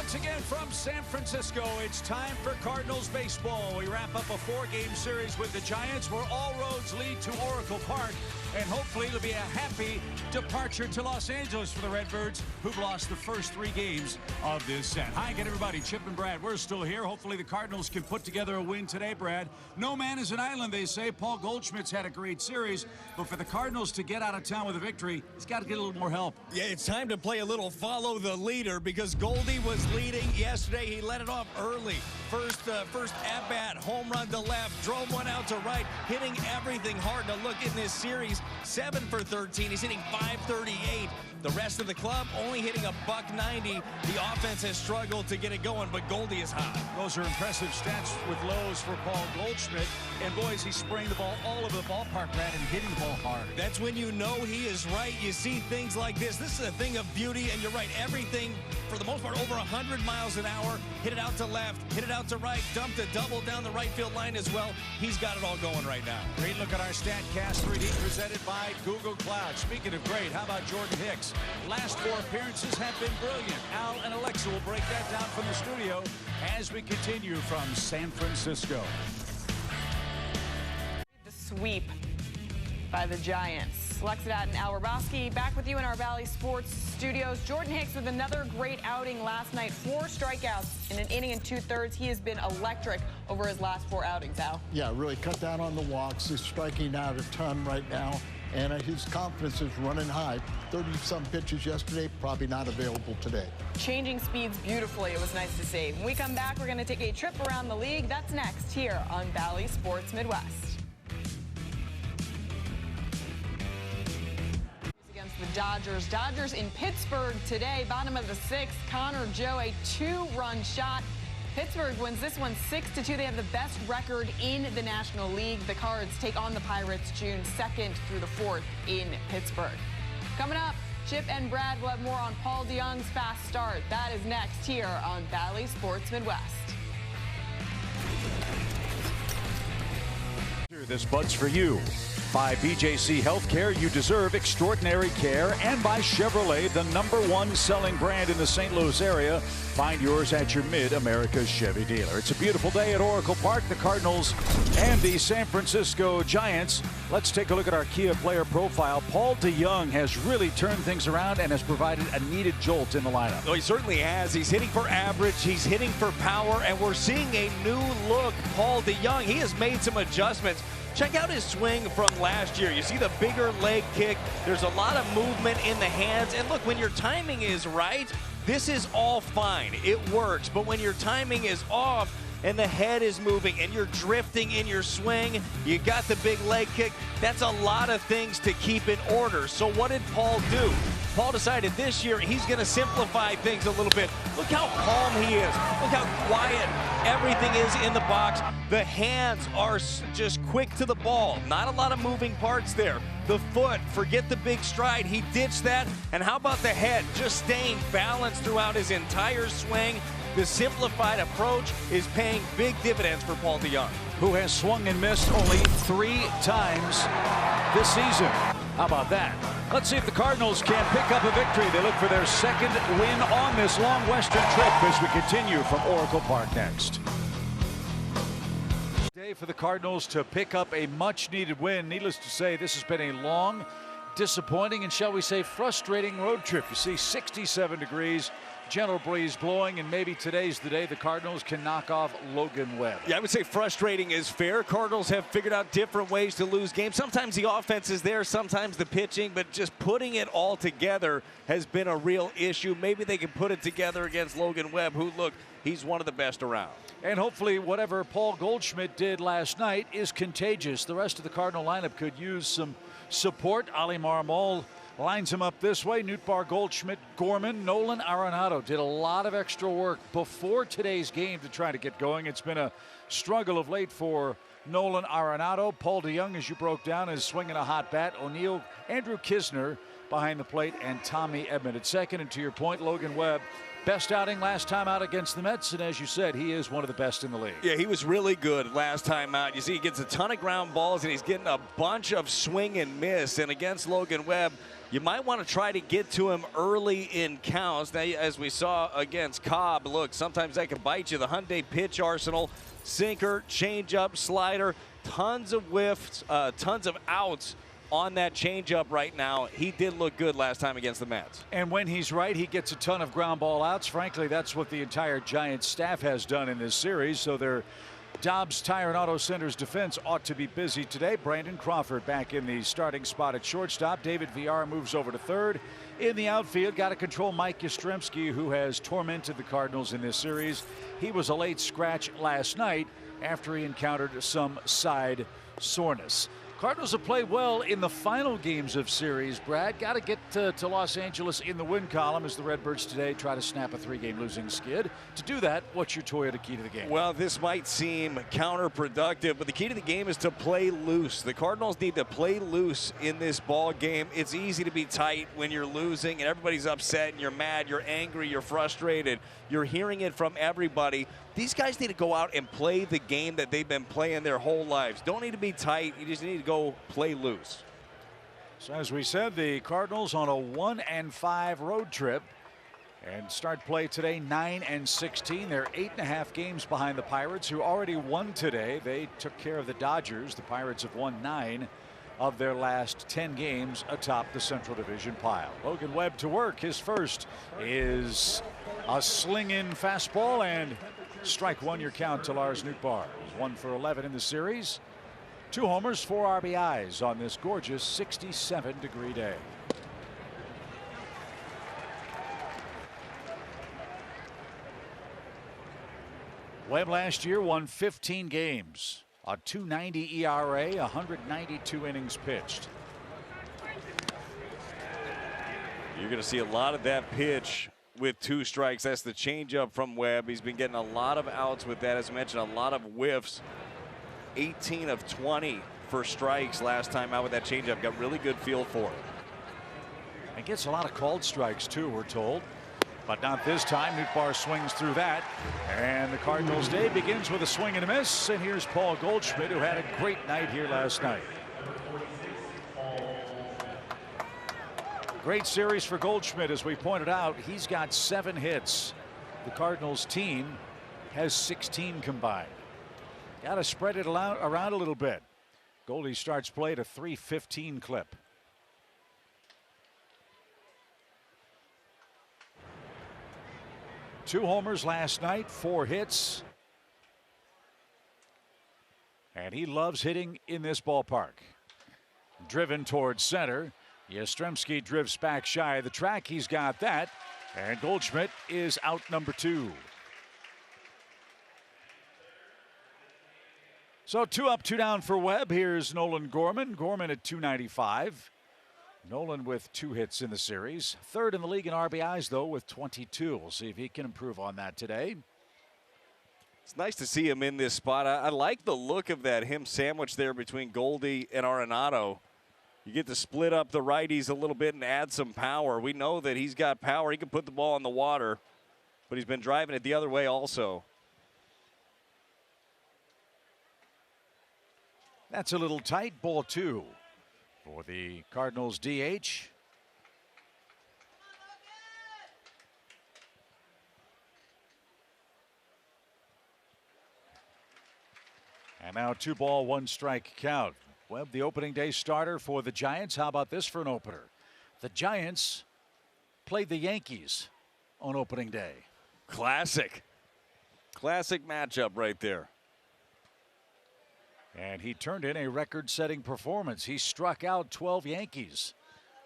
Once again from San Francisco, it's time for Cardinals baseball. We wrap up a 4-game series with the Giants where all roads lead to Oracle Park. And hopefully it'll be a happy departure to Los Angeles for the Redbirds, who've lost the first 3 games of this set. Hi again, everybody. Chip and Brad, we're still here. Hopefully the Cardinals can put together a win today, Brad. No man is an island, they say. Paul Goldschmidt's had a great series, but for the Cardinals to get out of town with a victory, he's got to get a little more help. Yeah, it's time to play a little follow the leader because Goldie was leading yesterday. He let it off early. First at-bat, home run to left, drove one out to right, hitting everything hard. Now look in this series, 7 for 13. He's hitting .538. The rest of the club only hitting a .190. The offense has struggled to get it going, but Goldie is hot. Those are impressive stats with lows for Paul Goldschmidt. And boys, he's spraying the ball all over the ballpark, Brad, and hitting the ball hard. That's when you know he is right. You see things like this. This is a thing of beauty, and you're right. Everything, for the most part, over 100 miles an hour. Hit it out to left, hit it out to right, dumped a double down the right field line as well. He's got it all going right now. Great look at our StatCast 3D presented by Google Cloud. Speaking of great, how about Jordan Hicks? Last 4 appearances have been brilliant. Al and Alexa will break that down from the studio as we continue from San Francisco. The sweep by the Giants. Alexa and Al Roboski back with you in our Valley Sports studios. Jordan Hicks with another great outing last night. 4 strikeouts in an inning and 2/3. He has been electric over his last 4 outings, Al. Yeah, really cut down on the walks. He's striking out a ton right now. And his confidence is running high. 30-some pitches yesterday, probably not available today. Changing speeds beautifully. It was nice to see. When we come back, we're going to take a trip around the league. That's next here on Valley Sports Midwest. Against the Dodgers. Dodgers in Pittsburgh today. Bottom of the 6th. Connor Joe, a 2-run shot. Pittsburgh wins this one 6-2. They have the best record in the National League. The Cards take on the Pirates June 2nd through the 4th in Pittsburgh. Coming up, Chip and Brad will have more on Paul DeJong's fast start. That is next here on Valley Sports Midwest. This bud's for you. By BJC Healthcare, you deserve extraordinary care. And by Chevrolet, the #1 selling brand in the St. Louis area. Find yours at your Mid-America Chevy dealer. It's a beautiful day at Oracle Park. The Cardinals and the San Francisco Giants. Let's take a look at our Kia player profile. Paul DeJong has really turned things around and has provided a needed jolt in the lineup. Oh, he certainly has. He's hitting for average. He's hitting for power. And we're seeing a new look. Paul DeJong, he has made some adjustments. Check out his swing from last year. You see the bigger leg kick. There's a lot of movement in the hands. And look, when your timing is right, this is all fine. It works. But when your timing is off and the head is moving and you're drifting in your swing, you got the big leg kick, that's a lot of things to keep in order. So what did Paul do? Paul decided this year he's going to simplify things a little bit. Look how calm he is. Look how quiet everything is in the box. The hands are just quick to the ball. Not a lot of moving parts there. The foot, forget the big stride. He ditched that. And how about the head? Just staying balanced throughout his entire swing. The simplified approach is paying big dividends for Paul DeJong, who has swung and missed only 3 times this season. How about that? Let's see if the Cardinals can pick up a victory. They look for their 2nd win on this long Western trip as we continue from Oracle Park next. Day for the Cardinals to pick up a much-needed win. Needless to say, this has been a long, disappointing, and shall we say frustrating road trip. You see 67 degrees. Gentle breeze blowing, and maybe today's the day the Cardinals can knock off Logan Webb. Yeah, I would say frustrating is fair. Cardinals have figured out different ways to lose games. Sometimes the offense is there, sometimes the pitching, but just putting it all together has been a real issue. Maybe they can put it together against Logan Webb, who, look, he's one of the best around. And hopefully whatever Paul Goldschmidt did last night is contagious. The rest of the Cardinal lineup could use some support. Ali Marmol lines him up this way. Nootbaar, Goldschmidt, Gorman, Nolan Arenado did a lot of extra work before today's game to try to get going. It's been a struggle of late for Nolan Arenado. Paul DeJong, as you broke down, is swinging a hot bat. O'Neill, Andrew Kisner, behind the plate, and Tommy Edman at second. And to your point, Logan Webb, best outing last time out against the Mets, and as you said, he is one of the best in the league. Yeah, he was really good last time out. You see, he gets a ton of ground balls, and he's getting a bunch of swing and miss. And against Logan Webb, you might want to try to get to him early in counts. Now, as we saw against Cobb, look, sometimes that can bite you. The Hyundai pitch arsenal, sinker, changeup, slider, tons of whiffs, tons of outs on that changeup right now. He did look good last time against the Mets. And when he's right, he gets a ton of ground ball outs. Frankly, that's what the entire Giants staff has done in this series. So their Dobbs Tire and Auto Center's defense ought to be busy today. Brandon Crawford back in the starting spot at shortstop. David Villar moves over to third. In the outfield, got to control Mike Yastrzemski, who has tormented the Cardinals in this series. He was a late scratch last night after he encountered some side soreness. Cardinals have played well in the final games of series. Brad, got to get to Los Angeles in the win column as the Redbirds today try to snap a 3-game losing skid. To do that, what's your Toyota key to the game? Well, this might seem counterproductive, but the key to the game is to play loose. The Cardinals need to play loose in this ball game. It's easy to be tight when you're losing and everybody's upset and you're mad, you're angry, you're frustrated. You're hearing it from everybody. These guys need to go out and play the game that they've been playing their whole lives. Don't need to be tight. You just need to go play loose. So as we said, the Cardinals on a 1-5 road trip and start play today 9-16. They're 8.5 games behind the Pirates, who already won today. They took care of the Dodgers. The Pirates have won 9 of their last 10 games atop the Central Division pile. Logan Webb to work. His first is a sling-in fastball, and strike one, your count to Lars Nootbaar. He's 1 for 11 in the series. 2 homers, 4 RBIs on this gorgeous 67-degree day. Webb last year won 15 games, a 2.90 ERA, 192 innings pitched. You're going to see a lot of that pitch with 2 strikes. That's the changeup from Webb. He's been getting a lot of outs with that. As I mentioned, a lot of whiffs. 18 of 20 for strikes last time out with that changeup. Got really good feel for it. And gets a lot of called strikes too, we're told. But not this time. Nootbaar swings through that. And the Cardinals' day begins with a swing and a miss. And here's Paul Goldschmidt, who had a great night here last night. Great series for Goldschmidt, as we pointed out. He's got 7 hits. The Cardinals team has 16 combined. Got to spread it around a little bit. Goldie starts play at a 3:15 clip. Two homers last night, 4 hits. And he loves hitting in this ballpark. Driven towards center. Yastrzemski drifts back shy of the track. He's got that. And Goldschmidt is out number 2. So 2 up, 2 down for Webb. Here's Nolan Gorman. Gorman at 295. Nolan with 2 hits in the series. 3rd in the league in RBIs, though, with 22. We'll see if he can improve on that today. It's nice to see him in this spot. I like the look of that him sandwich there between Goldie and Arenado. You get to split up the righties a little bit and add some power. We know that he's got power. He can put the ball in the water, but he's been driving it the other way also. That's a little tight. Ball 2 for the Cardinals DH. And now 2 ball, 1 strike count. Webb, the opening day starter for the Giants. How about this for an opener? The Giants played the Yankees on opening day. Classic. Classic matchup right there. And he turned in a record-setting performance. He struck out 12 Yankees,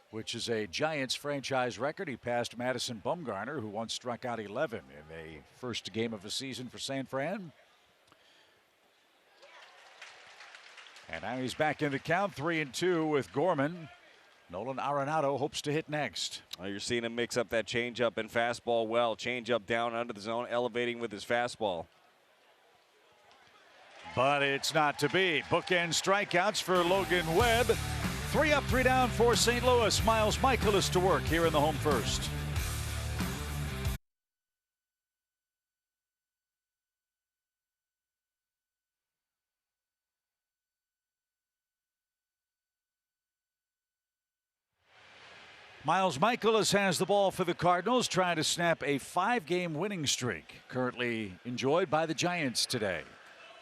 which is a Giants franchise record. He passed Madison Bumgarner, who once struck out 11 in the first game of the season for San Fran. And now he's back in the count, 3-2 with Gorman. Nolan Arenado hopes to hit next. Oh, you're seeing him mix up that changeup and fastball well. Changeup down under the zone, elevating with his fastball. But it's not to be. Bookend strikeouts for Logan Webb. 3 up, 3 down for St. Louis. Miles Michaelis to work here in the home first. Miles Michaelis has the ball for the Cardinals, trying to snap a 5-game winning streak currently enjoyed by the Giants today.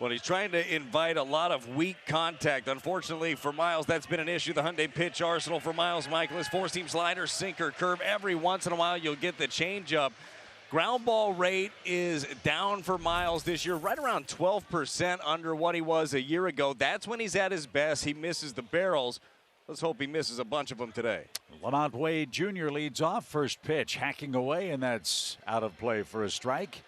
Well, he's trying to invite a lot of weak contact. Unfortunately for Miles, that's been an issue. The Hyundai pitch arsenal for Miles Michaelis. 4-seam slider, sinker, curve. Every once in a while, you'll get the changeup. Ground ball rate is down for Miles this year, right around 12% under what he was a year ago. That's when he's at his best. He misses the barrels. Let's hope he misses a bunch of them today. Lamont Wade Jr. leads off. First pitch, hacking away, and that's out of play for a strike.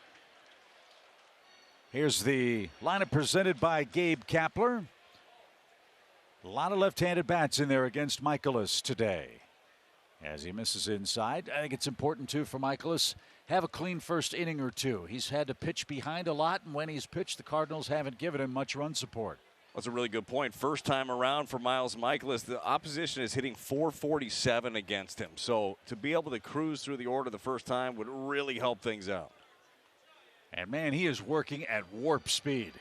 Here's the lineup presented by Gabe Kapler. A lot of left-handed bats in there against Michaelis today. As he misses inside, I think it's important, too, for Michaelis, have a clean first inning or two. He's had to pitch behind a lot, and when he's pitched, the Cardinals haven't given him much run support. That's a really good point. First time around for Miles Michaelis, the opposition is hitting .447 against him. So to be able to cruise through the order the first time would really help things out. And, man, he is working at warp speed.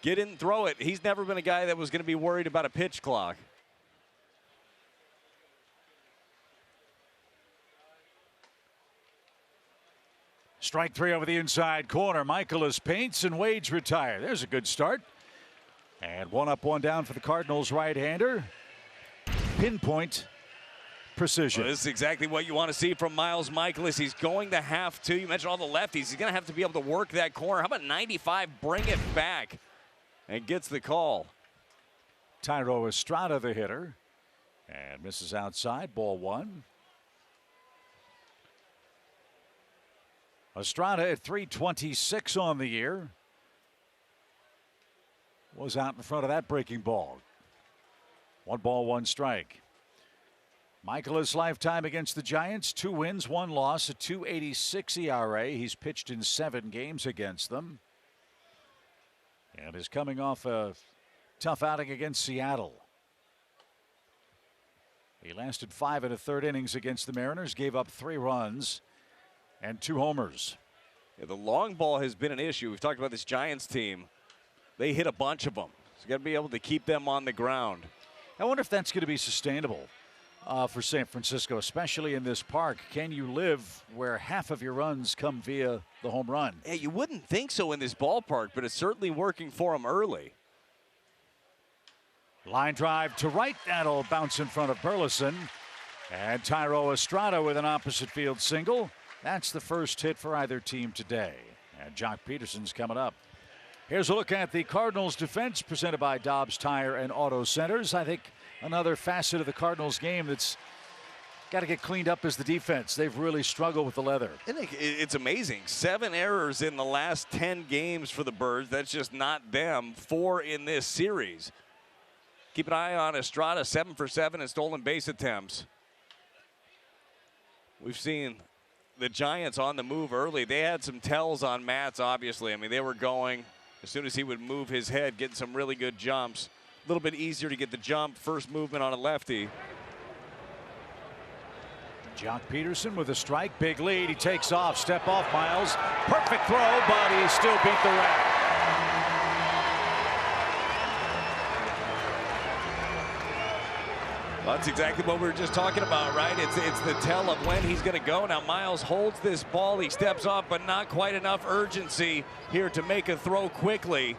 Get in and throw it. He's never been a guy that was going to be worried about a pitch clock. Strike 3 over the inside corner. Michaelis paints and Wade's retired. There's a good start. And 1 up, 1 down for the Cardinals right-hander. Pinpoint precision. Well, this is exactly what you want to see from Miles Michaelis. He's going to have to. You mentioned all the lefties. He's going to have to be able to work that corner. How about 95? Bring it back. And gets the call. Thairo Estrada, the hitter. And misses outside. Ball 1. Estrada at .326 on the year. Was out in front of that breaking ball. 1 ball, 1 strike. Michaelis' lifetime against the Giants, 2 wins, 1 loss, a .286 ERA. He's pitched in 7 games against them. And is coming off a tough outing against Seattle. He lasted 5 1/3 innings against the Mariners, gave up 3 runs and 2 homers. Yeah, the long ball has been an issue. We've talked about this Giants team. They hit a bunch of them. So you got to be able to keep them on the ground. I wonder if that's going to be sustainable for San Francisco, especially in this park. Can you live where half of your runs come via the home run? Yeah, you wouldn't think so in this ballpark, but it's certainly working for them early. Line drive to right. That'll bounce in front of Burleson. And Thairo Estrada with an opposite field single. That's the first hit for either team today. And Jock Peterson's coming up. Here's a look at the Cardinals defense presented by Dobbs Tire and Auto Centers. I think another facet of the Cardinals game that's got to get cleaned up is the defense. They've really struggled with the leather. I think it's amazing. 7 errors in the last 10 games for the Birds. That's just not them. 4 in this series. Keep an eye on Estrada, 7 for 7 in stolen base attempts. We've seen the Giants on the move early. They had some tells on Matz, obviously. I mean, they were going as soon as he would move his head, getting some really good jumps. A little bit easier to get the jump, first movement on a lefty. Jock Peterson with a strike, big lead. He takes off, step off, Miles. Perfect throw, but he still beat the rack. Well, that's exactly what we were just talking about, right? It's the tell of when he's going to go. Now, Miles holds this ball. He steps off, but not quite enough urgency here to make a throw quickly.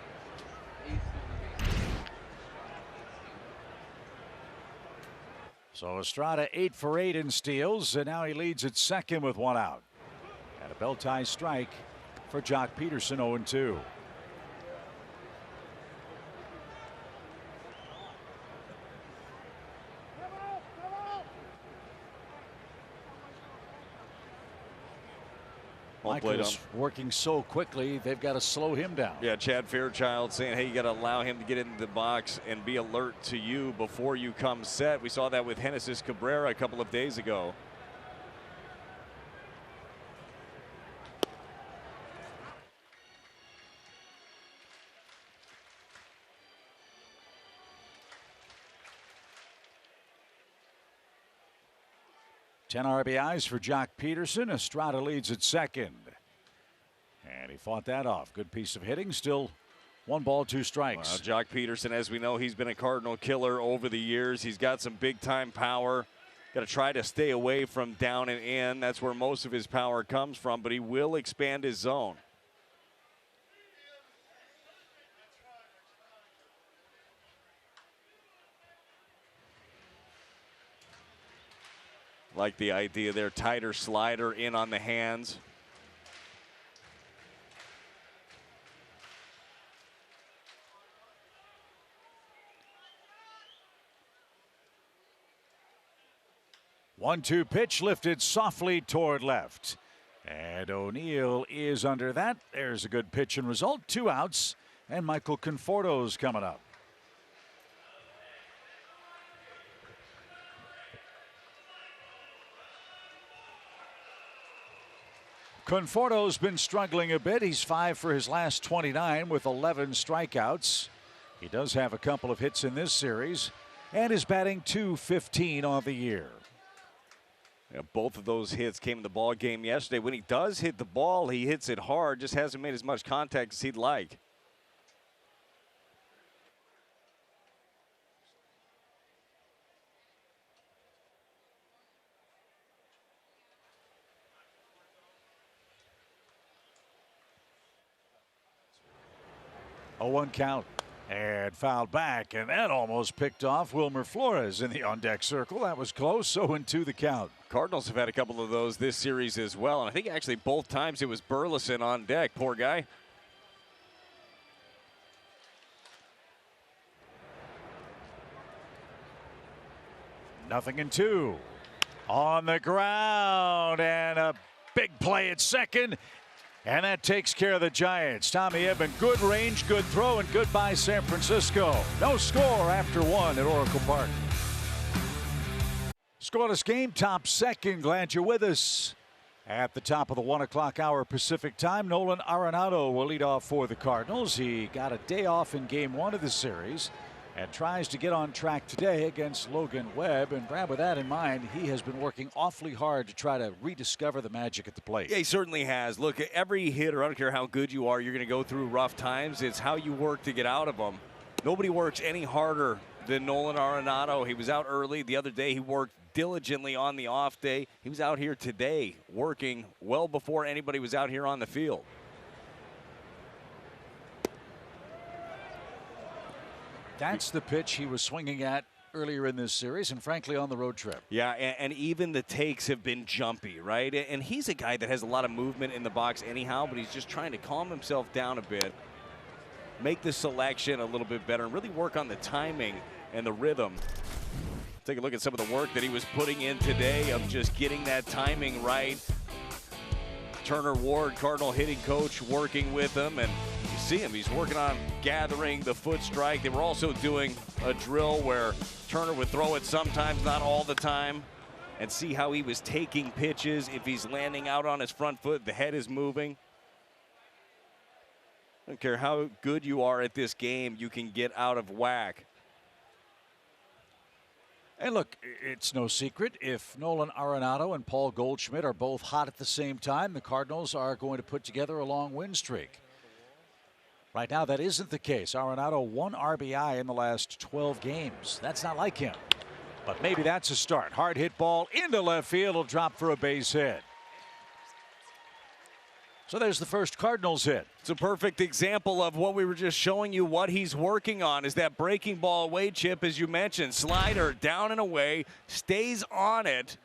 So Estrada 8 for 8 in steals, and now he leads at second with 1 out. And a belt tie strike for Jock Peterson, 0-2. Michael's working so quickly, they've got to slow him down. Yeah, Chad Fairchild saying, hey, you got to allow him to get into the box and be alert to you before you come set. We saw that with Genesis Cabrera a couple of days ago. 10 RBIs for Jock Peterson. Estrada leads at second. And he fought that off. Good piece of hitting. Still 1 ball, 2 strikes. Well, Jock Peterson, as we know, he's been a Cardinal killer over the years. He's got some big-time power. Got to try to stay away from down and in. That's where most of his power comes from, but he will expand his zone. Like the idea there, tighter slider in on the hands. One-two pitch lifted softly toward left. And O'Neill is under that. There's a good pitch and result. 2 outs. And Michael Conforto's coming up. Conforto's been struggling a bit. He's 5 for his last 29 with 11 strikeouts. He does have a couple of hits in this series and is batting .215 on the year. Yeah, both of those hits came in the ball game yesterday. When he does hit the ball, he hits it hard, just hasn't made as much contact as he'd like. A 1 count and fouled back, and that almost picked off Wilmer Flores in the on-deck circle. That was close. 0-2 the count. Cardinals have had a couple of those this series as well, and I think actually both times it was Burleson on deck. Poor guy. Nothing in 2. On the ground, and a big play at second. And that takes care of the Giants. Tommy Edman, good range, good throw, and goodbye San Francisco. No score after 1 at Oracle Park. Scoreless game, top second. Glad you're with us. At the top of the 1 o'clock hour Pacific time, Nolan Arenado will lead off for the Cardinals. He got a day off in game 1 of the series and tries to get on track today against Logan Webb. And Brad, with that in mind, he has been working awfully hard to try to rediscover the magic at the plate. Yeah, he certainly has. Look, every hitter, I don't care how good you are, you're going to go through rough times. It's how you work to get out of them. Nobody works any harder than Nolan Arenado. He was out early. The other day he worked diligently on the off day. He was out here today working well before anybody was out here on the field. That's the pitch he was swinging at earlier in this series and frankly on the road trip. Yeah, and even the takes have been jumpy, right? And he's a guy that has a lot of movement in the box anyhow, but he's just trying to calm himself down a bit, make the selection a little bit better, and really work on the timing and the rhythm. Take a look at some of the work that he was putting in today of just getting that timing right. Turner Ward, Cardinal hitting coach, working with him, and you see him, he's working on gathering the foot strike. They were also doing a drill where Turner would throw it sometimes, not all the time, and see how he was taking pitches. If he's landing out on his front foot, the head is moving. I don't care how good you are at this game, you can get out of whack. And look, it's no secret, if Nolan Arenado and Paul Goldschmidt are both hot at the same time, the Cardinals are going to put together a long win streak. Right now, that isn't the case. Arenado 1 RBI in the last 12 games. That's not like him. But maybe that's a start. Hard hit ball into left field. Will drop for a base hit. So there's the first Cardinals hit. It's a perfect example of what we were just showing you, what he's working on is that breaking ball away chip, as you mentioned. Slider down and away, stays on it,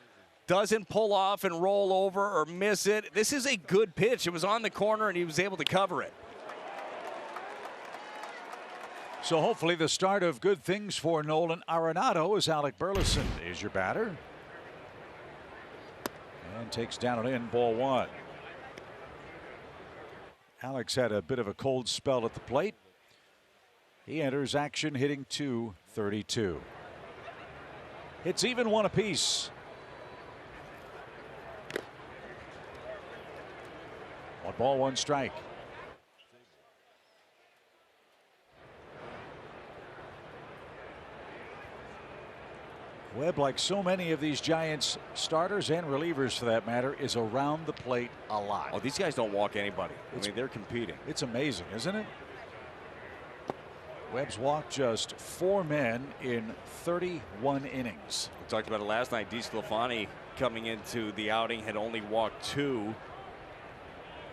doesn't pull off and roll over or miss it. This is a good pitch. It was on the corner and he was able to cover it. So hopefully the start of good things for Nolan Arenado as Alec Burleson is your batter. And takes down and in, ball 1. Alex had a bit of a cold spell at the plate. He enters action hitting .232. It's even 1 apiece. 1 ball, 1 strike. Webb, like so many of these Giants starters and relievers for that matter, is around the plate a lot. Oh, these guys don't walk anybody. I mean, they're competing. It's amazing, isn't it? Webb's walked just 4 men in 31 innings. We talked about it last night. DeSclafani coming into the outing had only walked 2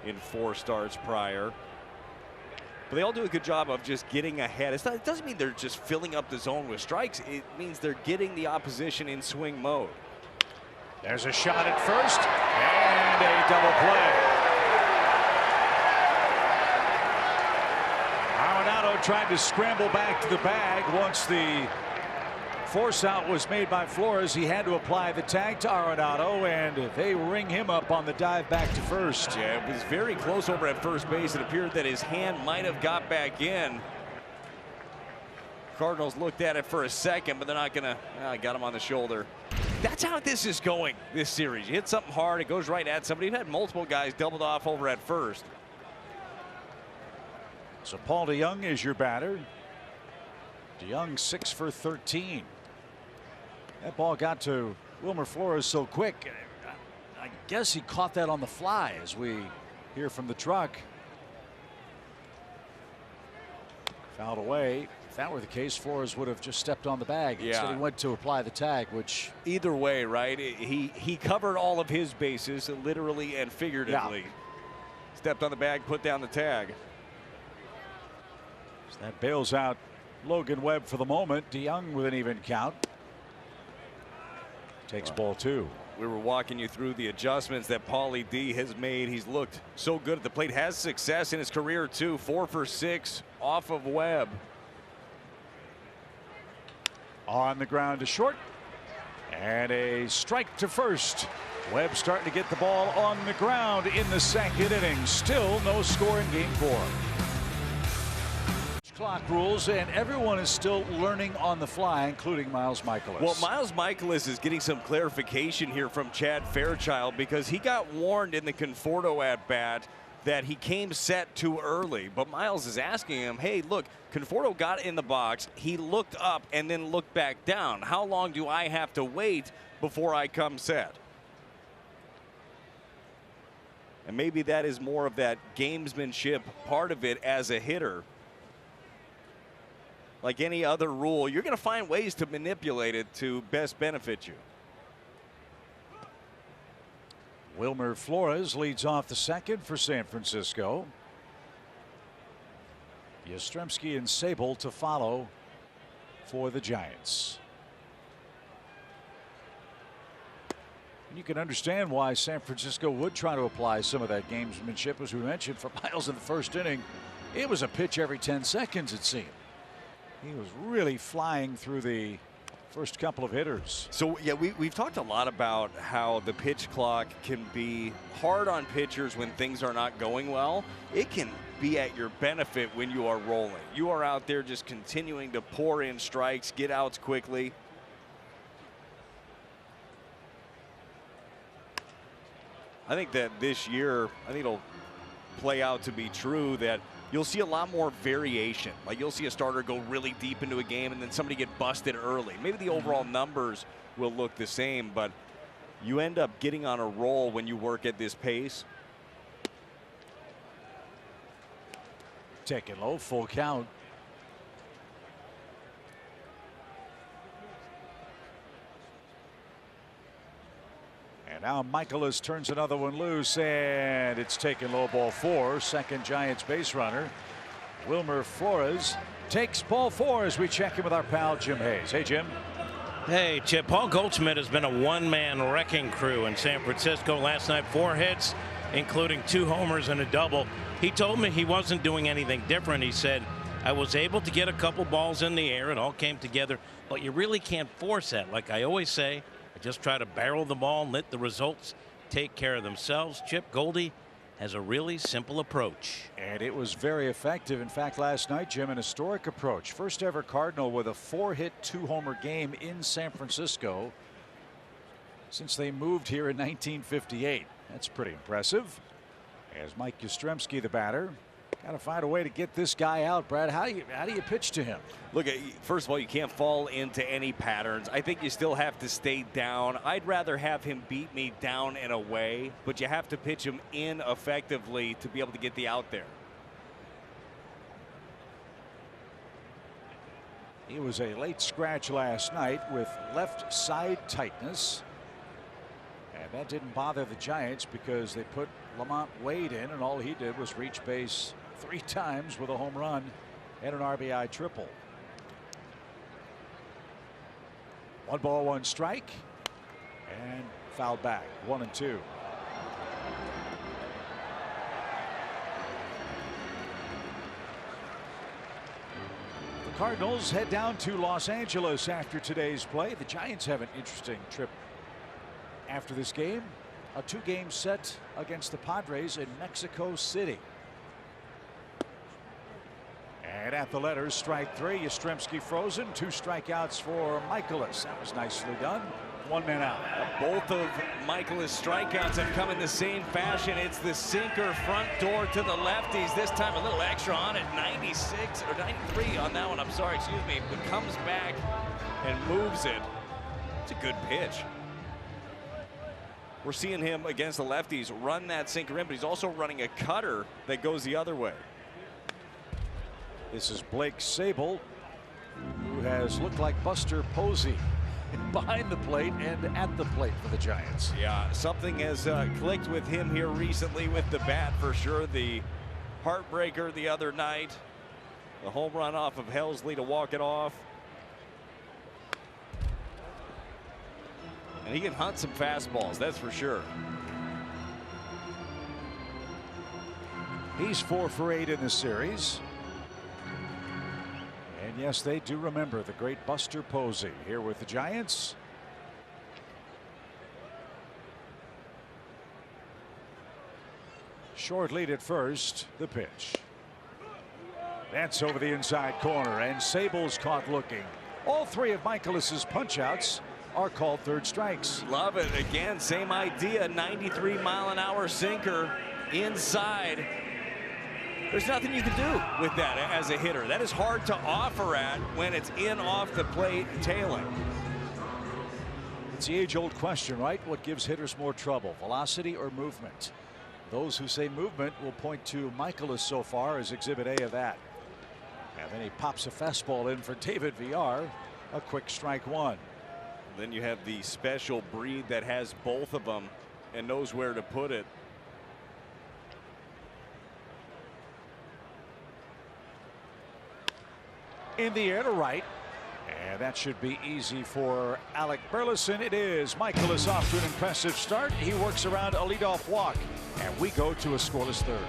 in 4 starts prior. But they all do a good job of just getting ahead. It doesn't mean they're just filling up the zone with strikes. It means they're getting the opposition in swing mode. There's a shot at first and a double play. Arenado tried to scramble back to the bag. Once the force out was made by Flores, he had to apply the tag to Arenado, and they ring him up on the dive back to first. Yeah, it was very close over at first base. It appeared that his hand might have got back in. Cardinals looked at it for a second, but they're not gonna. Got him on the shoulder. That's how this is going, this series. You hit something hard, it goes right at somebody. You've had multiple guys doubled off over at first. So Paul DeJong is your batter. DeJong 6 for 13. That ball got to Wilmer Flores so quick. I guess he caught that on the fly, as we hear from the truck. Fouled away. If that were the case, Flores would have just stepped on the bag. Yeah. Instead he went to apply the tag, which either way, right? He covered all of his bases, literally and figuratively. Yeah. Stepped on the bag, put down the tag. So that bails out Logan Webb for the moment. DeJong with an even count. Takes ball 2. We were walking you through the adjustments that Paulie D has made. He's looked so good at the plate. Has success in his career too. 4 for 6 off of Webb. On the ground to short. And a strike to first. Webb starting to get the ball on the ground in the second inning. Still no score in game 4. Clock rules, and everyone is still learning on the fly, including Miles Mikolas. Well, Miles Mikolas is getting some clarification here from Chad Fairchild, because he got warned in the Conforto at bat that he came set too early. But Miles is asking him, hey, look, Conforto got in the box, he looked up and then looked back down. How long do I have to wait before I come set? And maybe that is more of that gamesmanship part of it as a hitter. Like any other rule, you're going to find ways to manipulate it to best benefit you. Wilmer Flores leads off the second for San Francisco. Yastrzemski and Sable to follow for the Giants. You can understand why San Francisco would try to apply some of that gamesmanship, as we mentioned, for Miles in the first inning. It was a pitch every 10 seconds, it seemed. He was really flying through the first couple of hitters. So yeah, we've talked a lot about how the pitch clock can be hard on pitchers when things are not going well. It can be at your benefit when you are rolling. You are out there just continuing to pour in strikes, get outs quickly. I think that this year, I think it'll play out to be true that you'll see a lot more variation. Like you'll see a starter go really deep into a game and then somebody get busted early. Maybe the overall numbers will look the same, but you end up getting on a roll when you work at this pace. Taken low, full count. And now Mikolas turns another one loose, and it's taken low, ball 4. Second Giants base runner. Wilmer Flores takes ball 4 as we check in with our pal Jim Hayes. Hey, Jim. Hey, Chip. Paul Goldschmidt has been a one-man wrecking crew in San Francisco. Last night, 4 hits, including 2 homers and a double. He told me he wasn't doing anything different. He said, I was able to get a couple balls in the air. It all came together. But you really can't force that. Like I always say, I just try to barrel the ball and let the results take care of themselves. Chip, Goldie has a really simple approach. And it was very effective. In fact, last night, Jim, an historic approach. First ever Cardinal with a 4-hit, 2-homer game in San Francisco since they moved here in 1958. That's pretty impressive. As Mike Yastrzemski, the batter. Got to find a way to get this guy out, Brad. How do you pitch to him? Look, first of all, you can't fall into any patterns. I think you still have to stay down. I'd rather have him beat me down and away, but you have to pitch him in effectively to be able to get the out there. He was a late scratch last night with left side tightness. And that didn't bother the Giants because they put Lamont Wade in, and all he did was reach base 3 times with a home run and an RBI triple. 1 ball, 1 strike, and fouled back. 1-2. The Cardinals head down to Los Angeles after today's play. The Giants have an interesting trip after this game. A 2-game set against the Padres in Mexico City. And at the letters, strike 3. Yastrzemski frozen. 2 strikeouts for Michaelis. That was nicely done. 1 man out. Both of Michaelis' strikeouts have come in the same fashion. It's the sinker front door to the lefties. This time a little extra on it. 96 or 93 on that one. I'm sorry, excuse me. But comes back and moves it. It's a good pitch. We're seeing him against the lefties run that sinker in, but he's also running a cutter that goes the other way. This is Blake Sable, who has looked like Buster Posey behind the plate and at the plate for the Giants. Yeah, something has clicked with him here recently with the bat for sure. The heartbreaker the other night, the home run off of Helsley to walk it off. And he can hunt some fastballs, that's for sure. He's 4 for 8 in the series. And yes, they do remember the great Buster Posey here with the Giants. Short lead at first. The pitch. That's over the inside corner, and Sable's caught looking. All 3 of Michaelis's punch-outs are called third strikes. Love it. Again, same idea. 93-mile-an-hour sinker inside. There's nothing you can do with that as a hitter. That is hard to offer at when it's in off the plate tailing. It's the age-old question, right? What gives hitters more trouble, velocity or movement? Those who say movement will point to Michaelis so far as exhibit A of that. And then he pops a fastball in for David Villar. A quick strike 1. Then you have the special breed that has both of them and knows where to put it. In the air to right. And that should be easy for Alec Burleson. It is. Michaelis off to an impressive start. He works around a leadoff walk. And we go to a scoreless third.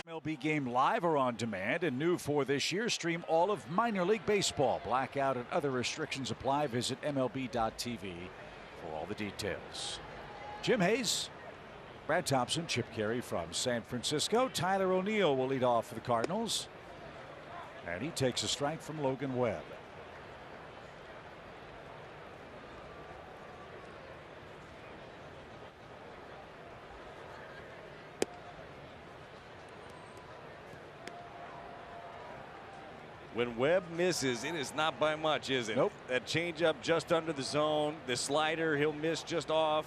MLB Game Live or on demand, and new for this year, stream all of minor league baseball. Blackout and other restrictions apply. Visit MLB.tv for all the details. Jim Hayes, Brad Thompson, Chip Carey from San Francisco. Tyler O'Neill will lead off for the Cardinals. And he takes a strike from Logan Webb. When Webb misses, it is not by much, is it? Nope. That changeup just under the zone. The slider, he'll miss just off.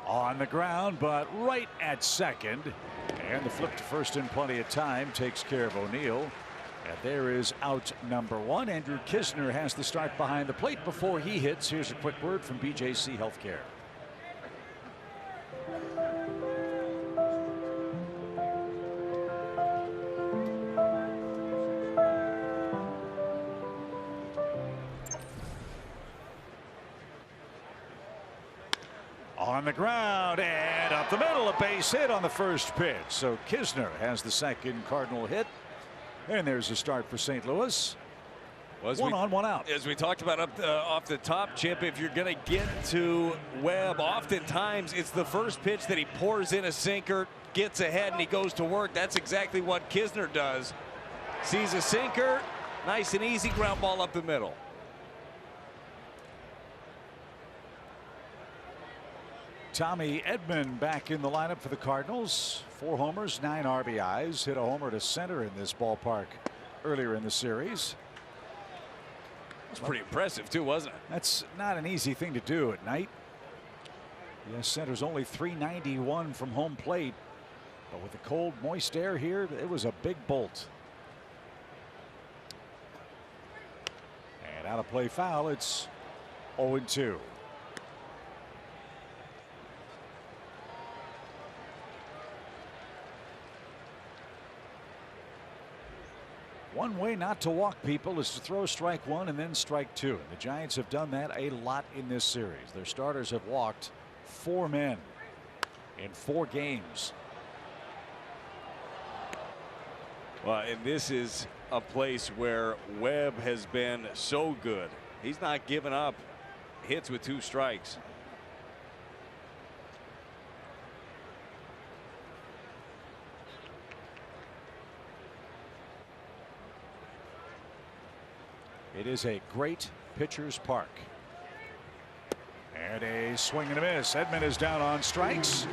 On the ground, but right at second. And the flip to first in plenty of time takes care of O'Neill. And there is out number 1. Andrew Kisner has the start behind the plate before he hits. Here's a quick word from BJC Healthcare. On the ground and up the middle, a base hit on the first pitch. So Kisner has the second Cardinal hit. And there's a start for St. Louis. One on, one out. As we talked about off the top, Chip, if you're going to get to Webb, oftentimes it's the first pitch that he pours in a sinker, gets ahead, and he goes to work. That's exactly what Kisner does. Sees a sinker, nice and easy ground ball up the middle. Tommy Edman back in the lineup for the Cardinals. 4 homers, 9 RBIs. Hit a homer to center in this ballpark earlier in the series. It's pretty impressive too, wasn't it? That's not an easy thing to do at night. Yes, center's only 391 from home plate, but with the cold, moist air here, it was a big bolt. And out of play foul, it's 0-2. One way not to walk people is to throw strike 1 and then strike 2. And the Giants have done that a lot in this series. Their starters have walked 4 men in 4 games. Well, and this is a place where Webb has been so good. He's not giving up hits with 2 strikes. It is a great pitcher's park. And a swing and a miss. Edman is down on strikes.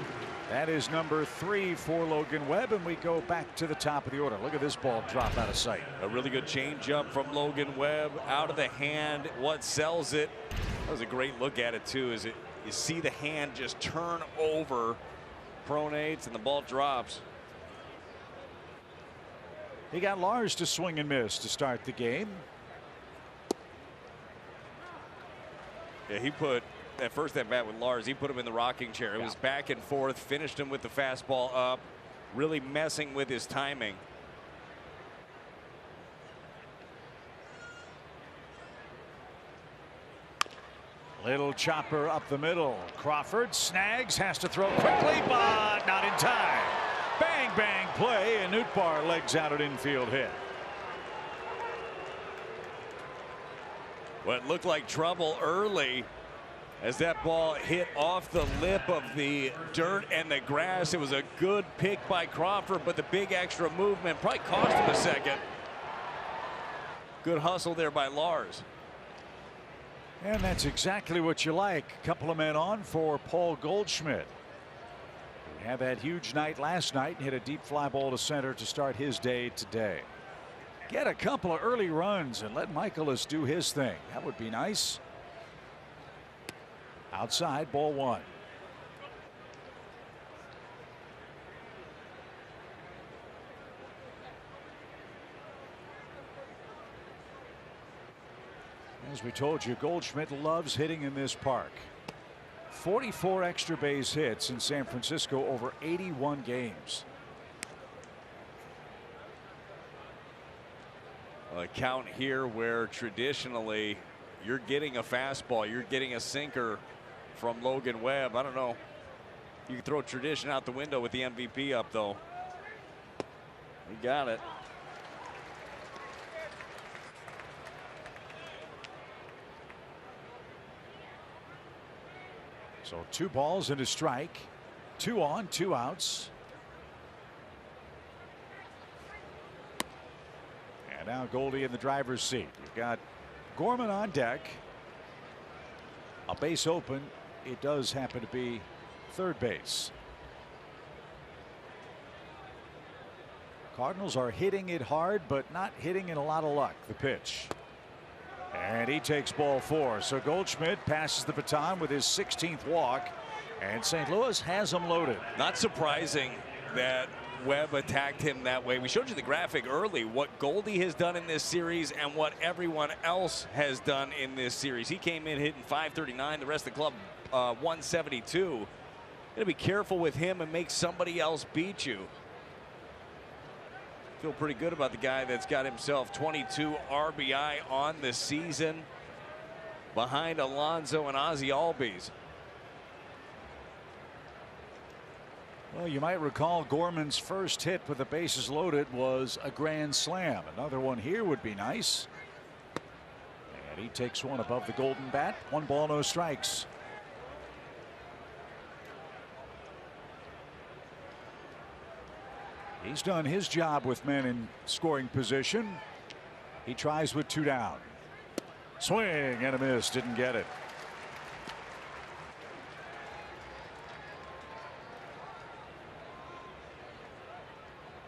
That is number 3 for Logan Webb, and we go back to the top of the order. Look at this ball drop out of sight. A really good changeup from Logan Webb, out of the hand. What sells it? That was a great look at it too. Is it? You see the hand just turn over, pronates, and the ball drops. He got Lars to swing and miss to start the game. Yeah, he put that first at bat with Lars. He put him in the rocking chair. It was back and forth. Finished him with the fastball up, really messing with his timing. Little chopper up the middle. Crawford snags, has to throw quickly, but not in time. Bang, bang play, and Nootbaar legs out an infield hit. What looked like trouble early as that ball hit off the lip of the dirt and the grass. It was a good pick by Crawford, but the big extra movement probably cost him a second. Good hustle there by Lars. And that's exactly what you like. A couple of men on for Paul Goldschmidt. He had that huge night last night and hit a deep fly ball to center to start his day today. Get a couple of early runs and let Michaelis do his thing. That would be nice. Outside, ball 1. As we told you, Goldschmidt loves hitting in this park. 44 extra base hits in San Francisco over 81 games. A count here where traditionally you're getting a fastball, you're getting a sinker from Logan Webb. I don't know. You can throw tradition out the window with the MVP up, though. He got it. So 2 balls and a strike. 2 on, 2 outs. And now Goldie in the driver's seat. You've got Gorman on deck. A base open. It does happen to be third base. Cardinals are hitting it hard, but not hitting in a lot of luck. The pitch. And he takes ball 4. So Goldschmidt passes the baton with his 16th walk. And St. Louis has him loaded. Not surprising that Webb attacked him that way. We showed you the graphic early, what Goldie has done in this series and what everyone else has done in this series. He came in hitting .539, the rest of the club .172. Gotta be careful with him and make somebody else beat you. Feel pretty good about the guy that's got himself 22 RBI on the season, behind Alonso and Ozzie Albies. Well, you might recall Gorman's first hit with the bases loaded was a grand slam. Another one here would be nice. And he takes one above the golden bat. 1 ball, no strikes. He's done his job with men in scoring position. He tries with 2 down. Swing and a miss. Didn't get it.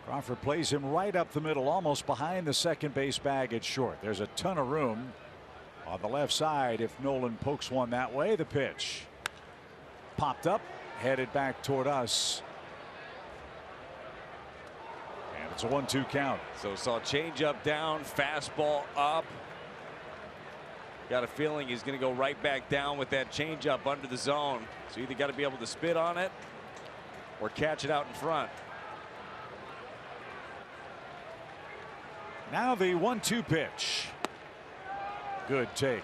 Crawford plays him right up the middle, almost behind the second base bag at short. There's a ton of room on the left side if Nolan pokes one that way. The pitch popped up, headed back toward us. And it's a 1-2 count. So saw changeup down, fastball up. Got a feeling he's going to go right back down with that changeup under the zone. So either got to be able to spit on it or catch it out in front. Now the 1-2 pitch. Good take.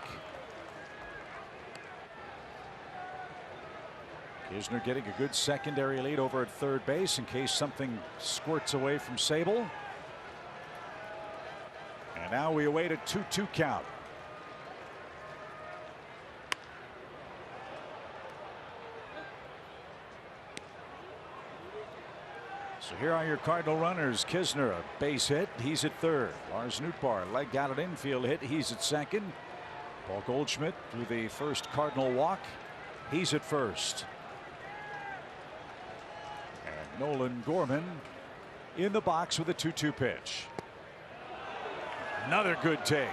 Kisner getting a good secondary lead over at third base in case something squirts away from Sable. And now we await a 2-2 count. So here are your Cardinal runners. Kisner, a base hit. He's at third. Lars Nootbaar, leg out at infield hit. He's at second. Paul Goldschmidt through the first Cardinal walk. He's at first. And Nolan Gorman in the box with a 2-2 pitch. Another good take.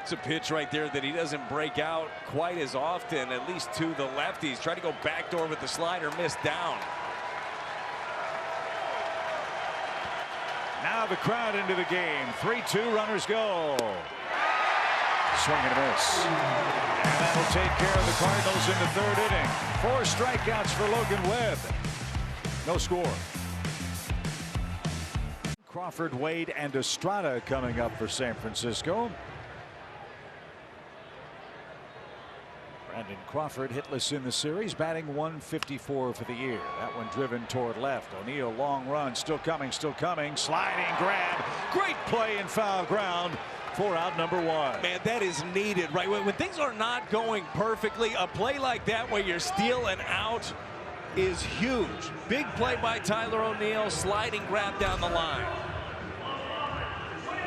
It's a pitch right there that he doesn't break out quite as often, at least to the lefties. Tried to go backdoor with the slider, missed down. Now the crowd into the game. 3-2, runners go. Swing and a miss. And that'll take care of the Cardinals in the third inning. 4 strikeouts for Logan Webb. No score. Crawford, Wade, and Estrada coming up for San Francisco. Brandon Crawford hitless in the series, batting .154 for the year. That one driven toward left. O'Neill, long run, still coming, sliding grab. Great play in foul ground for out number 1. Man, that is needed, right? When things are not going perfectly, a play like that where you're stealing out is huge. Big play by Tyler O'Neill, sliding grab down the line.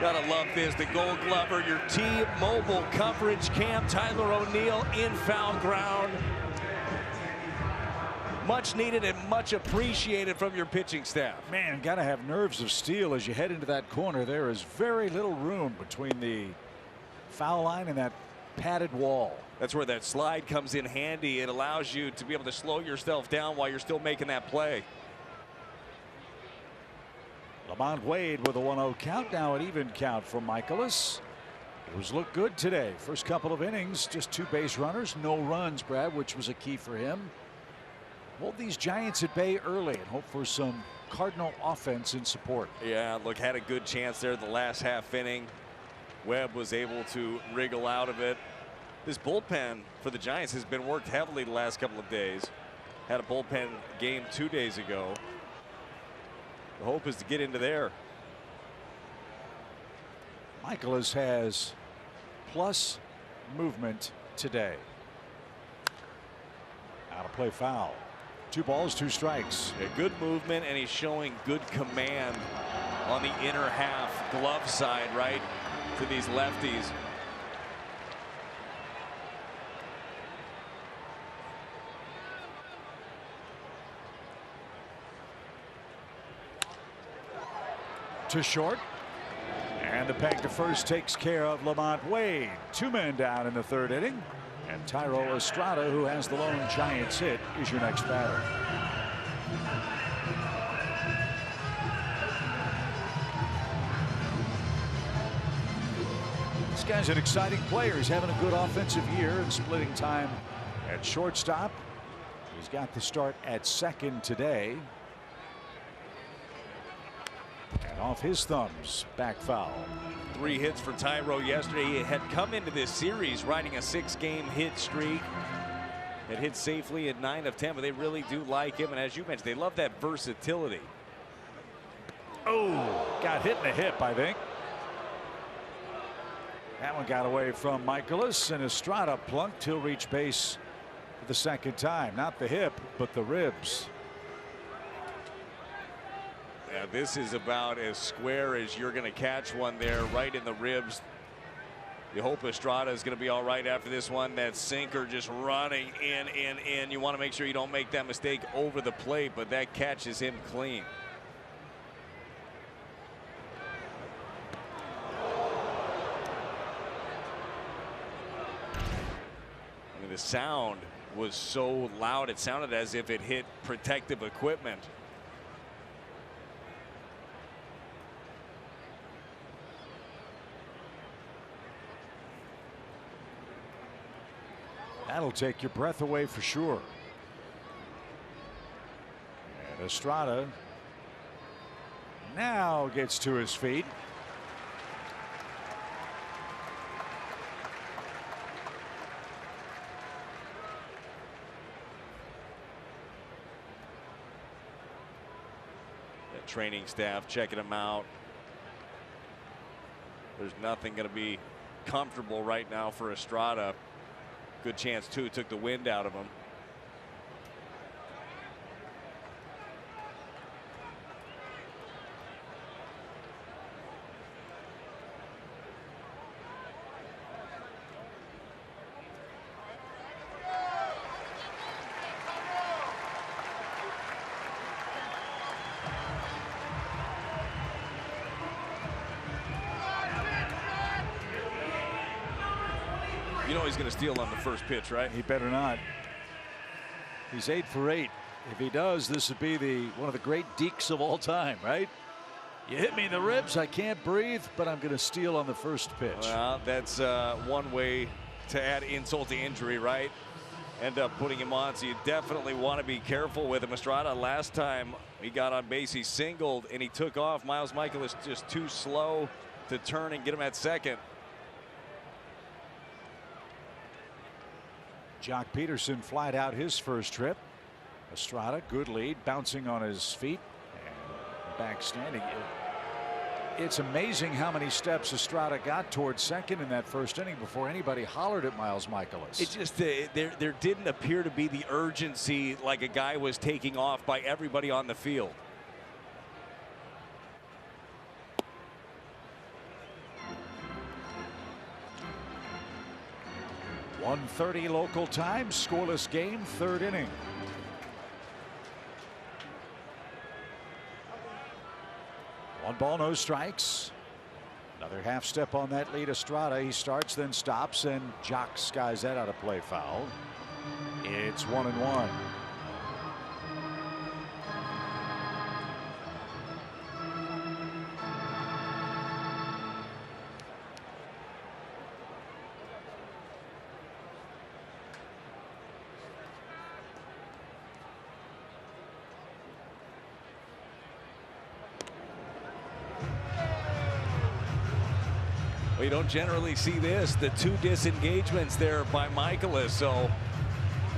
Gotta love this. The Gold Glover, your T-Mobile coverage cam. Tyler O'Neill in foul ground. Much needed and much appreciated from your pitching staff. Man, gotta have nerves of steel as you head into that corner. There is very little room between the foul line and that padded wall. That's where that slide comes in handy. It allows you to be able to slow yourself down while you're still making that play. Lamont Wade with a 1-0 count. Now an even count from Michaelis. Who's looked good today. First couple of innings, just 2 base runners, no runs, Brad, which was a key for him. Hold these Giants at bay early and hope for some Cardinal offense in support. Yeah, look, had a good chance there the last half inning. Webb was able to wriggle out of it. This bullpen for the Giants has been worked heavily the last couple of days. Had a bullpen game 2 days ago. The hope is to get into there. Michaelis has plus movement today. Out of play foul. 2 balls, 2 strikes. Yeah, good movement, and he's showing good command on the inner half glove side, right, to these lefties. To short, and the peg to first takes care of Lamont Wade. 2 men down in the third inning, and Thairo Estrada, who has the lone Giants hit, is your next batter. This guy's an exciting player. He's having a good offensive year and splitting time at shortstop. He's got the start at second today. And off his thumbs, back foul. 3 hits for Thairo yesterday. He had come into this series riding a 6-game hit streak. Had hit safely at 9 of 10, but they really do like him. And as you mentioned, they love that versatility. Oh, got hit in the hip, I think. That one got away from Michaelis, and Estrada plunked. He'll reach base for the second time. Not the hip, but the ribs. Yeah, this is about as square as you're going to catch one there, right in the ribs. You hope Estrada is going to be all right after this one. That sinker just running in. You want to make sure you don't make that mistake over the plate, but that catches him clean. I mean, the sound was so loud, it sounded as if it hit protective equipment. That'll take your breath away for sure. And Estrada now gets to his feet. The training staff checking him out. There's nothing going to be comfortable right now for Estrada. Good chance, too, took the wind out of him. You know he's going to steal on the first pitch, right? He better not. He's 8 for 8. If he does, this would be one of the great dekes of all time, right? You hit me in the ribs, I can't breathe, but I'm going to steal on the first pitch. Well, that's one way to add insult to injury, right? End up putting him on, so you definitely want to be careful with him. Estrada, last time he got on base, he singled and he took off. Miles Michaelis just too slow to turn and get him at second. Jock Peterson flied out his first trip. Estrada, good lead, bouncing on his feet and back standing. It's amazing how many steps Estrada got towards second in that first inning before anybody hollered at Miles Michaelis. It just there didn't appear to be the urgency like a guy was taking off by everybody on the field. .130 local time, scoreless game, third inning. One ball, no strikes. Another half step on that lead. Estrada, he starts, then stops, and Jock skies that out of play foul. It's 1-1. We don't generally see this. The two disengagements there by Michaelis. So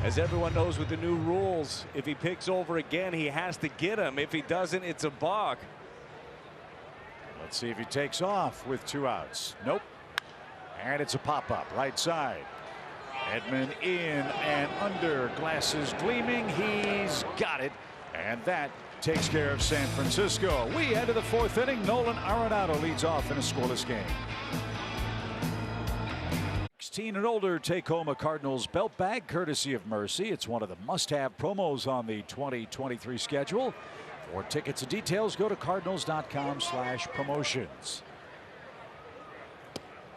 as everyone knows with the new rules, if he picks over again, he has to get him. If he doesn't, it's a balk. Let's see if he takes off with 2 outs. Nope. And it's a pop-up right side. Edman in and under, glasses gleaming. He's got it. And that takes care of San Francisco. We head to the 4th inning. Nolan Arenado leads off in a scoreless game. 16 and older take home a Cardinals belt bag courtesy of Mercy. It's one of the must-have promos on the 2023 schedule. For tickets and details, go to cardinals.com/promotions.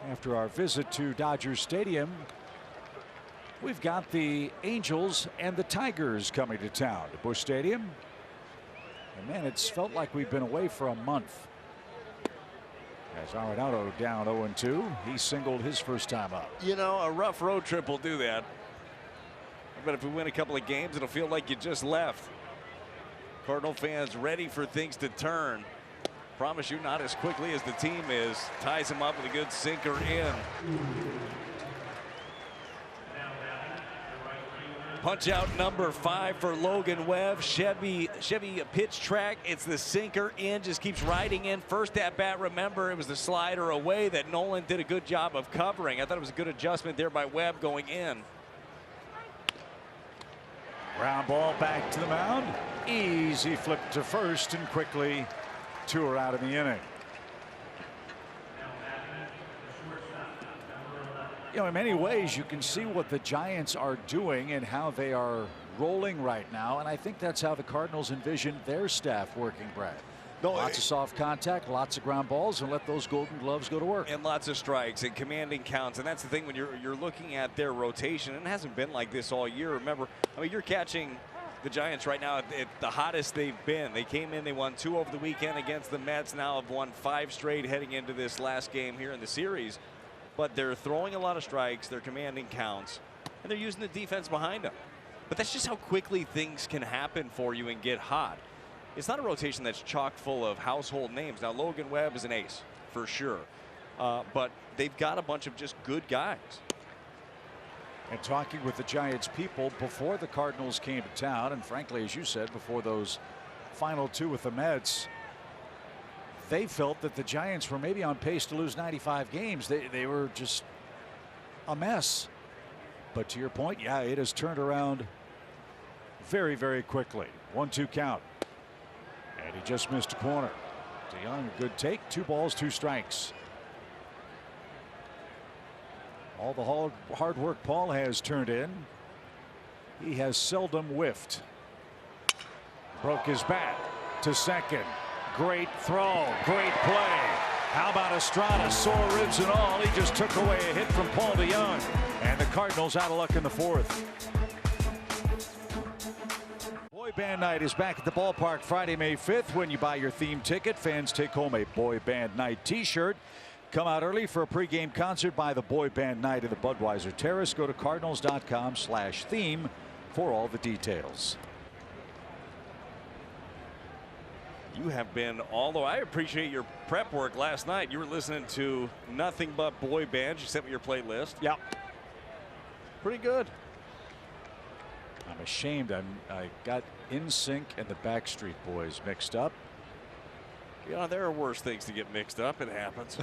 After our visit to Dodger Stadium, we've got the Angels and the Tigers coming to town to Busch Stadium. And man, it's felt like we've been away for a month. As Arenado down 0-2, he singled his first time up. You know, a rough road trip will do that. But if we win a couple of games, it'll feel like you just left. Cardinal fans ready for things to turn. Promise you, not as quickly as the team is. Ties him up with a good sinker in. Punch out number 5 for Logan Webb. Chevy pitch track. It's the sinker in, just keeps riding in. First at bat, remember, it was the slider away that Nolan did a good job of covering. I thought it was a good adjustment there by Webb going in. Ground ball back to the mound. Easy flip to first, and quickly 2 are out of the inning. You know, in many ways, you can see what the Giants are doing and how they are rolling right now. And I think that's how the Cardinals envision their staff working, Brad. No, lots of soft contact, lots of ground balls, and let those Golden Gloves go to work. And lots of strikes and commanding counts. And that's the thing when you're looking at their rotation. And it hasn't been like this all year. Remember, I mean, you're catching the Giants right now at the hottest they've been. They came in, they won 2 over the weekend against the Mets. Now have won 5 straight heading into this last game here in the series. But they're throwing a lot of strikes, they're commanding counts, and they're using the defense behind them. But that's just how quickly things can happen for you and get hot. It's not a rotation that's chock full of household names. Now, Logan Webb is an ace, for sure. But they've got a bunch of just good guys. And talking with the Giants people before the Cardinals came to town, and frankly, as you said, before those final 2 with the Mets, they felt that the Giants were maybe on pace to lose 95 games. They were just a mess. But to your point, yeah, it has turned around very, very quickly. 1-2 count. And he just missed a corner. DeYoung, a good take. 2 balls, 2 strikes. All the hard work Paul has turned in. He has seldom whiffed. Broke his bat to second. Great throw. Great play. How about Estrada? Sore ribs and all. He just took away a hit from Paul DeYoung. And the Cardinals out of luck in the 4th. Boy Band Night is back at the ballpark Friday, May 5th. When you buy your theme ticket, fans take home a Boy Band Night t-shirt. Come out early for a pregame concert by the Boy Band Night in the Budweiser Terrace. Go to cardinals.com/theme for all the details. You have been, although I appreciate your prep work last night. You were listening to nothing but boy bands. You sent me your playlist. Yeah. Pretty good. I'm ashamed I got NSYNC and the Backstreet Boys mixed up. Yeah, there are worse things to get mixed up. It happens.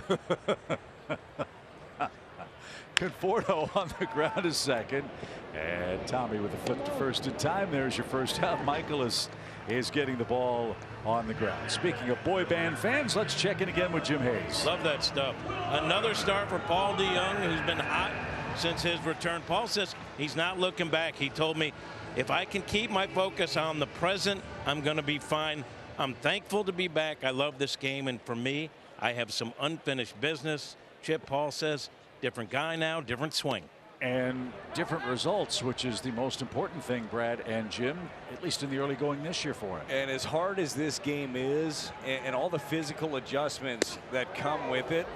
Conforto on the ground is second. And Tommy with a flip to first in time. There's your first out. Michaelis is getting the ball on the ground. Speaking of boy band fans, let's check in again with Jim Hayes. Love that stuff. Another start for Paul DeYoung, who's been hot since his return. Paul says he's not looking back. He told me, if I can keep my focus on the present, I'm going to be fine. I'm thankful to be back. I love this game, and for me, I have some unfinished business. Chip, Paul says, different guy now, different swing. And different results, which is the most important thing, Brad and Jim, at least in the early going this year for him. And as hard as this game is, and all the physical adjustments that come with it,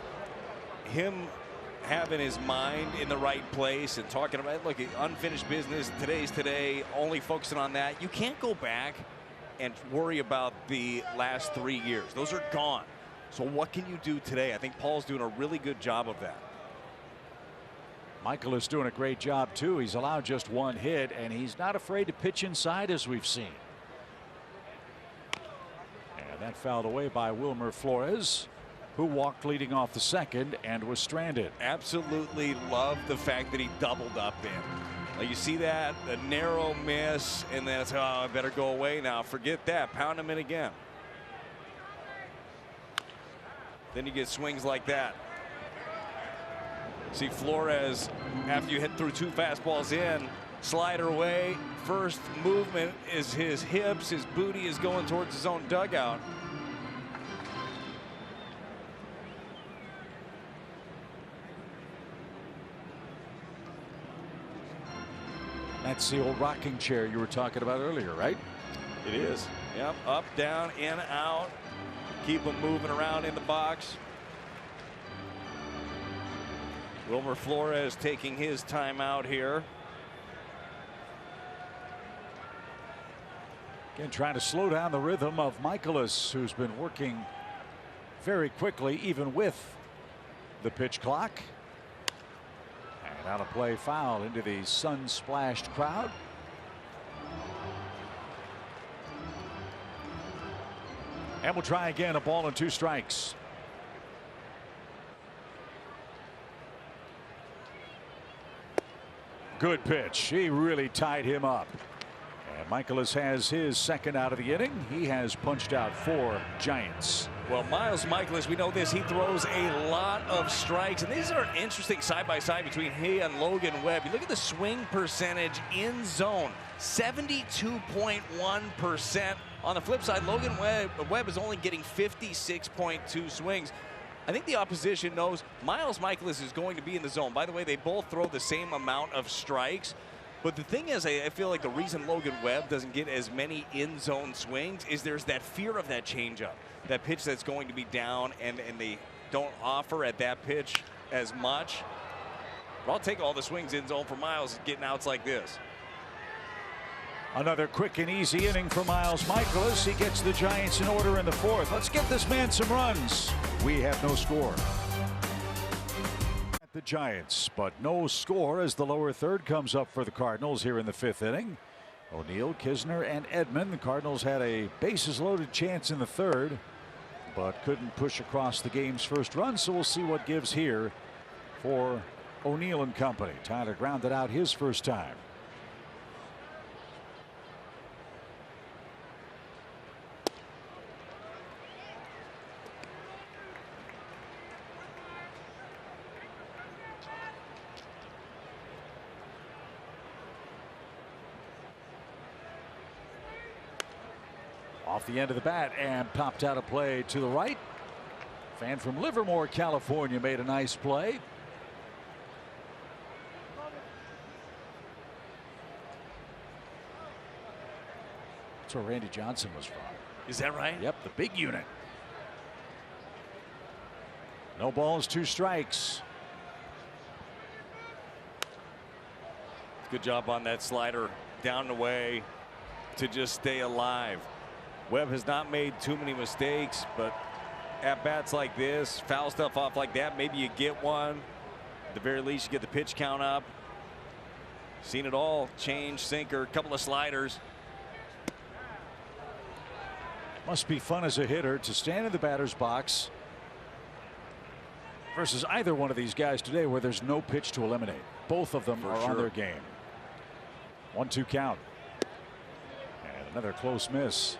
him having his mind in the right place and talking about, look, unfinished business, today's today, only focusing on that. You can't go back and worry about the last 3 years. Those are gone. So what can you do today? I think Paul's doing a really good job of that. Michael is doing a great job too. He's allowed just 1 hit, and he's not afraid to pitch inside, as we've seen. And that fouled away by Wilmer Flores, who walked leading off the second and was stranded. Absolutely love the fact that he doubled up in. Like, you see that, a narrow miss, and then it's, oh, I better go away now. Forget that. Pound him in again. Then you get swings like that. See Flores, after you hit through 2 fastballs in, slider away. First movement is his hips. His booty is going towards his own dugout. That's the old rocking chair you were talking about earlier, right? It is. Yep. Up, down, in, out. Keep them moving around in the box. Wilmer Flores taking his time out here. Again, trying to slow down the rhythm of Michaelis, who's been working very quickly, even with the pitch clock. And out of play, foul into the sun-splashed crowd. And we'll try again, a ball and 2 strikes. Good pitch. He really tied him up. And Michaelis has his second out of the inning. He has punched out 4 Giants. Well, Miles Michaelis, we know this, he throws a lot of strikes, and these are interesting side-by-side between he and Logan Webb. You look at the swing percentage in zone, 72.1%. On the flip side, Logan Webb is only getting 56.2 swings. I think the opposition knows Miles Michaelis is going to be in the zone. By the way, they both throw the same amount of strikes. But the thing is, I feel like the reason Logan Webb doesn't get as many in-zone swings is there's that fear of that changeup, that pitch that's going to be down, and they don't offer at that pitch as much. But I'll take all the swings in zone for Miles getting outs like this. Another quick and easy inning for Miles Michaelis. He gets the Giants in order in the fourth. Let's get this man some runs. We have no score. The Giants, but no score as the lower third comes up for the Cardinals here in the fifth inning. O'Neill, Kisner, and Edman. The Cardinals had a bases loaded chance in the third, but couldn't push across the game's first run, so we'll see what gives here for O'Neill and company. Tyler grounded out his first time. Off the end of the bat and popped out of play to the right. Fan from Livermore, California made a nice play. That's where Randy Johnson was from. Is that right? Yep, the big unit. No balls, 2 strikes. Good job on that slider down and away to just stay alive. Webb has not made too many mistakes, but at bats like this, foul stuff off like that, maybe you get one. At the very least, you get the pitch count up. Seen it all. Change, sinker, couple of sliders. Must be fun as a hitter to stand in the batter's box versus either one of these guys today where there's no pitch to eliminate. Both of them are on their game. 1-2 count. And another close miss.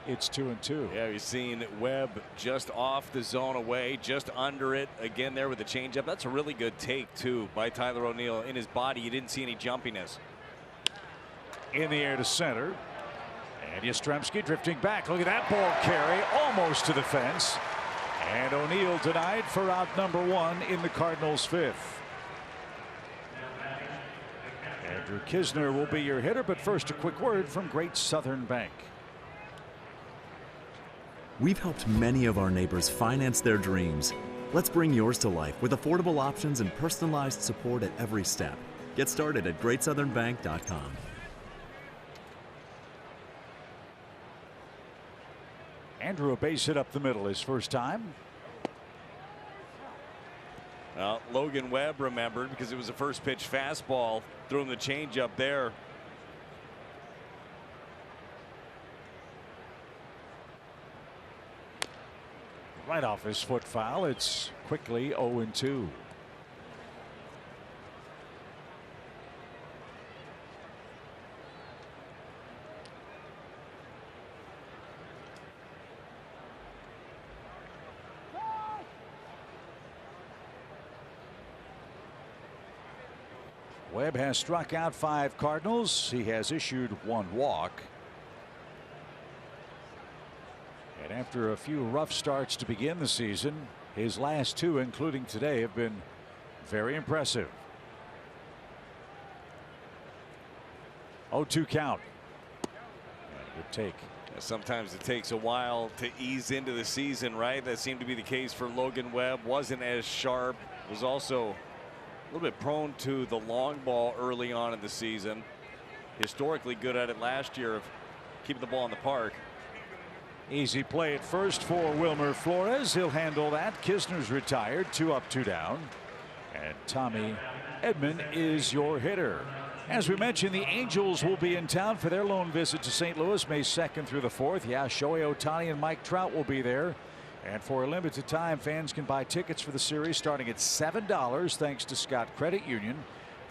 It's 2-2. Yeah, you've seen Webb just off the zone away, just under it. Again there with the changeup. That's a really good take, too, by Tyler O'Neill. In his body, you didn't see any jumpiness. In the air to center. And Yastrzemski drifting back. Look at that ball carry, almost to the fence. And O'Neill denied for out number 1 in the Cardinals' 5th. Andrew Kisner will be your hitter, but first a quick word from Great Southern Bank. We've helped many of our neighbors finance their dreams. Let's bring yours to life with affordable options and personalized support at every step. Get started at greatsouthernbank.com. Andrew, a base hit up the middle his first time. Well, Logan Webb remembered because it was a first pitch fastball. Threw him the changeup there. Right off his foot foul. It's quickly 0-2. Webb has struck out 5 Cardinals. He has issued 1 walk. And after a few rough starts to begin the season, his last 2, including today, have been very impressive. 0-2 count. And a good take. Sometimes it takes a while to ease into the season, right? That seemed to be the case for Logan Webb. Wasn't as sharp. Was also a little bit prone to the long ball early on in the season. Historically good at it last year of keeping the ball in the park. Easy play at first for Wilmer Flores. He'll handle that. Kisner's retired. 2 up, 2 down. And Tommy Edman is your hitter. As we mentioned, the Angels will be in town for their lone visit to St. Louis May 2nd through the 4th. Yeah, Shohei Ohtani and Mike Trout will be there. And for a limited time, fans can buy tickets for the series starting at $7 thanks to Scott Credit Union.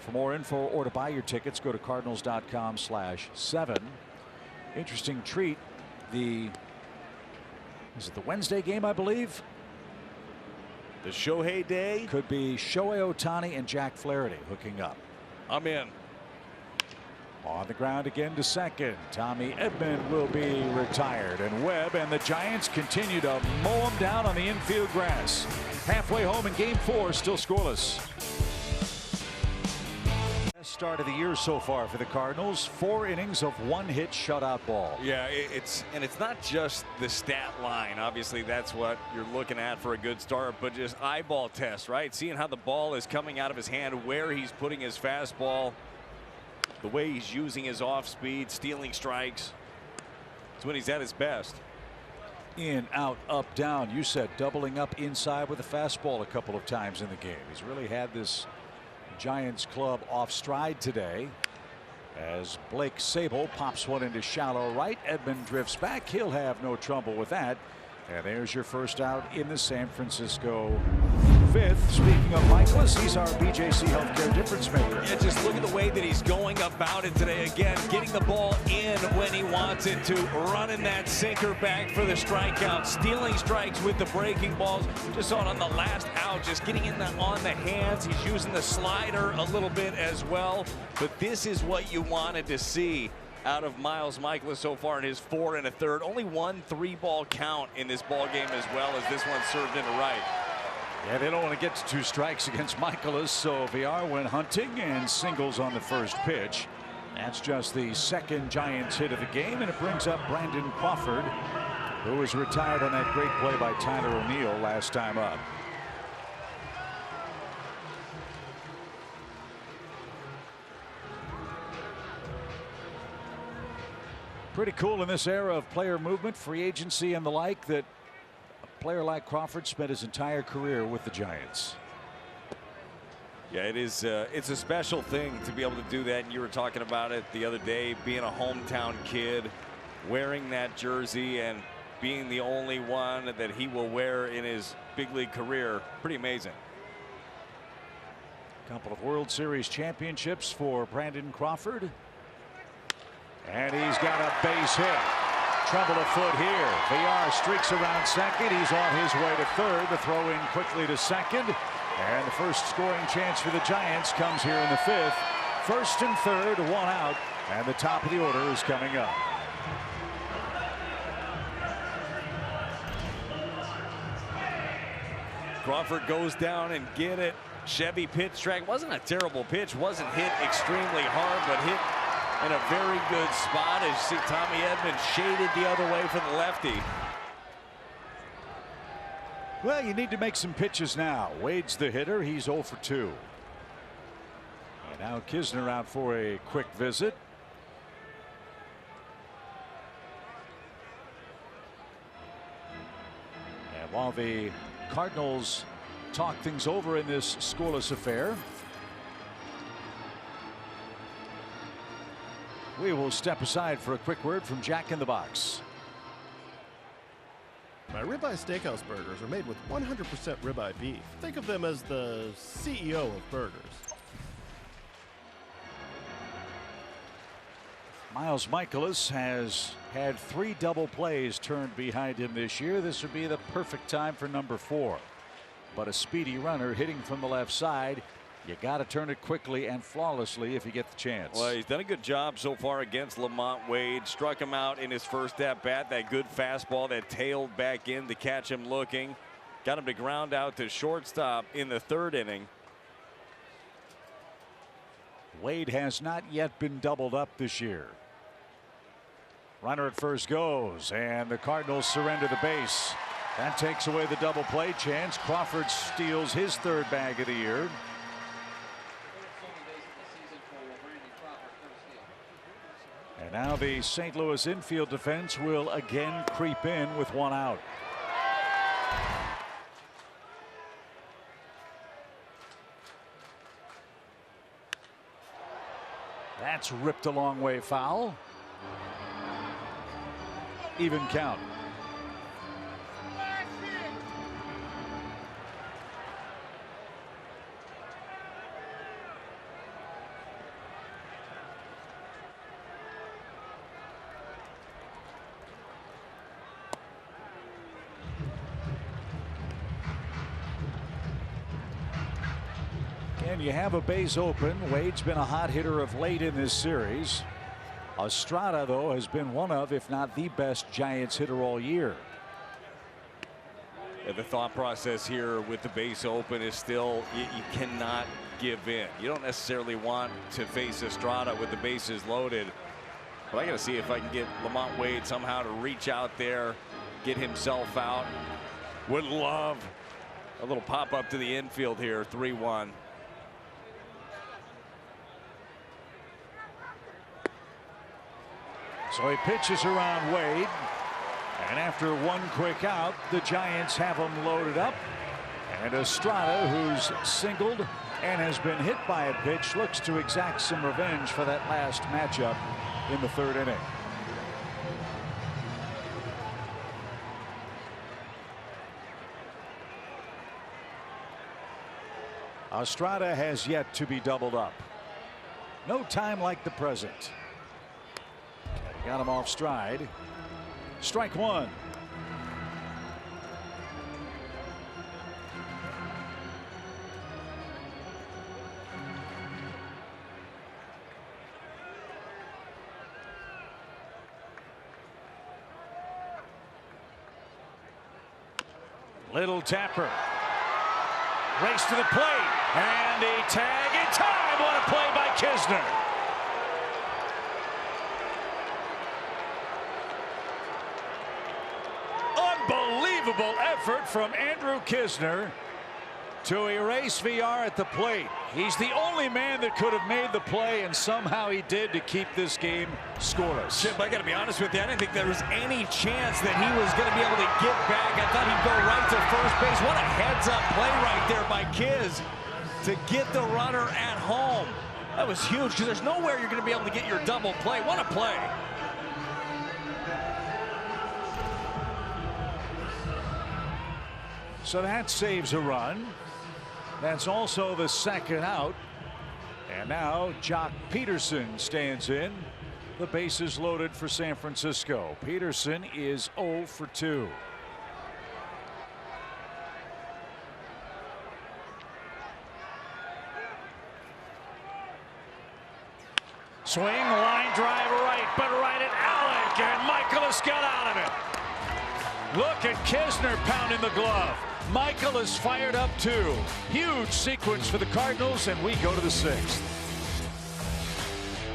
For more info or to buy your tickets, go to cardinals.com/7. Interesting treat. The Is it the Wednesday game, I believe? The Shohei day? Could be Shohei Ohtani and Jack Flaherty hooking up. I'm in. On the ground again to second. Tommy Edman will be retired. And Webb and the Giants continue to mow him down on the infield grass. Halfway home in game 4, still scoreless. Best start of the year so far for the Cardinals. 4 innings of 1 hit shutout ball. Yeah, it's not just the stat line. Obviously, that's what you're looking at for a good start, but just eyeball test, right? Seeing how the ball is coming out of his hand, where he's putting his fastball, the way he's using his off speed, stealing strikes. It's when he's at his best. In, out, up, down. You said doubling up inside with a fastball a couple of times in the game. He's really had this Giants club off stride today. As Blake Sable pops one into shallow right. Edman drifts back. He'll have no trouble with that. And there's your first out in the San Francisco 5th. Speaking of Michaelis, he's our BJC Healthcare difference maker. Yeah, just look at the way that he's going about it today. Again, getting the ball in when he wants it to, running that sinker back for the strikeout, stealing strikes with the breaking balls. Just saw it on the last out, just getting in on the hands. He's using the slider a little bit as well. But this is what you wanted to see out of Miles Michaelis so far in his 4 1/3. Only 1 3-ball count in this ball game, as well as this one served into right. Yeah, they don't want to get to 2 strikes against Michaelis, so VR went hunting and singles on the first pitch. That's just the 2nd Giants hit of the game, and it brings up Brandon Crawford, who was retired on that great play by Tyler O'Neill last time up. Pretty cool in this era of player movement, free agency, and the like, that a player like Crawford spent his entire career with the Giants. Yeah, it is. It's a special thing to be able to do that. And you were talking about it the other day, being a hometown kid, wearing that jersey, and being the only one that he will wear in his big league career. Pretty amazing. A couple of World Series championships for Brandon Crawford. And he's got a base hit. Trouble afoot here. VR streaks around second. He's on his way to third. The throw in quickly to second. And the first scoring chance for the Giants comes here in the 5th. 1st and 3rd, 1 out. And the top of the order is coming up. Crawford goes down and get it. Chevy pitch track. Wasn't a terrible pitch. Wasn't hit extremely hard, but hit in a very good spot. As you see, Tommy Edman shaded the other way for the lefty. Well, you need to make some pitches now. Wade's the hitter. He's 0 for 2. And now Kisner out for a quick visit. And while the Cardinals talk things over in this scoreless affair, we will step aside for a quick word from Jack in the Box. My ribeye steakhouse burgers are made with 100% ribeye beef. Think of them as the CEO of burgers. Miles Michaelis has had 3 double plays turned behind him this year. This would be the perfect time for number 4. But a speedy runner hitting from the left side. You got to turn it quickly and flawlessly if you get the chance. Well, he's done a good job so far against Lamont Wade. Struck him out in his first at bat. That good fastball that tailed back in to catch him looking. Got him to ground out to shortstop in the 3rd inning. Wade has not yet been doubled up this year. Runner at first goes, and the Cardinals surrender the base. That takes away the double play chance. Crawford steals his 3rd bag of the year. And now the St. Louis infield defense will again creep in with 1 out. That's ripped a long way foul. Even count. when you have a base open, Wade's been a hot hitter of late in this series. Estrada, though, has been one of, if not the best Giants hitter all year. Yeah, the thought process here with the base open is still you cannot give in. You don't necessarily want to face Estrada with the bases loaded. But I got to see if I can get Lamont Wade somehow to reach out there, get himself out. Would love a little pop up to the infield here. 3-1. So he pitches around Wade. And after one quick out, the Giants have him loaded up. And Estrada, who's singled and has been hit by a pitch, looks to exact some revenge for that last matchup in the third inning. Estrada has yet to be doubled up. No time like the present. Got him off stride. Strike one. Little tapper. Race to the plate. And a tag in time. What a play by Kisner. Unbelievable effort from Andrew Kisner to erase VR at the plate. He's the only man that could have made the play, and somehow he did to keep this game scoreless. Chip, I got to be honest with you. I didn't think there was any chance that he was going to be able to get back. I thought he'd go right to first base. What a heads-up play right there by Kiz to get the runner at home. That was huge because there's nowhere you're going to be able to get your double play. What a play. So that saves a run. That's also the second out. And now Jock Peterson stands in. The bases loaded for San Francisco. Peterson is 0 for 2. Swing, line drive right, but right at Alec, and Michaelis got out of it. Look at Kisner pounding the glove. Michael is fired up too. Huge sequence for the Cardinals, and we go to the 6th.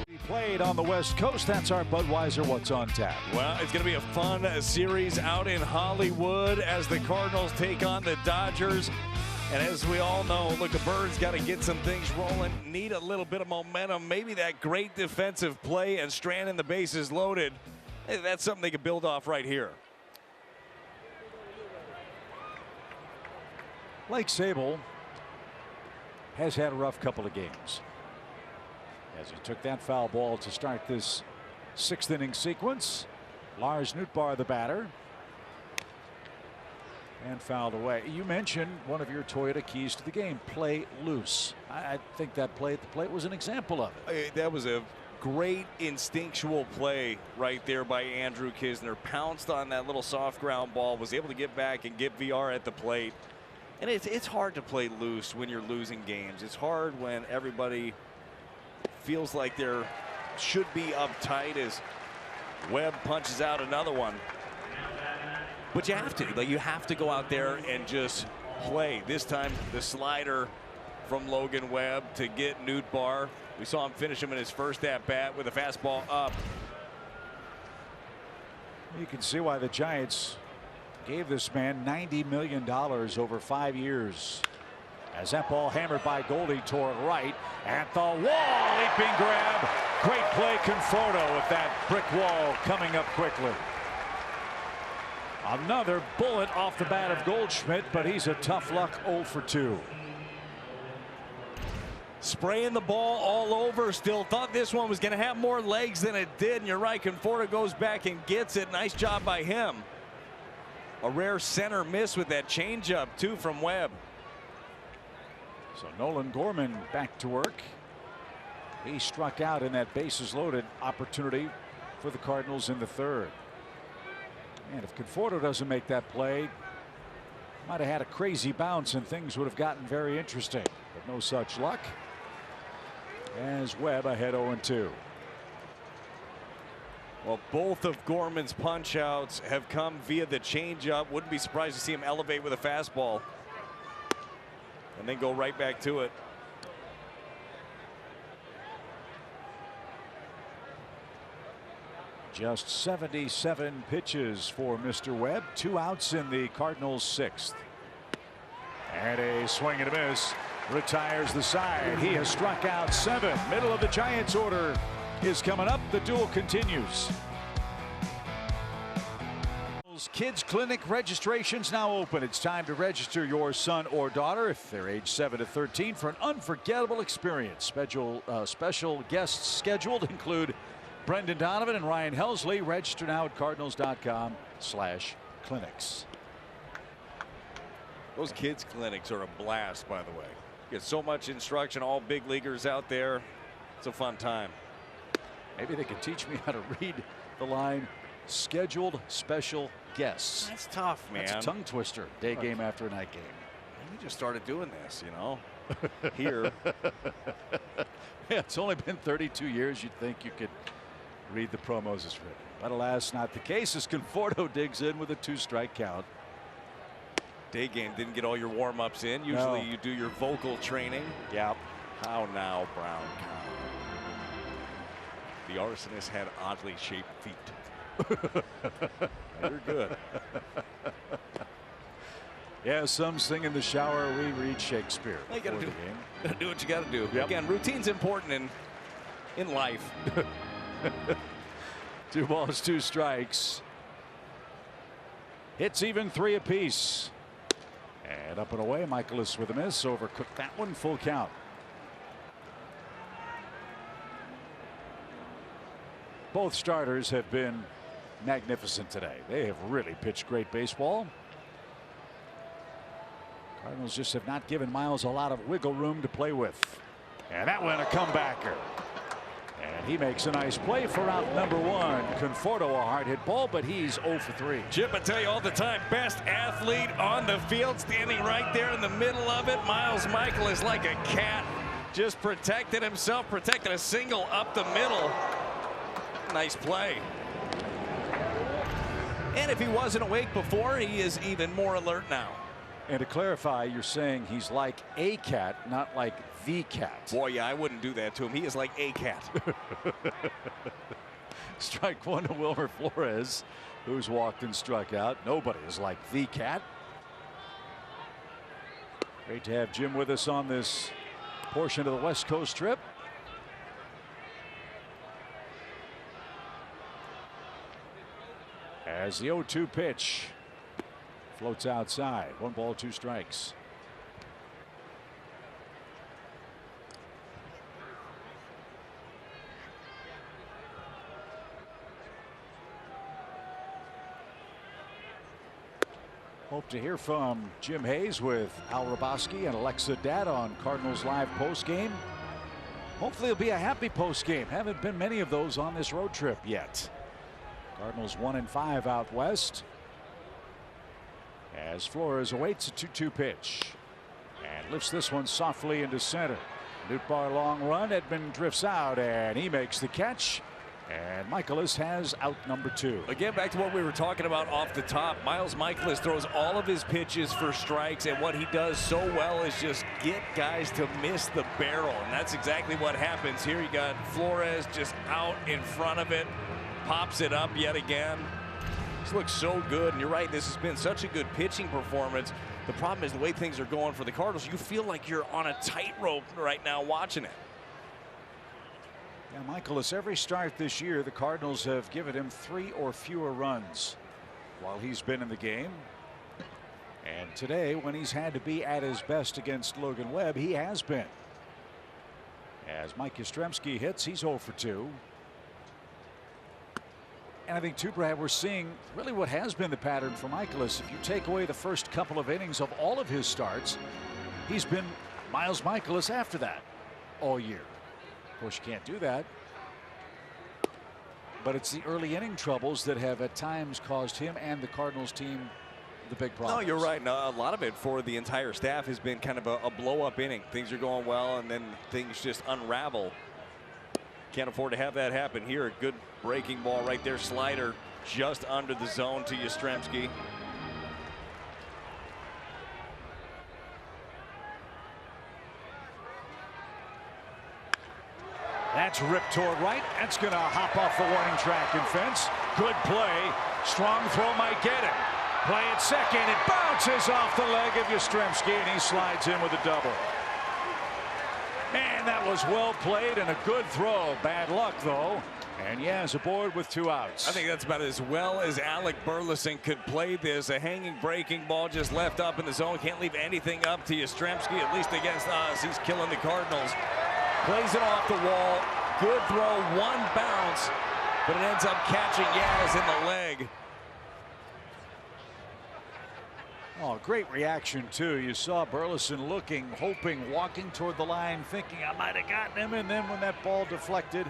We played on the West Coast. That's our Budweiser What's on Tap. Well, it's going to be a fun series out in Hollywood as the Cardinals take on the Dodgers. And as we all know, look, the Birds got to get some things rolling, need a little bit of momentum, maybe that great defensive play and stranding the bases loaded. Hey, that's something they can build off right here. Blake Sabol has had a rough couple of games as he took that foul ball to start this 6th inning sequence. Lars Nootbaar, the batter, and fouled away. You mentioned one of your Toyota keys to the game: play loose. I think that play at the plate was an example of it. That was a great instinctual play right there by Andrew Kisner. Pounced on that little soft ground ball, was able to get back and get VR at the plate. And it's hard to play loose when you're losing games. It's hard when everybody feels like they're should be uptight as Webb punches out another one. But you have to. Like, you have to go out there and just play. This time the slider from Logan Webb to get Nootbaar. We saw him finish him in his first at bat with a fastball up. You can see why the Giants gave this man $90 million over 5 years. As that ball hammered by Goldie toward right at the wall, leaping grab. Great play, Conforto, with that brick wall coming up quickly. Another bullet off the bat of Goldschmidt, but he's a tough luck 0 for 2. Spraying the ball all over. Still thought this one was going to have more legs than it did. And you're right, Conforto goes back and gets it. Nice job by him. A rare center miss with that changeup, too, from Webb. So Nolan Gorman back to work. He struck out in that bases loaded opportunity for the Cardinals in the 3rd. And if Conforto doesn't make that play, might have had a crazy bounce and things would have gotten very interesting. But no such luck as Webb ahead 0-2. Well, both of Gorman's punch outs have come via the changeup. Wouldn't be surprised to see him elevate with a fastball and then go right back to it. Just 77 pitches for Mr. Webb. 2 outs in the Cardinals' 6th. And a swing and a miss. Retires the side. He has struck out 7. Middle of the Giants order is coming up. The duel continues. Kids Clinic registrations now open. It's time to register your son or daughter if they're age 7 to 13 for an unforgettable experience. Special guests scheduled include Brendan Donovan and Ryan Helsley. Register now at cardinals.com/clinics. Those kids clinics are a blast, by the way. You get so much instruction, all big leaguers out there. It's a fun time. Maybe they could teach me how to read the line scheduled special guests. That's tough, man. That's a tongue twister. Day game after a night game. We just started doing this, you know, here. Yeah, it's only been 32 years. You'd think you could read the promos as written. But alas, not the case as Conforto digs in with a 2-strike count. Day game didn't get all your warm-ups in. Usually you do your vocal training. Yep. How now, brown cow? The arsonist had oddly shaped feet. You're good. Yeah, some sing in the shower. We read Shakespeare. You gotta do what you gotta do. Yep. Again, routine's important in life. 2 balls, 2 strikes. Hits even 3 apiece. And up and away. Michaelis with a miss. Overcooked that one. Full count. Both starters have been magnificent today. They have really pitched great baseball. Cardinals just have not given Miles a lot of wiggle room to play with. And that one a comebacker. And he makes a nice play for out number 1. Conforto a hard hit ball, but he's 0 for 3. Chip, I tell you all the time, best athlete on the field, standing right there in the middle of it. Miles Michaelis like a cat, just protected himself, protected a single up the middle. Nice play. And if he wasn't awake before, he is even more alert now. And to clarify, you're saying he's like a cat, not like the cat. Boy, yeah, I wouldn't do that to him. He is like a cat. Strike 1 to Wilmer Flores, who's walked and struck out. Nobody is like the cat. Great to have Jim with us on this portion of the West Coast trip. As the 0-2 pitch floats outside. 1 ball, 2 strikes. Hope to hear from Jim Hayes with Al Raboski and Alexa Datt on Cardinals Live postgame. Hopefully it'll be a happy postgame. Haven't been many of those on this road trip yet. Cardinals 1-5 out west. As Flores awaits a 2-2 pitch and lifts this one softly into center. Nootbaar long run. Edman drifts out and he makes the catch. And Michaelis has out number 2. Again, back to what we were talking about off the top. Miles Michaelis throws all of his pitches for strikes, and what he does so well is just get guys to miss the barrel, and that's exactly what happens here. You got Flores just out in front of it, pops it up yet again. This looks so good, and you're right, this has been such a good pitching performance. The problem is the way things are going for the Cardinals, you feel like you're on a tightrope right now watching it. Yeah, Michaelis, every start this year, the Cardinals have given him 3 or fewer runs while he's been in the game. And today, when he's had to be at his best against Logan Webb, he has been. As Mike Yastrzemski hits, he's 0 for 2. And I think, too, Brad, we're seeing really what has been the pattern for Michaelis. If you take away the first couple of innings of all of his starts, he's been Miles Michaelis after that all year. Of course, you can't do that. But it's the early inning troubles that have at times caused him and the Cardinals team the big problems. No, you're right. No, a lot of it for the entire staff has been kind of a blow-up inning. Things are going well, and then things just unravel. Can't afford to have that happen here. Good breaking ball right there. Slider just under the zone to Yastrzemski. That's ripped toward right. That's going to hop off the warning track and fence. Good play. Strong throw might get it. Play at second. It bounces off the leg of Yastrzemski, and he slides in with a double. And that was well played and a good throw. Bad luck, though. And Yaz aboard with 2 outs. I think that's about as well as Alec Burleson could play this. A hanging breaking ball just left up in the zone. Can't leave anything up to Yastrzemski, at least against us. He's killing the Cardinals. Plays it off the wall. Good throw, 1 bounce, but it ends up catching Yaz in the leg. Oh, great reaction, too. You saw Burleson looking, hoping, walking toward the line, thinking I might have gotten him, and then when that ball deflected,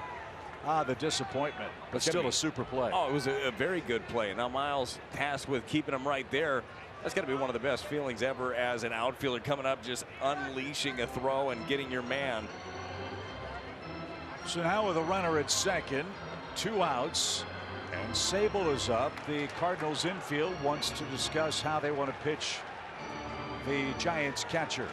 the disappointment, but still a super play. Oh, it was a very good play. Now Miles tasked with keeping him right there. That's got to be one of the best feelings ever as an outfielder, coming up, just unleashing a throw and getting your man. So now with a runner at second, 2 outs, and Sable is up. The Cardinals infield wants to discuss how they want to pitch the Giants catcher.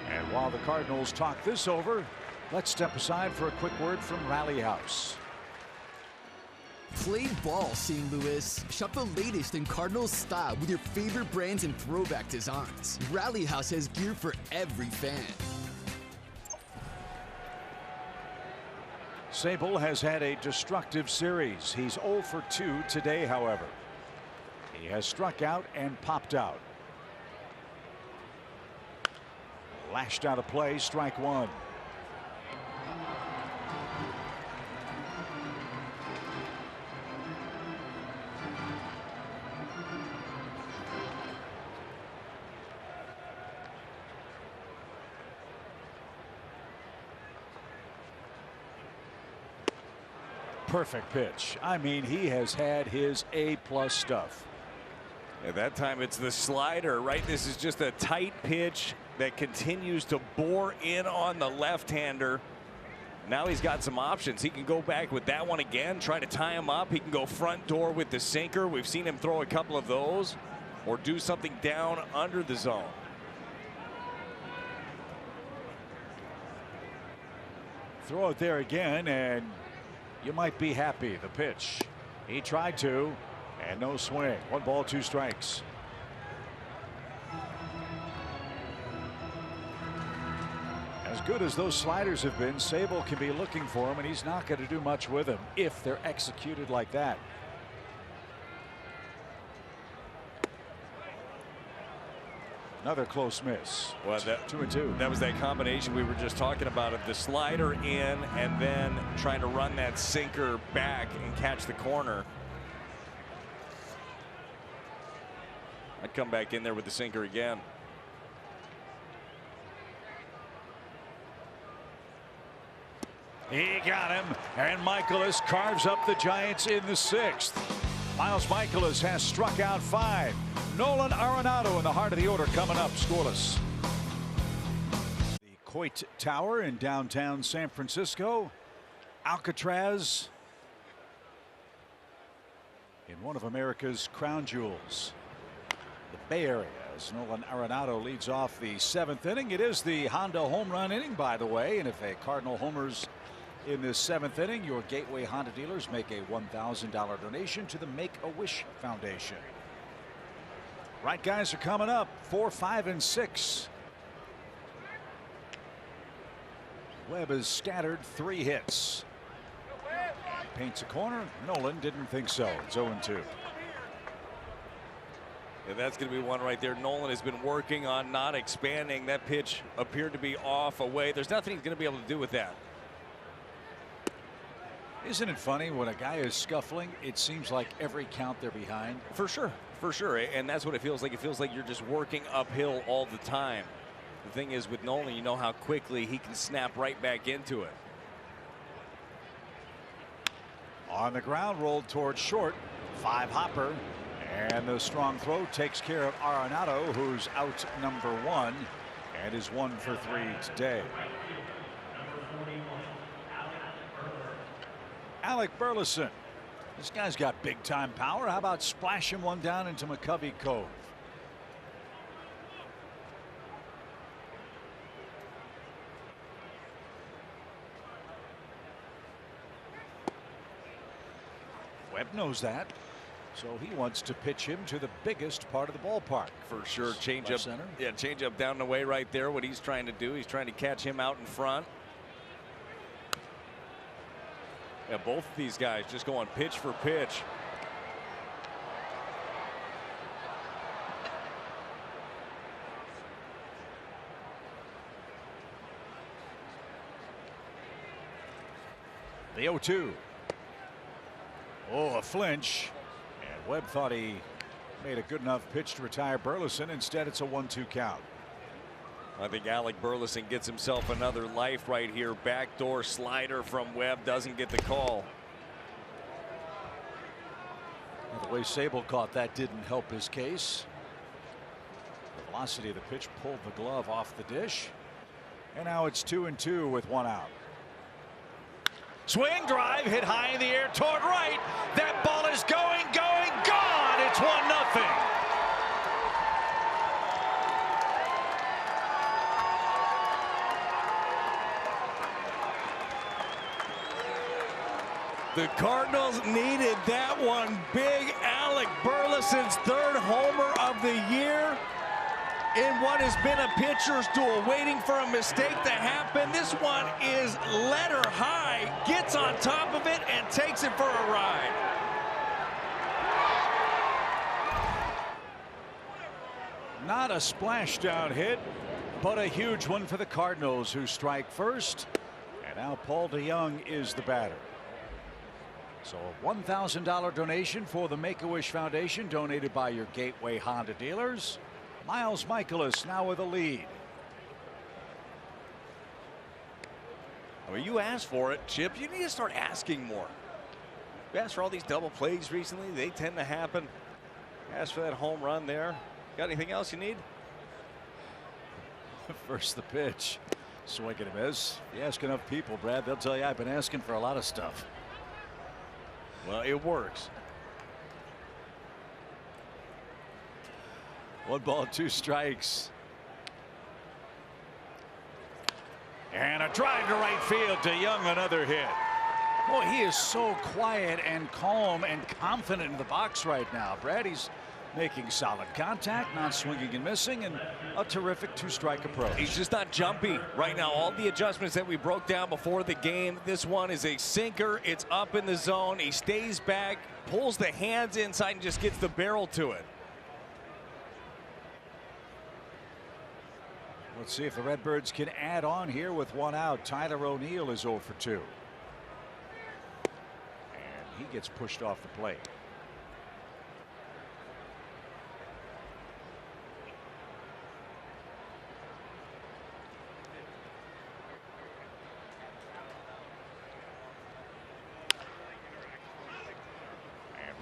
And while the Cardinals talk this over, let's step aside for a quick word from Rally House. Play ball, St. Louis. Shop the latest in Cardinals style with your favorite brands and throwback designs. Rally House has gear for every fan. Sable has had a destructive series. He's 0 for 2 today, however. He has struck out and popped out. Lashed out of play, strike 1. Perfect pitch. I mean, he has had his A+ stuff. At that time, it's the slider, right? This is just a tight pitch that continues to bore in on the left-hander. Now he's got some options. He can go back with that one again, try to tie him up. He can go front door with the sinker. We've seen him throw a couple of those, or do something down under the zone. Throw it there again, and you might be happy. The pitch. He tried to, and no swing. 1 ball, 2 strikes. As good as those sliders have been, Sable can be looking for him, and he's not going to do much with them if they're executed like that. Another close miss. Well, that 2-2. That was that combination we were just talking about of the slider in and then trying to run that sinker back and catch the corner. I'd come back in there with the sinker again. He got him, and Michaelis carves up the Giants in the 6th. Miles Michaelis has struck out 5. Nolan Arenado in the heart of the order coming up, scoreless. The Coit Tower in downtown San Francisco. Alcatraz in one of America's crown jewels. The Bay Area, as Nolan Arenado leads off the 7th inning. It is the Honda home run inning, by the way, and if a Cardinal homers in this 7th inning, your Gateway Honda dealers make a $1,000 donation to the Make-A-Wish Foundation. Right guys are coming up, 4, 5, and 6. Webb has scattered 3 hits. Paints a corner. Nolan didn't think so. It's 0-2. Yeah, that's going to be one right there. Nolan has been working on not expanding. That pitch appeared to be off away. There's nothing he's going to be able to do with that. Isn't it funny when a guy is scuffling, it seems like every count they're behind? For sure. For sure. And that's what it feels like. It feels like you're just working uphill all the time. The thing is with Nolan, you know how quickly he can snap right back into it. On the ground, rolled towards short. 5 hopper. And the strong throw takes care of Arenado, who's out number 1 and is 1 for 3 today. Alec Burleson. This guy's got big time power. How about splashing one down into McCovey Cove? Webb knows that, so he wants to pitch him to the biggest part of the ballpark. For sure. Change up center. Yeah, change up down the way right there. What he's trying to do, he's trying to catch him out in front. Yeah, both of these guys just going pitch for pitch. The 0-2. Oh, a flinch. And Webb thought he made a good enough pitch to retire Burleson. Instead, it's a 1-2 count. I think Alec Burleson gets himself another life right here. Backdoor slider from Webb, doesn't get the call. And the way Sable caught that didn't help his case. The velocity of the pitch pulled the glove off the dish. And now it's 2-2 with 1 out. Swing drive hit high in the air toward right. That ball is going, gone. It's 1-0. The Cardinals needed that one big. Alec Burleson's 3rd homer of the year in what has been a pitcher's duel, waiting for a mistake to happen. This one is letter high, gets on top of it and takes it for a ride. Not a splashdown hit, but a huge one for the Cardinals, who strike first. And now Paul DeYoung is the batter. So a $1,000 donation for the Make-A-Wish Foundation, donated by your Gateway Honda dealers. Miles Michaelis now with a lead. Well, you asked for it, Chip. You need to start asking more. You asked for all these double plays recently. They tend to happen. Ask for that home run there. Got anything else you need? First the pitch. Swing and a miss. If you ask enough people, Brad, they'll tell you I've been asking for a lot of stuff. Well, it works. 1 ball, 2 strikes. And a drive to right field. DeYoung, another hit. Boy, he is so quiet and calm and confident in the box right now. Brad, he's making solid contact, not swinging and missing, and a terrific 2-strike approach. He's just not jumpy right now. All the adjustments that we broke down before the game, this one is a sinker. It's up in the zone. He stays back, pulls the hands inside, and just gets the barrel to it. Let's see if the Redbirds can add on here with 1 out. Tyler O'Neill is 0 for 2. And he gets pushed off the plate.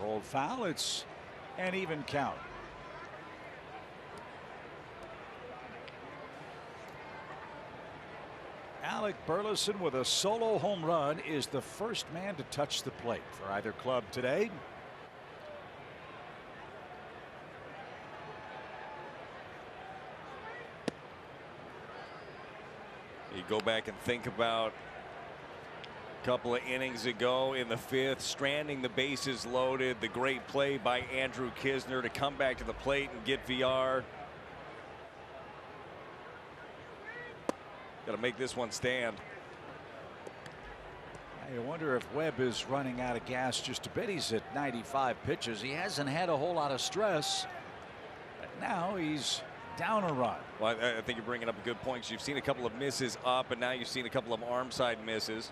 Rolled foul. It's an even count. Alec Burleson with a solo home run is the first man to touch the plate for either club today. You go back and think about couple of innings ago in the 5th, stranding the bases loaded, the great play by Andrew Kisner to come back to the plate and get VR. Got to make this one stand. I wonder if Webb is running out of gas just a bit. He's at 95 pitches. He hasn't had a whole lot of stress, but now he's down a run. Well, I think you're bringing up a good point, 'cause you've seen a couple of misses up, and now you've seen a couple of arm side misses.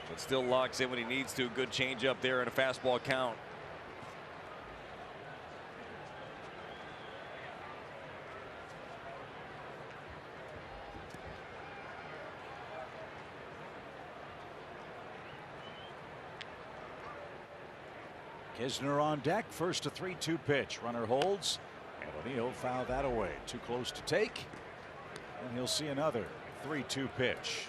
But still locks in when he needs to. Good change up there and a fastball count. Kisner on deck. First, a 3-2 pitch. Runner holds, and O'Neill fouled that away. Too close to take, and he'll see another 3-2 pitch.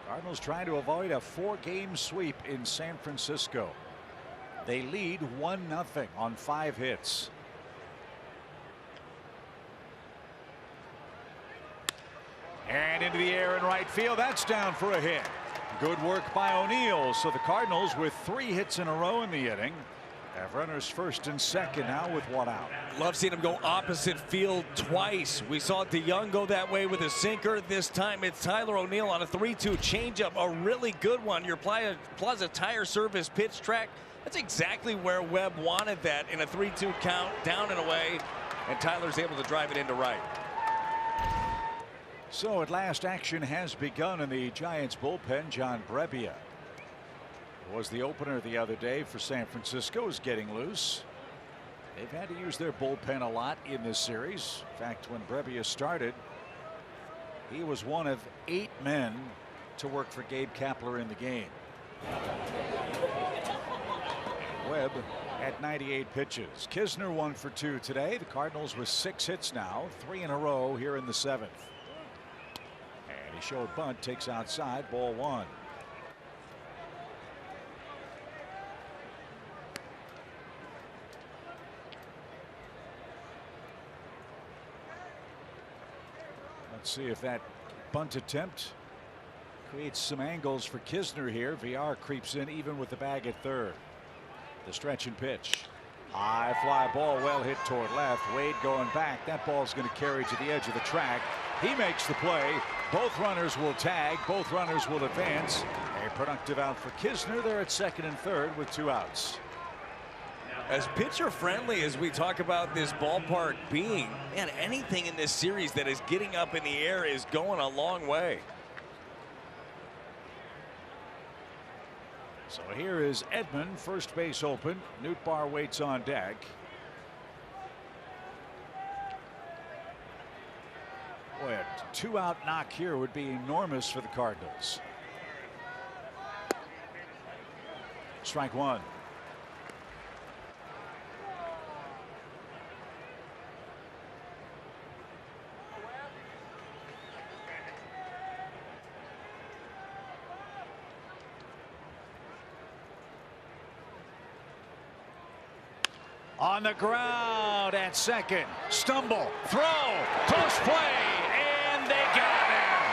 Cardinals trying to avoid a 4-game sweep in San Francisco. They lead 1-0 on 5 hits. And into the air in right field. That's down for a hit. Good work by O'Neill. So the Cardinals, with 3 hits in a row in the inning, have runners first and second now with 1 out. Love seeing him go opposite field twice. We saw DeYoung go that way with a sinker. This time it's Tyler O'Neill on a 3-2 changeup. A really good one. Your Plaza Tire Service pitch track. That's exactly where Webb wanted that, in a 3-2 count, down and away. And Tyler's able to drive it into right. So at last, action has begun in the Giants bullpen. John Brebbia was the opener the other day for San Francisco, is getting loose. They've had to use their bullpen a lot in this series. In fact, when Brebbia started, he was one of 8 men to work for Gabe Kapler in the game. Webb at 98 pitches. Kisner 1 for 2 today. The Cardinals with 6 hits now, 3 in a row here in the 7th. And he showed bunt, takes outside, ball 1. Let's see if that bunt attempt creates some angles for Kisner here. VR creeps in even with the bag at third. The stretch and pitch. High fly ball, well hit toward left. Wade going back. That ball's going to carry to the edge of the track. He makes the play. Both runners will tag. Both runners will advance. A productive out for Kisner. They're at second and third with 2 outs. As pitcher friendly as we talk about this ballpark being, man, anything in this series that is getting up in the air is going a long way. So here is Edman, first base open. Nootbaar waits on deck. Boy, a 2-out knock here would be enormous for the Cardinals. Strike 1. On the ground at second. Stumble. Throw. Close play. And they got him.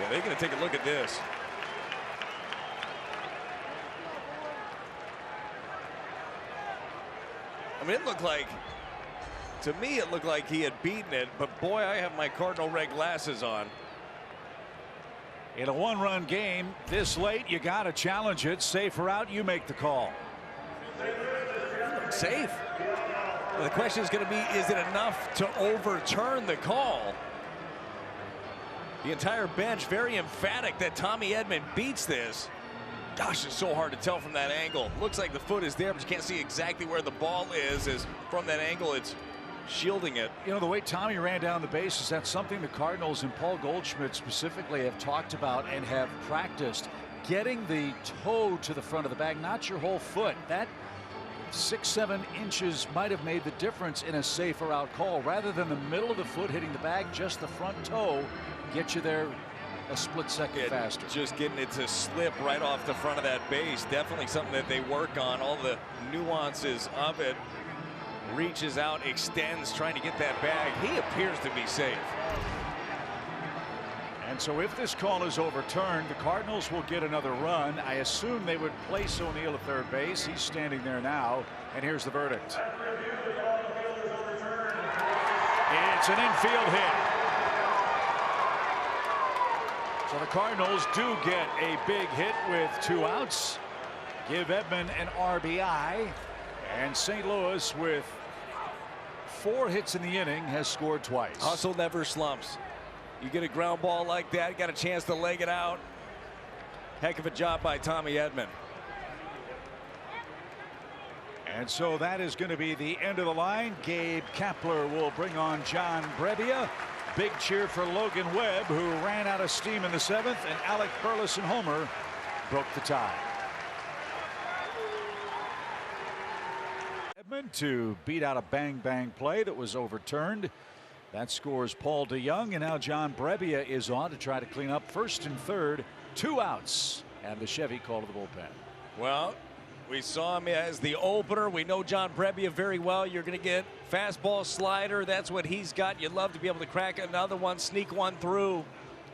Yeah, they're going to take a look at this. I mean, it looked like, to me, it looked like he had beaten it. But boy, I have my Cardinal red glasses on. In a 1-run game this late, you got to challenge it. Safe or out, you make the call. Safe. Well, the question is going to be, is it enough to overturn the call? The entire bench very emphatic that Tommy Edman beats this. Gosh, it's so hard to tell from that angle. Looks like the foot is there, but you can't see exactly where the ball is, as from that angle it's shielding it. You know, the way Tommy ran down the bases, that's something the Cardinals and Paul Goldschmidt specifically have talked about and have practiced. Getting the toe to the front of the bag, not your whole foot. That 6-7 inches might have made the difference in a safer out call. Rather than the middle of the foot hitting the bag, just the front toe get you there a split second faster. Just getting it to slip right off the front of that base. Definitely something that they work on. All the nuances of it. Reaches out, extends, trying to get that bag. He appears to be safe. And so if this call is overturned, the Cardinals will get another run. I assume they would place O'Neill at third base. He's standing there now, and here's the verdict. It's an infield hit. So the Cardinals do get a big hit with 2 outs. Give Edman an RBI. And St. Louis, with 4 hits in the inning, has scored twice. Hustle never slumps. You get a ground ball like that, got a chance to leg it out. Heck of a job by Tommy Edman. And so that is going to be the end of the line. Gabe Kapler will bring on John Brebbia. big cheer for Logan Webb, who ran out of steam in the 7th, and Alec Burleson homer broke the tie. Edmund to beat out a bang-bang play that was overturned. That scores Paul DeYoung, and now John Brebbia is on to try to clean up 1st and 3rd, 2 outs, and the Chevy call to the bullpen. Well, we saw him as the opener. We know John Brebbia very well. You're going to get fastball, slider. That's what he's got. You'd love to be able to crack another one, sneak one through.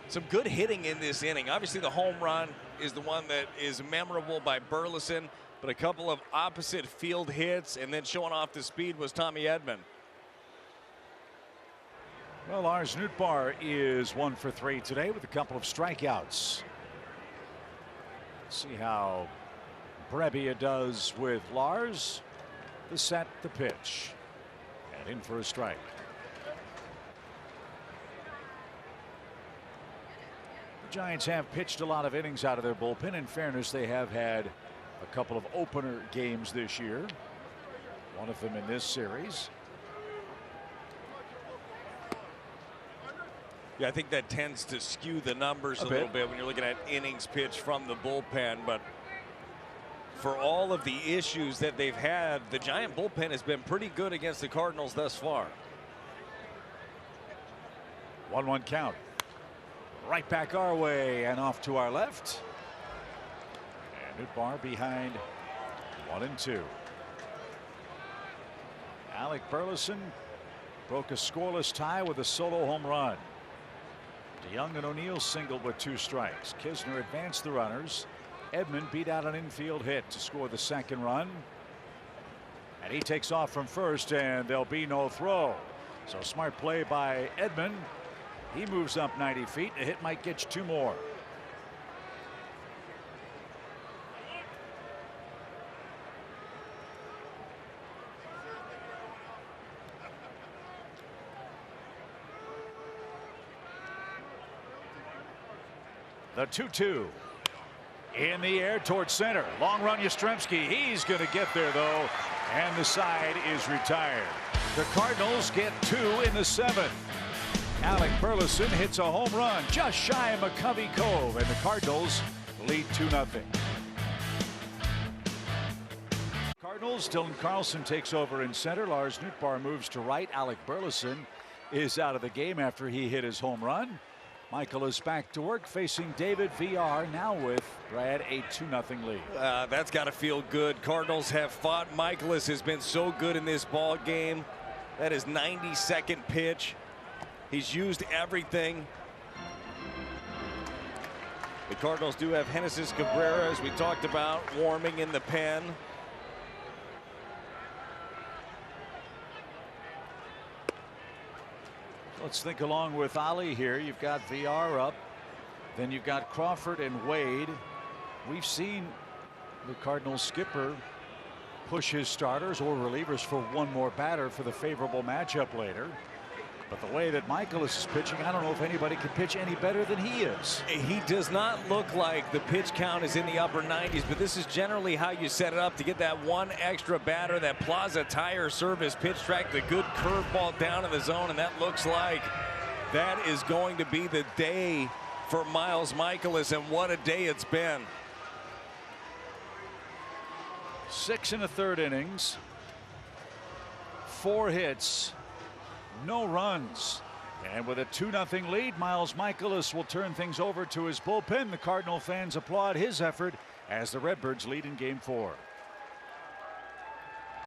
Some good hitting in this inning. Obviously, the home run is the one that is memorable by Burleson, but a couple of opposite field hits and then showing off the speed was Tommy Edman. Well, Lars Nootbaar is 1 for 3 today with a couple of strikeouts. Let's see how Brebbia does with Lars. The set, the pitch, and in for a strike. The Giants have pitched a lot of innings out of their bullpen. In fairness, they have had a couple of opener games this year, one of them in this series. Yeah, I think that tends to skew the numbers a little bit when you're looking at innings pitched from the bullpen. But for all of the issues that they've had, the Giant bullpen has been pretty good against the Cardinals thus far. 1-1 count. Right back our way and off to our left. And Nootbaar behind 1-2. Alec Burleson broke a scoreless tie with a solo home run. DeYoung and O'Neill singled with 2 strikes. Kisner advanced the runners. Edman beat out an infield hit to score the 2nd run. And he takes off from first, and there'll be no throw. So smart play by Edman. He moves up 90 feet. A hit might get you 2 more. The 2-2 in the air towards center. Long run Yastrzemski. He's going to get there though, and the side is retired. The Cardinals get 2 in the 7th. Alec Burleson hits a home run just shy of McCovey Cove, and the Cardinals lead 2-0. Cardinals, Dylan Carlson takes over in center. Lars Nootbaar moves to right. Alec Burleson is out of the game after he hit his home run. Michael is back to work facing David VR, now with Brad a 2-0 lead. That's got to feel good. Cardinals have fought. Michaelis has been so good in this ball game. That is 92nd pitch. He's used everything. The Cardinals do have Genesis Cabrera, as we talked about, warming in the pen. Let's think along with Ali here. You've got VR up. Then you've got Crawford and Wade. We've seen the Cardinals skipper push his starters or relievers for one more batter for the favorable matchup later. But the way that Michaelis is pitching, I don't know if anybody can pitch any better than he is. He does not look like the pitch count is in the upper 90s, but this is generally how you set it up to get that one extra batter. That Plaza Tire Service pitch track, the good curveball down in the zone, and that looks like that is going to be the day for Miles Michaelis, and what a day it's been. 6 1/3 innings, 4 hits, no runs, and with a 2-0 lead, Miles Michaelis will turn things over to his bullpen. The Cardinal fans applaud his effort as the Redbirds lead in Game 4.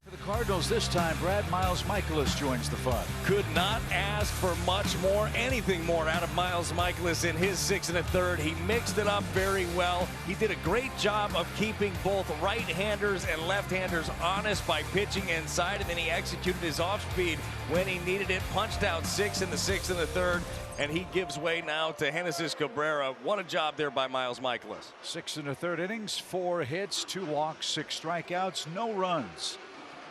For the Cardinals this time, Brad, Miles Michaelis joins the fun. Could not ask for much more, anything more out of Miles Michaelis in his 6 1/3. He mixed it up very well. He did a great job of keeping both right-handers and left-handers honest by pitching inside, and then he executed his off-speed when he needed it. Punched out 6 in the 6 1/3, and he gives way now to Genesis Cabrera. What a job there by Miles Michaelis. 6 1/3 innings, 4 hits, 2 walks, 6 strikeouts, no runs.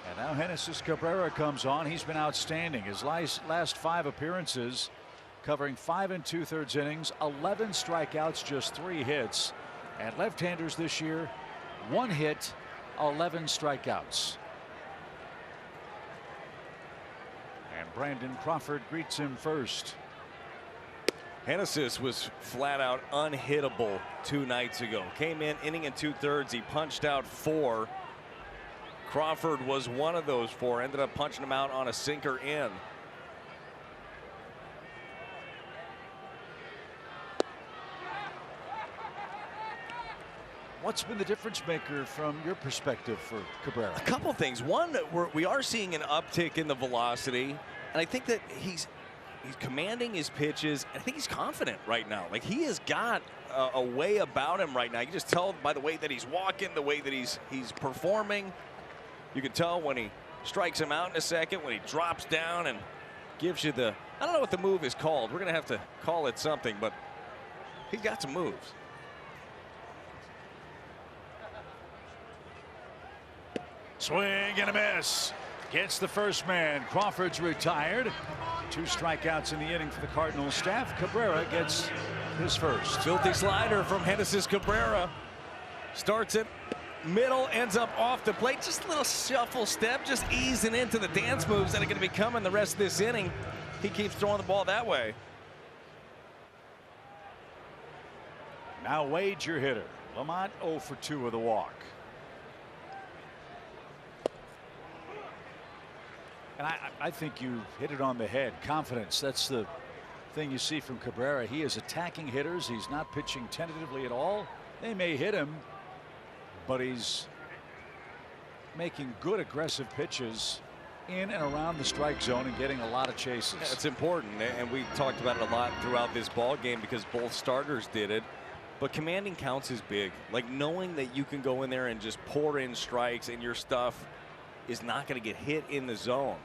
And now Genesis Cabrera comes on. He's been outstanding. His last 5 appearances, covering 5 2/3 innings, 11 strikeouts, just 3 hits. And left-handers this year, 1 hit, 11 strikeouts. And Brandon Crawford greets him first. Hennessy's was flat out unhittable 2 nights ago. Came in inning and 2/3. He punched out 4. Crawford was one of those 4. Ended up punching him out on a sinker in. What's been the difference maker from your perspective for Cabrera? A couple things. One, we are seeing an uptick in the velocity, and I think that he's commanding his pitches. I think he's confident right now. Like, he has got a way about him right now. You can just tell by the way that he's walking, the way that he's performing. You can tell when he strikes him out in a second, when he drops down and gives you the, I don't know what the move is called. We're going to have to call it something, but he's got some moves. Swing and a miss. Gets the first man. Crawford's retired. 2 strikeouts in the inning for the Cardinals staff. Cabrera gets his first. Filthy slider from Hennessy's Cabrera. Starts it middle, ends up off the plate. Just a little shuffle step, just easing into the dance moves that are going to be coming the rest of this inning. He keeps throwing the ball that way. Now Wade, your hitter. Lamont 0 for 2 with a walk. And I think you hit it on the head. Confidence. That's the thing you see from Cabrera. He is attacking hitters. He's not pitching tentatively at all. They may hit him, but he's making good aggressive pitches in and around the strike zone and getting a lot of chases. Yeah, it's important, and we talked about it a lot throughout this ball game because both starters did it. But commanding counts is big. Like, knowing that you can go in there and just pour in strikes and your stuff is not going to get hit in the zone.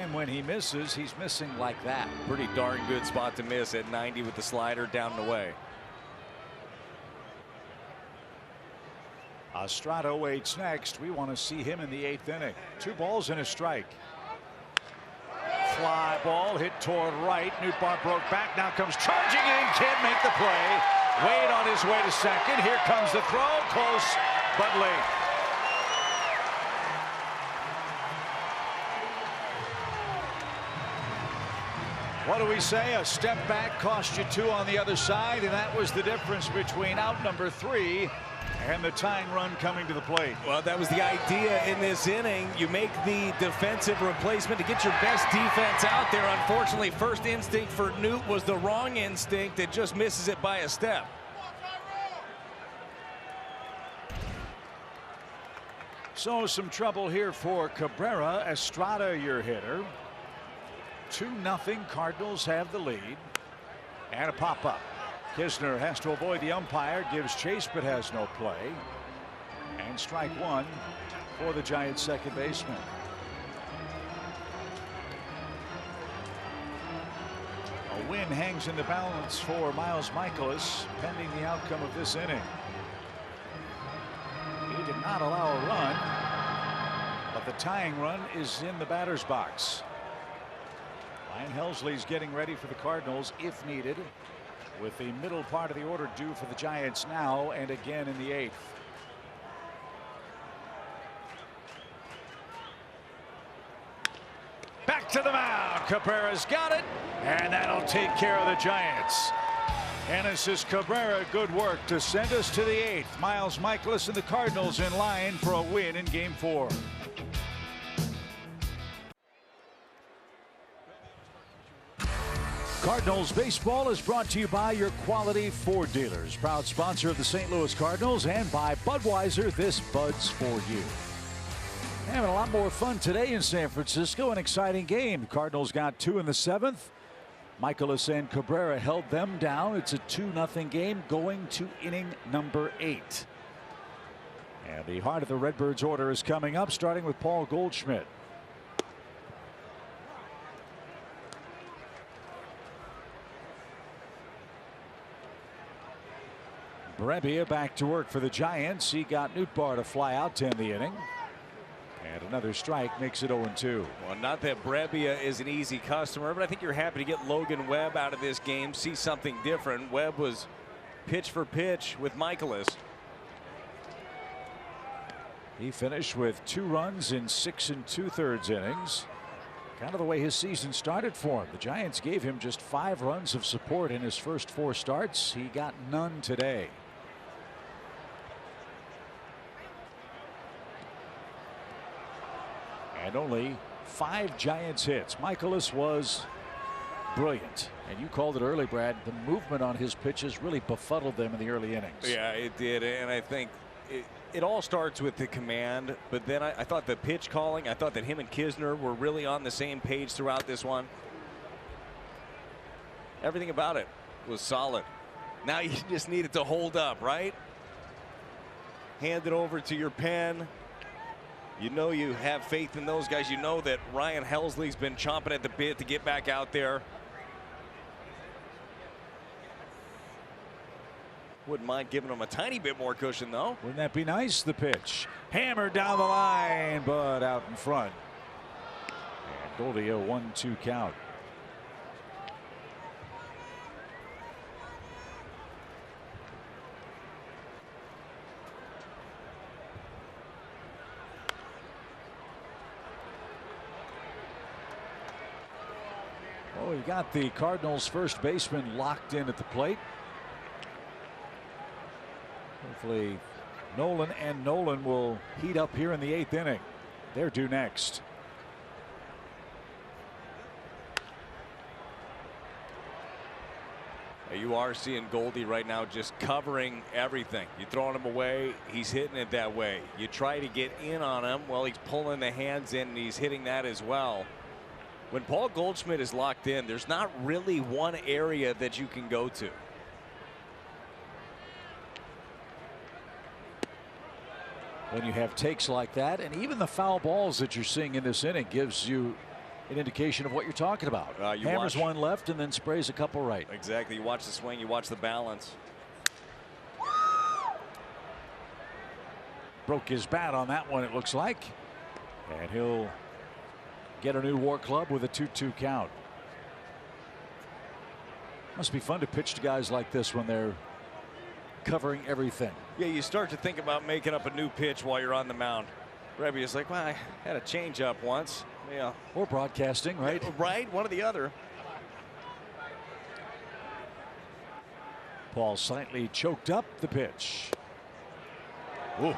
And when he misses, he's missing like that. Pretty darn good spot to miss at 90 with the slider down and away. Estrada waits next. We want to see him in the 8th inning. 2 balls and a strike. Fly ball hit toward right. Nootbaar broke back. Now comes charging in. Can't make the play. Wade on his way to second. Here comes the throw. Close but late. What do we say? A step back cost you 2 on the other side, and that was the difference between out number 3 and the tying run coming to the plate. Well, that was the idea in this inning. You make the defensive replacement to get your best defense out there. Unfortunately, first instinct for Newt was the wrong instinct. It just misses it by a step. So some trouble here for Cabrera. Estrada, your hitter. 2-0. Cardinals have the lead. And a pop-up. Kisner has to avoid the umpire, gives chase but has no play. And strike 1 for the Giants' second baseman. A win hangs in the balance for Miles Michaelis pending the outcome of this inning. He did not allow a run, but the tying run is in the batter's box. Ryan Helsley's getting ready for the Cardinals if needed, with the middle part of the order due for the Giants now and again in the 8th. Back to the mound. Cabrera's got it, and that'll take care of the Giants. Hennessy's Cabrera, good work to send us to the 8th. Miles Michaelis and the Cardinals in line for a win in Game 4. Cardinals baseball is brought to you by your Quality Ford dealers, proud sponsor of the St. Louis Cardinals, and by Budweiser. This Bud's for you. Having a lot more fun today in San Francisco. An exciting game. The Cardinals got 2 in the 7th. Michaelis and Cabrera held them down. It's a 2-0 game going to inning number 8. And the heart of the Redbirds order is coming up, starting with Paul Goldschmidt. Brebbia back to work for the Giants. He got Nootbaar to fly out to end the inning. And another strike makes it 0-2. Well, not that Brebbia is an easy customer, but I think you're happy to get Logan Webb out of this game, see something different. Webb was pitch for pitch with Michaelis. He finished with 2 runs in 6 2/3 innings. Kind of the way his season started for him. The Giants gave him just 5 runs of support in his first 4 starts. He got none today. And only 5 Giants hits. Michaelis was brilliant. And you called it early, Brad. The movement on his pitches really befuddled them in the early innings. Yeah, it did. And I think it all starts with the command. But then I thought the pitch calling, I thought that him and Kisner were really on the same page throughout this one. Everything about it was solid. Now you just need it to hold up, right? Hand it over to your pen. You know you have faith in those guys. You know that Ryan Helsley's been chomping at the bit to get back out there. Wouldn't mind giving him a tiny bit more cushion, though. Wouldn't that be nice? The pitch hammered down the line, but out in front. And Goldie, a 1-2 count. Oh, you got the Cardinals first baseman locked in at the plate. Hopefully Nolan and Nolan will heat up here in the 8th inning. They're due next. You are seeing Goldie right now just covering everything. You're throwing him away, he's hitting it that way. You try to get in on him, well, he's pulling the hands in and he's hitting that as well. When Paul Goldschmidt is locked in, there's not really one area that you can go to. When you have takes like that, and even the foul balls that you're seeing in this inning gives you an indication of what you're talking about. Hammers one left and then sprays a couple right. Exactly. You watch the swing, you watch the balance. Broke his bat on that one, it looks like. And he'll get a new WAR club with a 2-2 count. Must be fun to pitch to guys like this when they're covering everything. Yeah, you start to think about making up a new pitch while you're on the mound. Rebby is like, well, I had a change up once. Yeah. Or broadcasting, right? Right, one or the other. Paul slightly choked up the pitch. Ooh.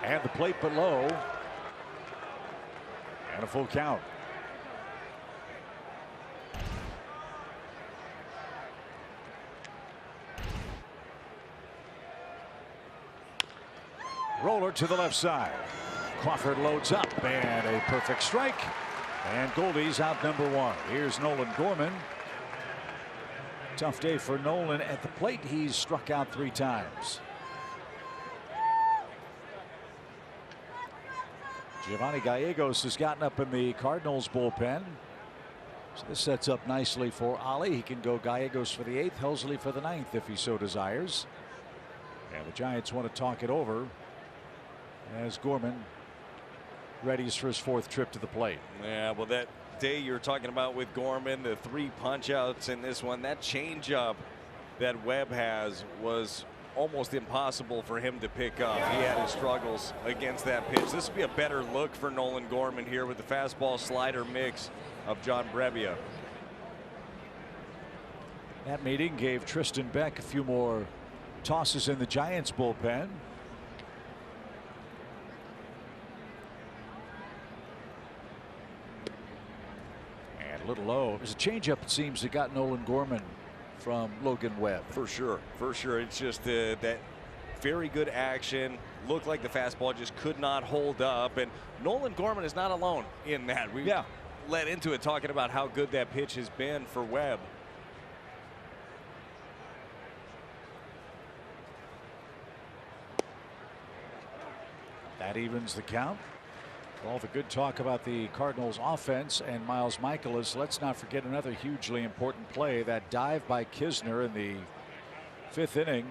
And the plate below. And a full count. Roller to the left side. Crawford loads up and a perfect strike. And Goldie's out number 1. Here's Nolan Gorman. Tough day for Nolan at the plate. He's struck out 3 times. Giovanni Gallegos has gotten up in the Cardinals bullpen. So this sets up nicely for Ollie. He can go Gallegos for the 8th, Helsley for the 9th if he so desires. And the Giants want to talk it over as Gorman readies for his 4th trip to the plate. Yeah, well, that day you're talking about with Gorman, the 3 punch outs in this one, that changeup that Webb has was almost impossible for him to pick up. He had his struggles against that pitch. This would be a better look for Nolan Gorman here with the fastball slider mix of John Brebbia. That meeting gave Tristan Beck a few more tosses in the Giants bullpen. And a little low. It was a changeup, it seems, that got Nolan Gorman from Logan Webb. For sure. For sure. It's just that very good action. Looked like the fastball just could not hold up. And Nolan Gorman is not alone in that. We led into it talking about how good that pitch has been for Webb. That evens the count. All the good talk about the Cardinals offense and Miles Michaelis. Let's not forget another hugely important play, that dive by Kisner in the 5th inning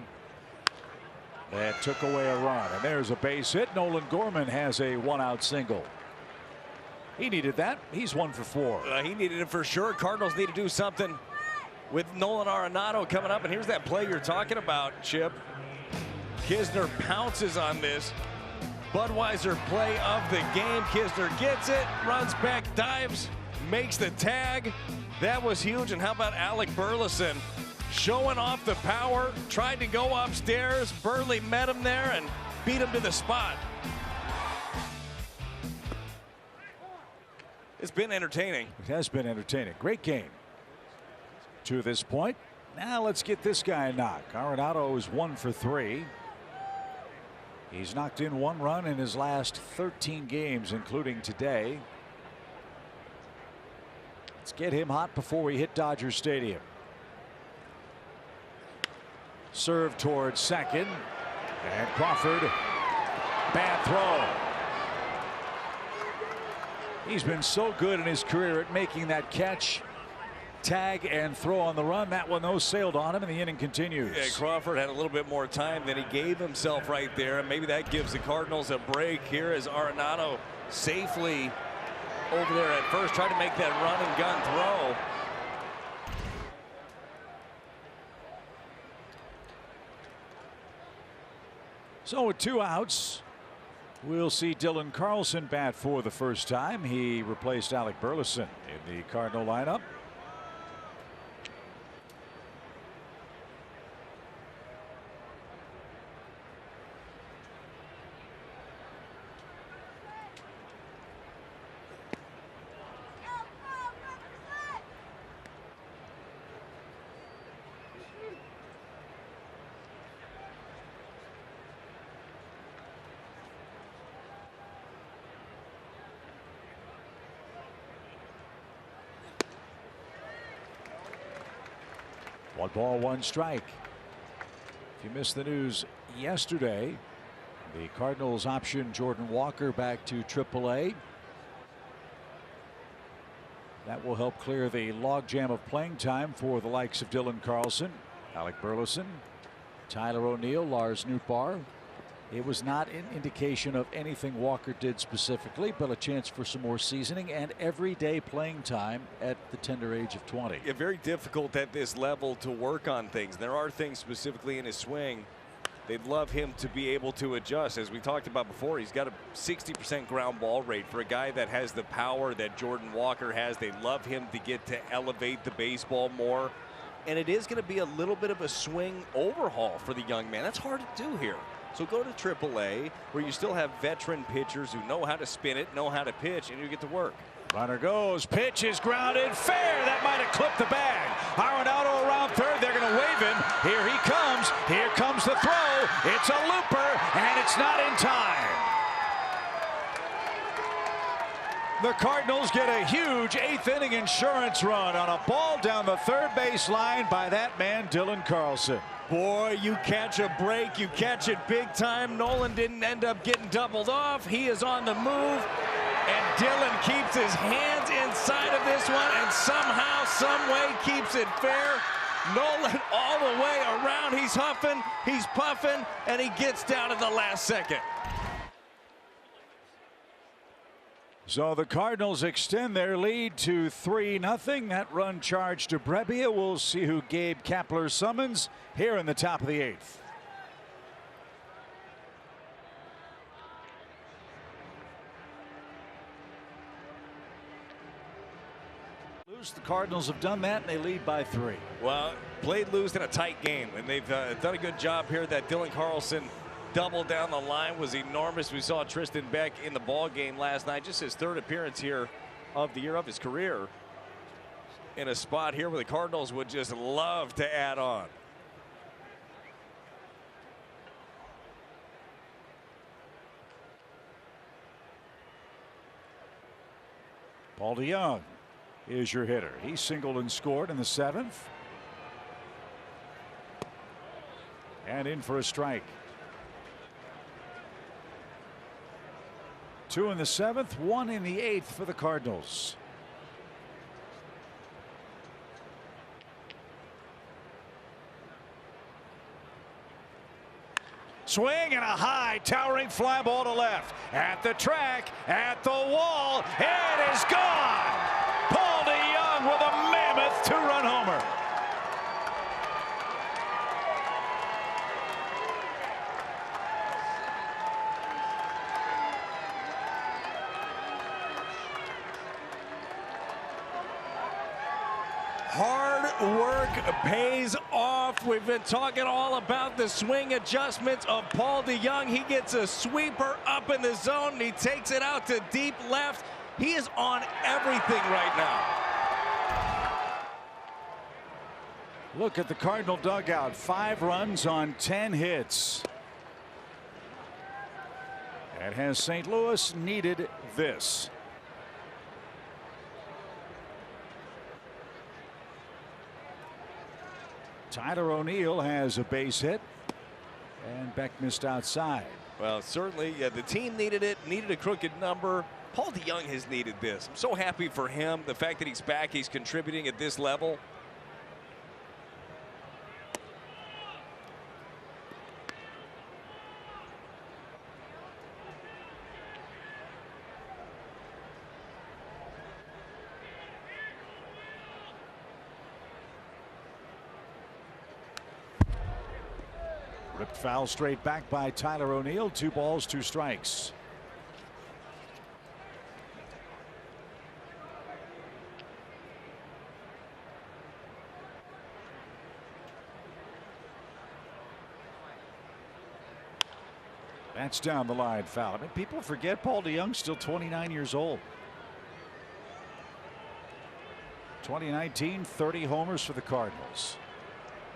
that took away a run. And there's a base hit. Nolan Gorman has a 1-out single. He needed that. He's 1 for 4. He needed it for sure. Cardinals need to do something with Nolan Arenado coming up. And here's that play you're talking about, Chip. Kisner pounces on this. Budweiser play of the game. Kisner gets it, runs back, dives, makes the tag. That was huge. And how about Alec Burleson showing off the power, tried to go upstairs. Burley met him there and beat him to the spot. It's been entertaining. It has been entertaining. Great game to this point. Now let's get this guy a knock. Arenado is 1 for 3. He's knocked in 1 run in his last 13 games, including today. Let's get him hot before we hit Dodger Stadium. Serve towards second. And Crawford. Bad throw. He's been so good in his career at making that catch, tag, and throw on the run. That one, though, sailed on him, and the inning continues. Yeah, Crawford had a little bit more time than he gave himself right there, and maybe that gives the Cardinals a break here as Arenado safely over there at first, trying to make that run and gun throw. So with 2 outs, we'll see Dylan Carlson bat for the first time. He replaced Alec Burleson in the Cardinal lineup. One ball, one strike. If you missed the news yesterday, the Cardinals optioned Jordan Walker back to AAA. That will help clear the logjam of playing time for the likes of Dylan Carlson, Alec Burleson, Tyler O'Neill, Lars Nootbaar. It was not an indication of anything Walker did specifically, but a chance for some more seasoning and everyday playing time at the tender age of 20. Yeah, very difficult at this level to work on things. There are things specifically in his swing they'd love him to be able to adjust. As we talked about before, he's got a 60% ground ball rate. For a guy that has the power that Jordan Walker has, they love him to get to elevate the baseball more. And it is going to be a little bit of a swing overhaul for the young man. That's hard to do here. So go to AAA, where you still have veteran pitchers who know how to spin it, know how to pitch, and you get to work. Runner goes, pitch is grounded, fair. That might have clipped the bag. Arenado around third. They're going to wave him. Here he comes. Here comes the throw. It's a looper, and it's not in time. The Cardinals get a huge 8th inning insurance run on a ball down the third base line by that man, Dylan Carlson. Boy, you catch a break, you catch it big time. Nolan didn't end up getting doubled off. He is on the move, and Dylan keeps his hands inside of this one and somehow, some way keeps it fair. Nolan all the way around. He's huffing, he's puffing, and he gets down at the last second. So the Cardinals extend their lead to 3-0. That run charged to Brebbia. We'll see who Gabe Kapler summons here in the top of the 8th. The Cardinals have done that, and they lead by 3. Well, played loose in a tight game, and they've done a good job here. That Dylan Carlson double down the line was enormous. We saw Tristan Beck in the ball game last night, just his 3rd appearance here of the year of his career, in a spot here where the Cardinals would just love to add on. Paul DeYoung is your hitter. He singled and scored in the 7th. And in for a strike. 2 in the 7th, 1 in the 8th for the Cardinals. Swing and a high towering fly ball to left. At the track, at the wall, it is gone. Paul DeYoung with a mammoth 2-run homer. Hard work pays off. We've been talking all about the swing adjustments of Paul DeJong. He gets a sweeper up in the zone, and he takes it out to deep left. He is on everything right now. Look at the Cardinal dugout. 5 runs on 10 hits. And has St. Louis needed this? Tyler O'Neill has a base hit, and Beck missed outside. Well, certainly, yeah, the team needed it, needed a crooked number. Paul DeJong has needed this. I'm so happy for him. The fact that he's back, he's contributing at this level. Ripped foul straight back by Tyler O'Neill. 2 balls, 2 strikes. That's down the line foul. I mean, people forget Paul DeJong's still 29 years old. 2019, 30 homers for the Cardinals.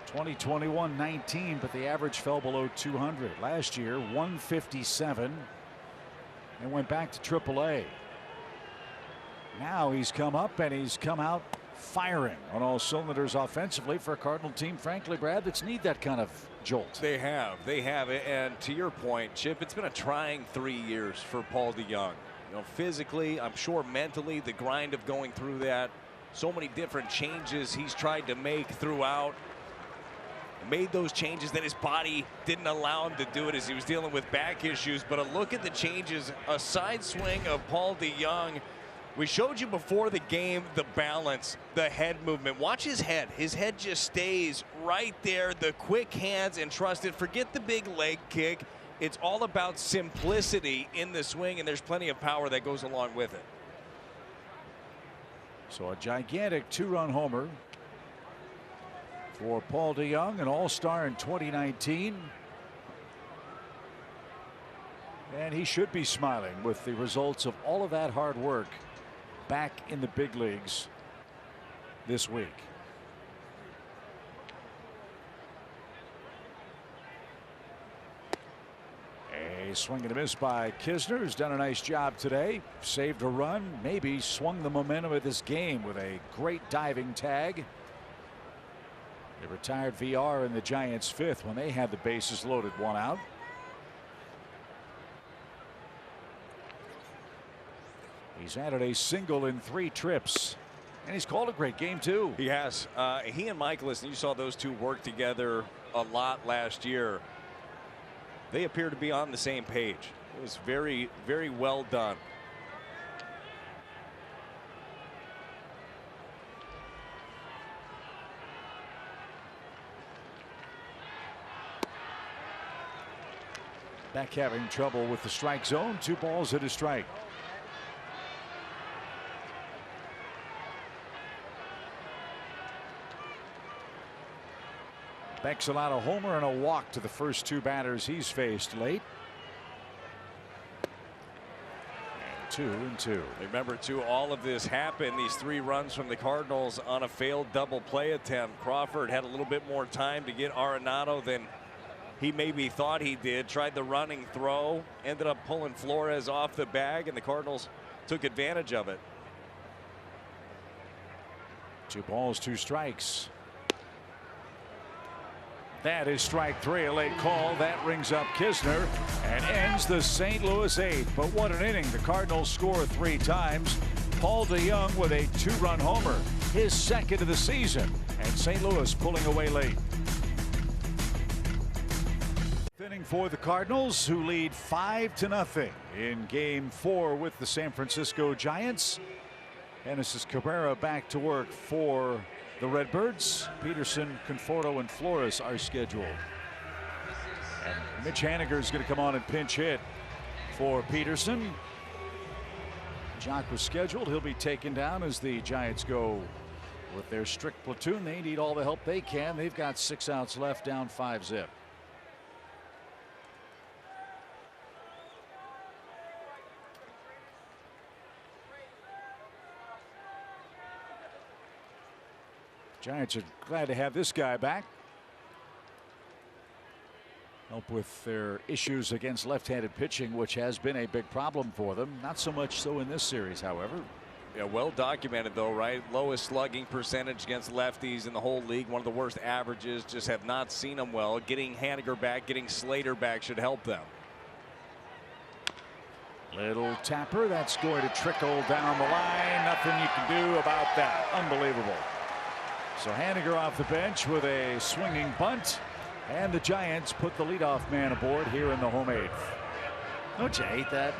2021, 19, but the average fell below 200. Last year, 157, and went back to AAA. Now he's come up, and he's come out firing on all cylinders offensively for a Cardinal team, frankly, Brad, that's need that kind of jolt. They have. And to your point, Chip, it's been a trying 3 years for Paul DeJong. You know, physically, I'm sure mentally, the grind of going through that. So many different changes he's tried to make throughout. Made those changes that his body didn't allow him to do it as he was dealing with back issues. But a look at the changes, a side swing of Paul DeJong. We showed you before the game the balance, the head movement. Watch his head. His head just stays right there. The quick hands and trusted. Forget the big leg kick. It's all about simplicity in the swing, and there's plenty of power that goes along with it. So a gigantic 2-run homer for Paul DeJong, an all-star in 2019. And he should be smiling with the results of all of that hard work back in the big leagues this week. A swing and a miss by Kisner, who's done a nice job today. Saved a run, maybe swung the momentum of this game with a great diving tag. They retired VR in the Giants' 5th when they had the bases loaded, 1 out. He's added a single in 3 trips, and he's called a great game too. He has. He and Michaelis, and you saw those two work together a lot last year. They appear to be on the same page. It was very, very well done. Beck having trouble with the strike zone. 2 balls and a strike. Beck's allowed a homer and a walk to the first 2 batters he's faced late. And 2-2. Remember, too, all of this happened, these 3 runs from the Cardinals, on a failed double play attempt. Crawford had a little bit more time to get Arenado than he maybe thought he did. Tried the running throw, ended up pulling Flores off the bag, and the Cardinals took advantage of it. 2 balls, 2 strikes. That is strike 3, a late call. That rings up Kisner and ends the St. Louis 8th. But what an inning. The Cardinals score 3 times. Paul DeJong with a 2-run homer, his 2nd of the season, and St. Louis pulling away late. Inning for the Cardinals, who lead 5-0 in Game 4 with the San Francisco Giants. Genesis Cabrera back to work for the Redbirds. Peterson, Conforto, and Flores are scheduled. And Mitch Haniger is going to come on and pinch hit for Peterson. Jock was scheduled. He'll be taken down as the Giants go With their strict platoon, they need all the help they can. They've got 6 outs left, down 5-zip. Giants are glad to have this guy back. Help with their issues against left-handed pitching, which has been a big problem for them. Not so much so in this series, however. Yeah, well documented though, right? Lowest slugging percentage against lefties in the whole league. One of the worst averages. Just have not seen them well. Getting Haniger back, getting Slater back should help them. Little tapper that's going to trickle down the line. Nothing you can do about that. Unbelievable. So Haniger off the bench with a swinging bunt, and the Giants put the leadoff man aboard here in the home 8th. Don't you hate that?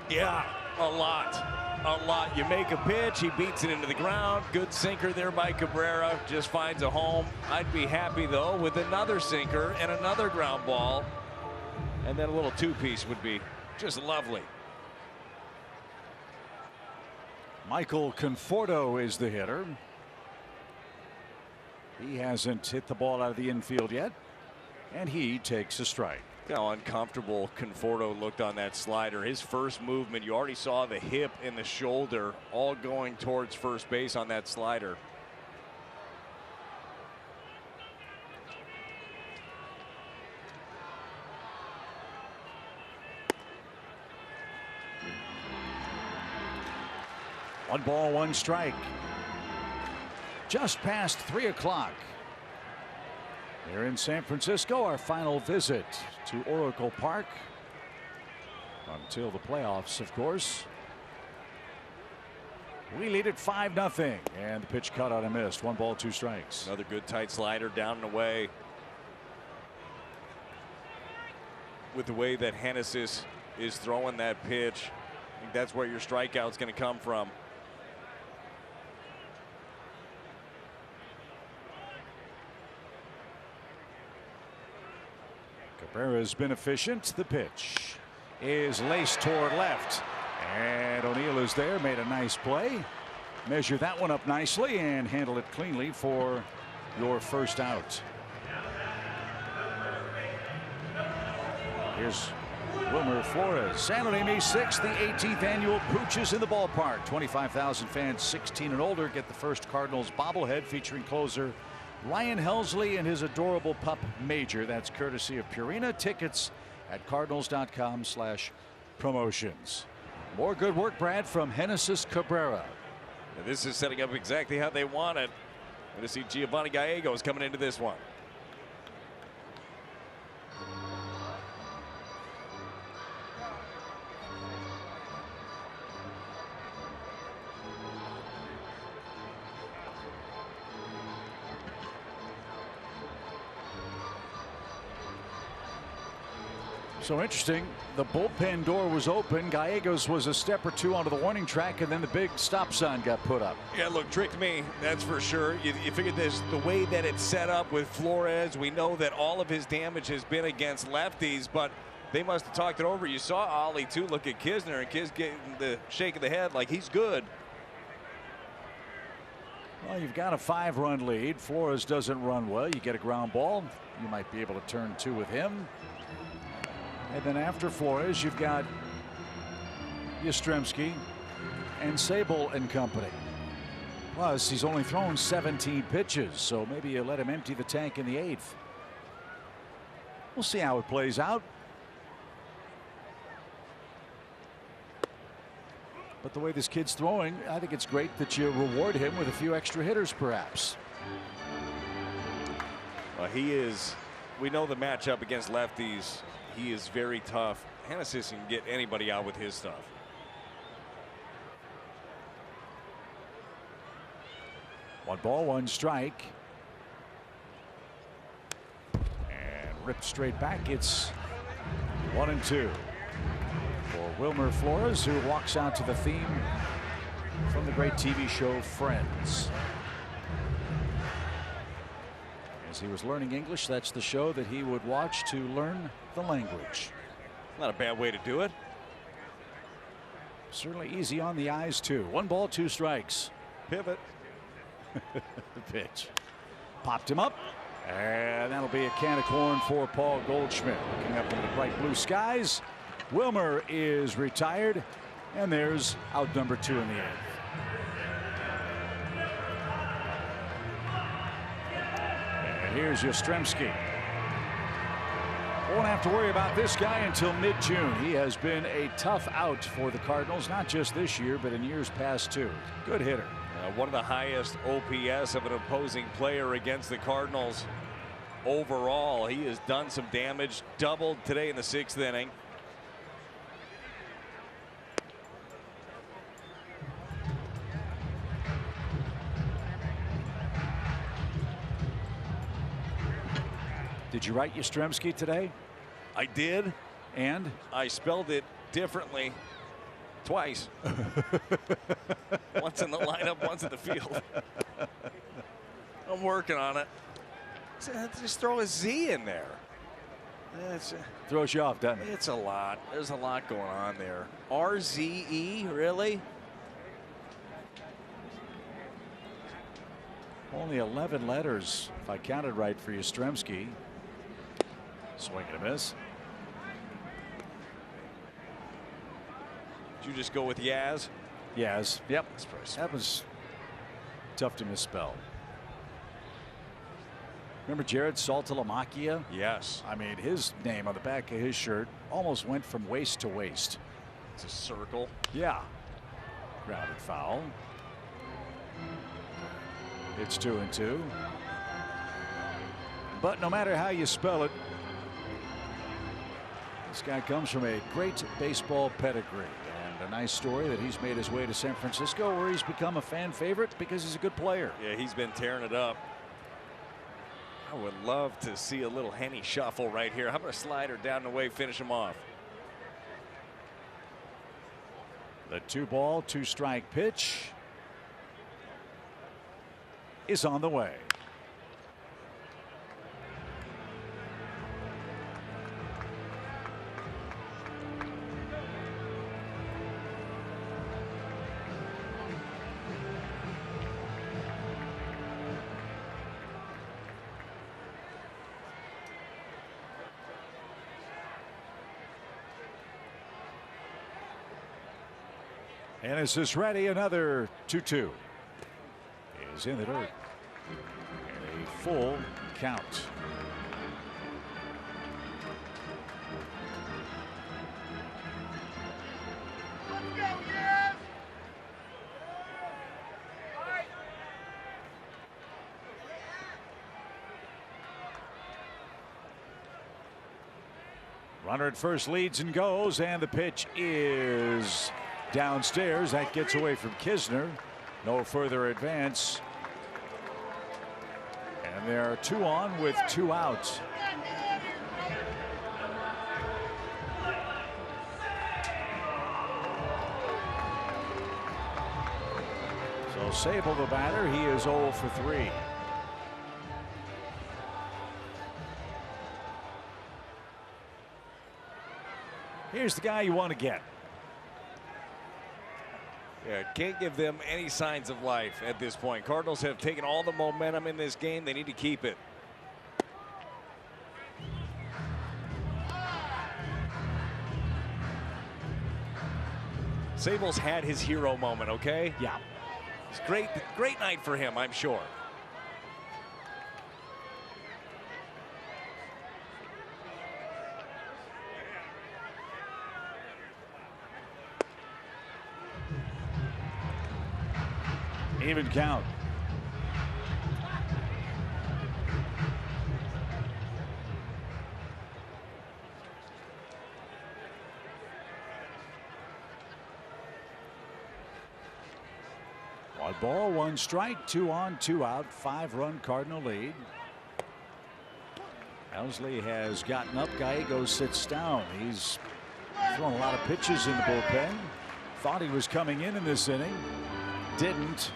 Yeah, a lot. A lot. You make a pitch, he beats it into the ground. Good sinker there by Cabrera. Just finds a home. I'd be happy though with another sinker and another ground ball, and then a little two-piece would be just lovely. Michael Conforto is the hitter. He hasn't hit the ball out of the infield yet, and he takes a strike. How uncomfortable Conforto looked on that slider. His first movement, you already saw the hip and the shoulder all going towards first base on that slider. One ball, one strike. Just past 3 o'clock. Here in San Francisco, our final visit to Oracle Park until the playoffs, of course. We lead at 5-0, and the pitch cut out and missed. 1 ball, 2 strikes. Another good tight slider down and away. With the way that Haniger is throwing that pitch, I think that's where your strikeout's going to come from. Cabrera's been efficient. The pitch is laced toward left, and O'Neill is there, made a nice play, measured that one up nicely and handled it cleanly for your first out. Here's Wilmer Flores. Saturday, May 6th, the 18th annual Pooch is in the ballpark. 25,000 fans 16 and older get the first Cardinals bobblehead featuring closer Ryan Helsley and his adorable pup Major. That's courtesy of Purina. Tickets at cardinals.com/promotions. More good work, Brad, from Haniger Cabrera. And this is setting up exactly how they want it. Going to see Giovanni Gallegos coming into this one. So interesting. The bullpen door was open. Gallegos was a step or two onto the warning track, and then the big stop sign got put up. Yeah, look, tricked me. That's for sure. You figured this, the way that it's set up with Flores, we know that all of his damage has been against lefties, but they must have talked it over. You saw Ollie, too, look at Kisner, and Kis getting the shake of the head like he's good. Well, you've got a 5-run lead. Flores doesn't run well. You get a ground ball. You might be able to turn 2 with him. And then after Flores, you've got Yastrzemski and Sable and company. Plus, he's only thrown 17 pitches, so maybe you let him empty the tank in the 8th. We'll see how it plays out. But the way this kid's throwing, I think it's great that you reward him with a few extra hitters, perhaps. Well, he is. We know the matchup against lefties. He is very tough. Haniger can get anybody out with his stuff. One ball, one strike. And ripped straight back. It's 1-2 for Wilmer Flores, who walks out to the theme from the great TV show Friends. As he was learning English, that's the show that he would watch to learn the language. Not a bad way to do it. Certainly easy on the eyes, too. 1 ball, 2 strikes. Pivot. The pitch. Popped him up. And that'll be a can of corn for Paul Goldschmidt. Looking up into the bright blue skies. Wilmer is retired. And there's out number 2 in the 8th. And here's Yastrzemski. Won't have to worry about this guy until mid-June. He has been a tough out for the Cardinals, not just this year, but in years past too. Good hitter. One of the highest OPS of an opposing player against the Cardinals overall. He has done some damage, doubled today in the 6th inning. Did you write Yastrzemski today? I did. And? I spelled it differently twice. Once in the lineup, once in the field. I'm working on it. Just throw a Z in there. Throws you off, doesn't it? It's a lot. There's a lot going on there. RZE, really? Only 11 letters, if I counted right, for Yastrzemski. Swing and a miss. Did you just go with Yaz? Yaz. Yep. That was tough to misspell. Remember Jared Saltalamacchia? Yes. I mean, his name on the back of his shirt almost went from waist to waist. It's a circle. Yeah. Grounded foul. It's 2-2. But no matter how you spell it, this guy comes from a great baseball pedigree. And a nice story that he's made his way to San Francisco, where he's become a fan favorite because he's a good player. Yeah, he's been tearing it up. I would love to see a little Henny shuffle right here. How about a slider down the way, finish him off? The 2-ball, 2-strike pitch is on the way. And as this ready, another 2-2 is in the dirt. And a full count. Runner at first leads and goes, and the pitch is downstairs. That gets away from Kisner. No further advance. And there are 2 on with 2 outs. So Sable, the batter, he is 0 for 3. Here's the guy you want to get. Yeah, can't give them any signs of life at this point. Cardinals have taken all the momentum in this game. They need to keep it. Sable's had his hero moment, okay? Yeah. It's great night for him, I'm sure. Even count. One ball, 1 strike, 2 on, 2 out, 5-run Cardinal lead. Ellsley has gotten up. Gallegos sits down. He's thrown a lot of pitches in the bullpen. Thought he was coming in this inning. Didn't.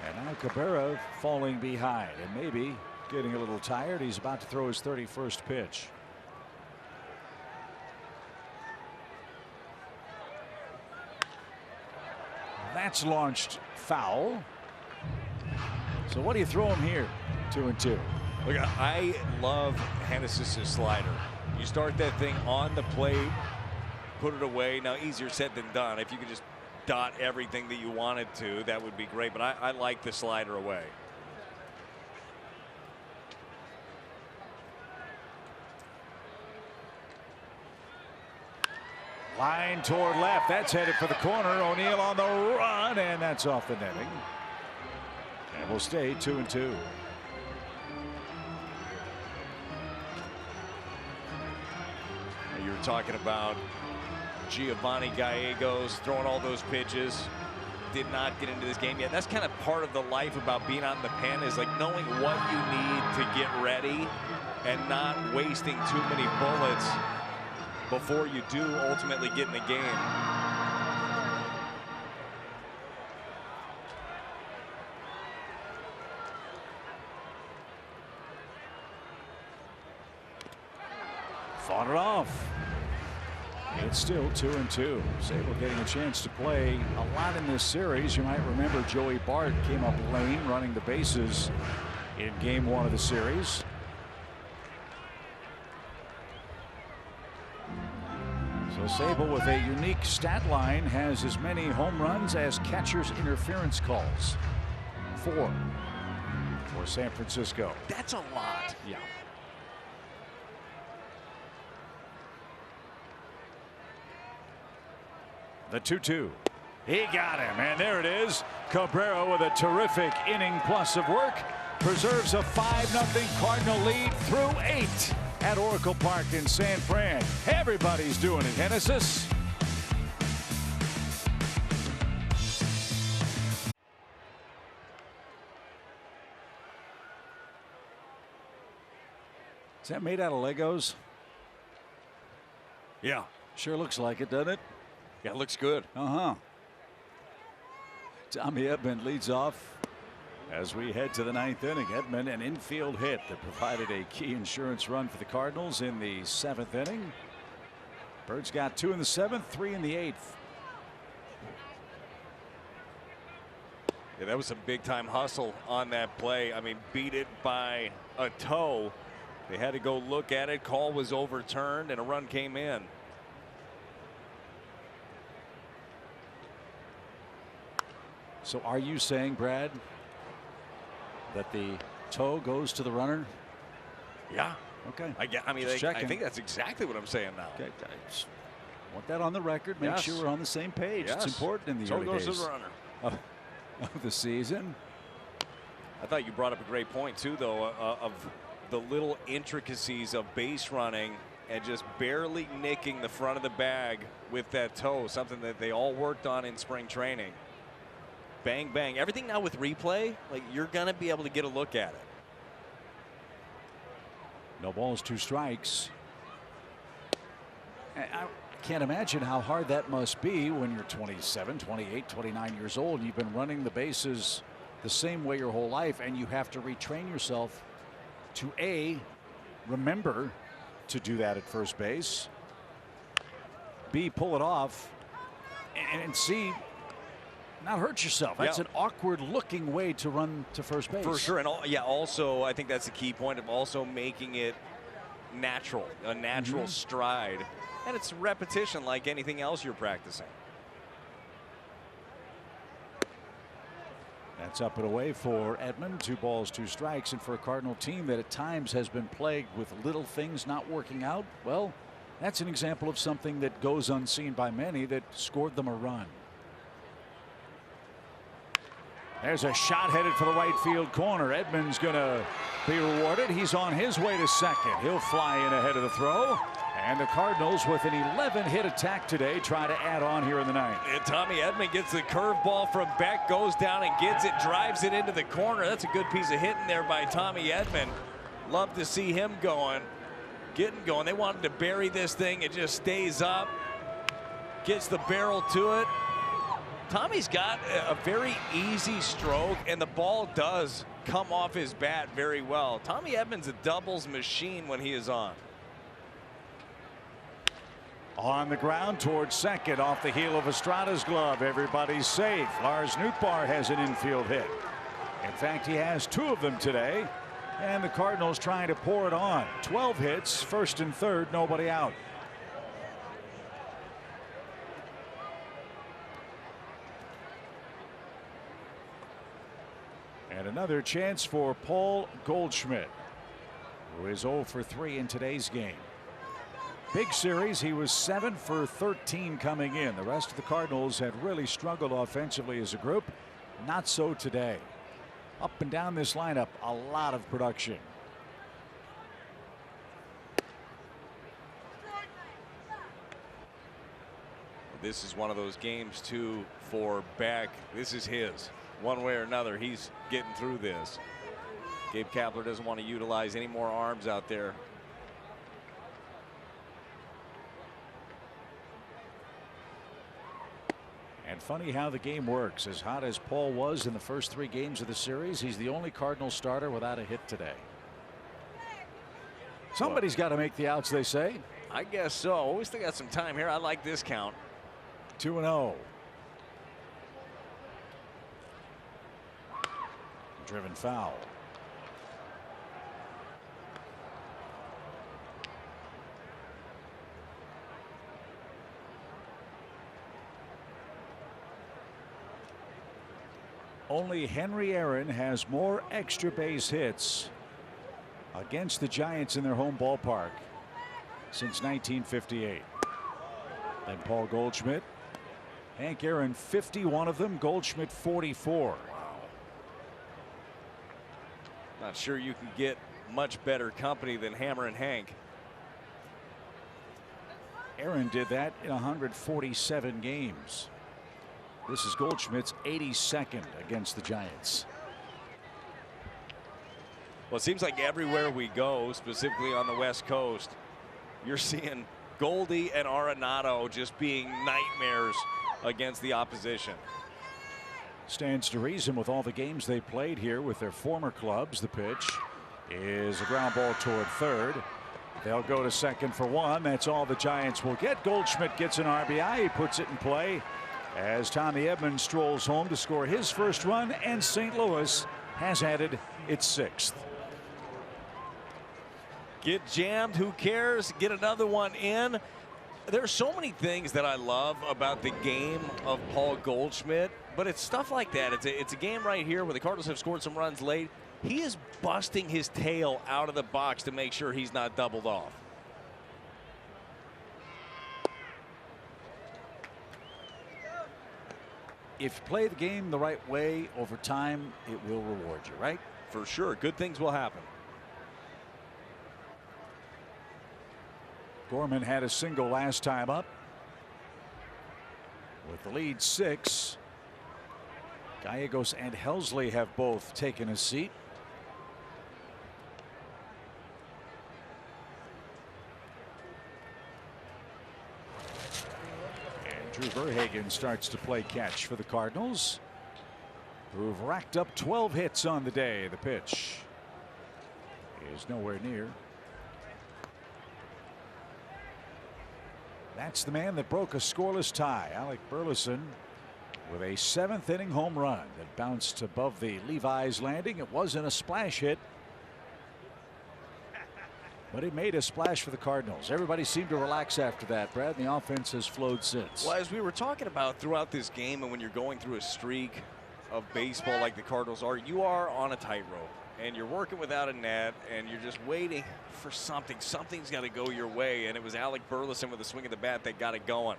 And now Cabrera falling behind and maybe getting a little tired. He's about to throw his 31st pitch. That's launched foul. So what do you throw him here? 2-2. Look, I love Hennessy's slider. You start that thing on the plate, put it away. Now, easier said than done. If you could just dot everything that you wanted to, that would be great. But I like the slider away. Line toward left. That's headed for the corner. O'Neill on the run, and that's off the netting. And we'll stay 2-2. You were talking about Giovanni Gallegos throwing all those pitches. Did not get into this game yet. That's kind of part of the life about being out in the pen, is like knowing what you need to get ready and not wasting too many bullets before you do ultimately get in the game. Fought it off. It's still 2-2. Sable getting a chance to play a lot in this series. You might remember Joey Bart came up lane running the bases in game 1 of the series. So Sable, with a unique stat line, has as many home runs as catcher's interference calls. 4 for San Francisco. That's a lot. Yeah. The 2-2. He got him, and there it is. Cabrera with a terrific inning plus of work preserves a 5-0 Cardinal lead through 8 at Oracle Park in San Fran. Everybody's doing it, Hennessy's. Is that made out of Legos? Yeah. Sure looks like it, doesn't it? Yeah, it looks good. Tommy Edman leads off as we head to the 9th inning. Edman, an infield hit that provided a key insurance run for the Cardinals in the 7th inning. Birds got 2 in the 7th, 3 in the 8th. Yeah, that was some big time hustle on that play. I mean, beat it by a toe. They had to go look at it. Call was overturned and a run came in. So are you saying, Brad, that the toe goes to the runner? Yeah. Okay. I mean, I think that's exactly what I'm saying now. Okay. I just want that on the record. Make sure we're on the same page. Yes. It's important in the toe early goes days to the runner. Of the season. I thought you brought up a great point, too, though, of the little intricacies of base running and just barely nicking the front of the bag with that toe, something that they all worked on in spring training. Bang, bang. Everything now with replay, like, you're going to be able to get a look at it. No balls, 2 strikes. I can't imagine how hard that must be when you're 27, 28, 29 years old. You've been running the bases the same way your whole life, and you have to retrain yourself to A, remember to do that at first base, B, pull it off, and C, not hurt yourself. That's an awkward looking way to run to first base. For sure. And also I think that's the key point of also making it natural, a natural stride. And it's repetition like anything else you're practicing. That's up and away for Edman. 2 balls, 2 strikes. And for a Cardinal team that at times has been plagued with little things not working out, well, that's an example of something that goes unseen by many that scored them a run. There's a shot headed for the right field corner. Edman's going to be rewarded. He's on his way to second. He'll fly in ahead of the throw. And the Cardinals, with an 11-hit attack today, try to add on here in the 9th. And Tommy Edman gets the curveball from Beck, goes down and gets it, drives it into the corner. That's a good piece of hitting there by Tommy Edman. Love to see him getting going. They wanted to bury this thing. It just stays up, gets the barrel to it. Tommy's got a very easy stroke, and the ball does come off his bat very well. Tommy Edman's a doubles machine when he is on. On the ground towards second, off the heel of Estrada's glove. Everybody's safe. Lars Nootbaar has an infield hit. In fact, he has 2 of them today. And the Cardinals trying to pour it on. 12 hits, first and third, nobody out. And another chance for Paul Goldschmidt, who is 0 for 3 in today's game. Big series, he was 7 for 13 coming in. The rest of the Cardinals had really struggled offensively as a group. Not so today. Up and down this lineup, a lot of production. This is one of those games too for Beck. This is his. One way or another, he's getting through this. Gabe Kapler doesn't want to utilize any more arms out there. And funny how the game works. As hot as Paul was in the first 3 games of the series, he's the only Cardinal starter without a hit today. Somebody's got to make the outs, they say. I guess so. We still got some time here. I like this count. 2-0. Driven foul. Only Henry Aaron has more extra base hits against the Giants in their home ballpark since 1958. Then Paul Goldschmidt. Hank Aaron 51 of them, Goldschmidt 44. Wow. Not sure you can get much better company than Hammer and Hank. Aaron did that in 147 games. This is Goldschmidt's 82nd against the Giants. Well, it seems like everywhere we go, specifically on the West Coast, you're seeing Goldie and Arenado just being nightmares against the opposition. Stands to reason with all the games they played here with their former clubs. The pitch is a ground ball toward third. They'll go to second for 1. That's all the Giants will get. Goldschmidt gets an RBI. He puts it in play as Tommy Edman strolls home to score his first run, and St. Louis has added its 6th. Get jammed, who cares? Get another one in. There's so many things that I love about the game of Paul Goldschmidt, but it's stuff like that. It's a game right here where the Cardinals have scored some runs late. He is busting his tail out of the box to make sure he's not doubled off. If you play the game the right way over time, it will reward you, right? For sure. Good things will happen. Gorman had a single last time up. With the lead 6, Gallegos and Helsley have both taken a seat. Drew Verhagen starts to play catch for the Cardinals, who've racked up 12 hits on the day. The pitch is nowhere near. That's the man that broke a scoreless tie. Alec Burleson with a 7th inning home run that bounced above the Levi's landing. It wasn't a splash hit, but it made a splash for the Cardinals. Everybody seemed to relax after that, Brad, and the offense has flowed since. Well, as we were talking about throughout this game, and when you're going through a streak of baseball like the Cardinals are, you are on a tightrope, and you're working without a net, and you're just waiting for something. Something's got to go your way, and it was Alec Burleson with a swing of the bat that got it going.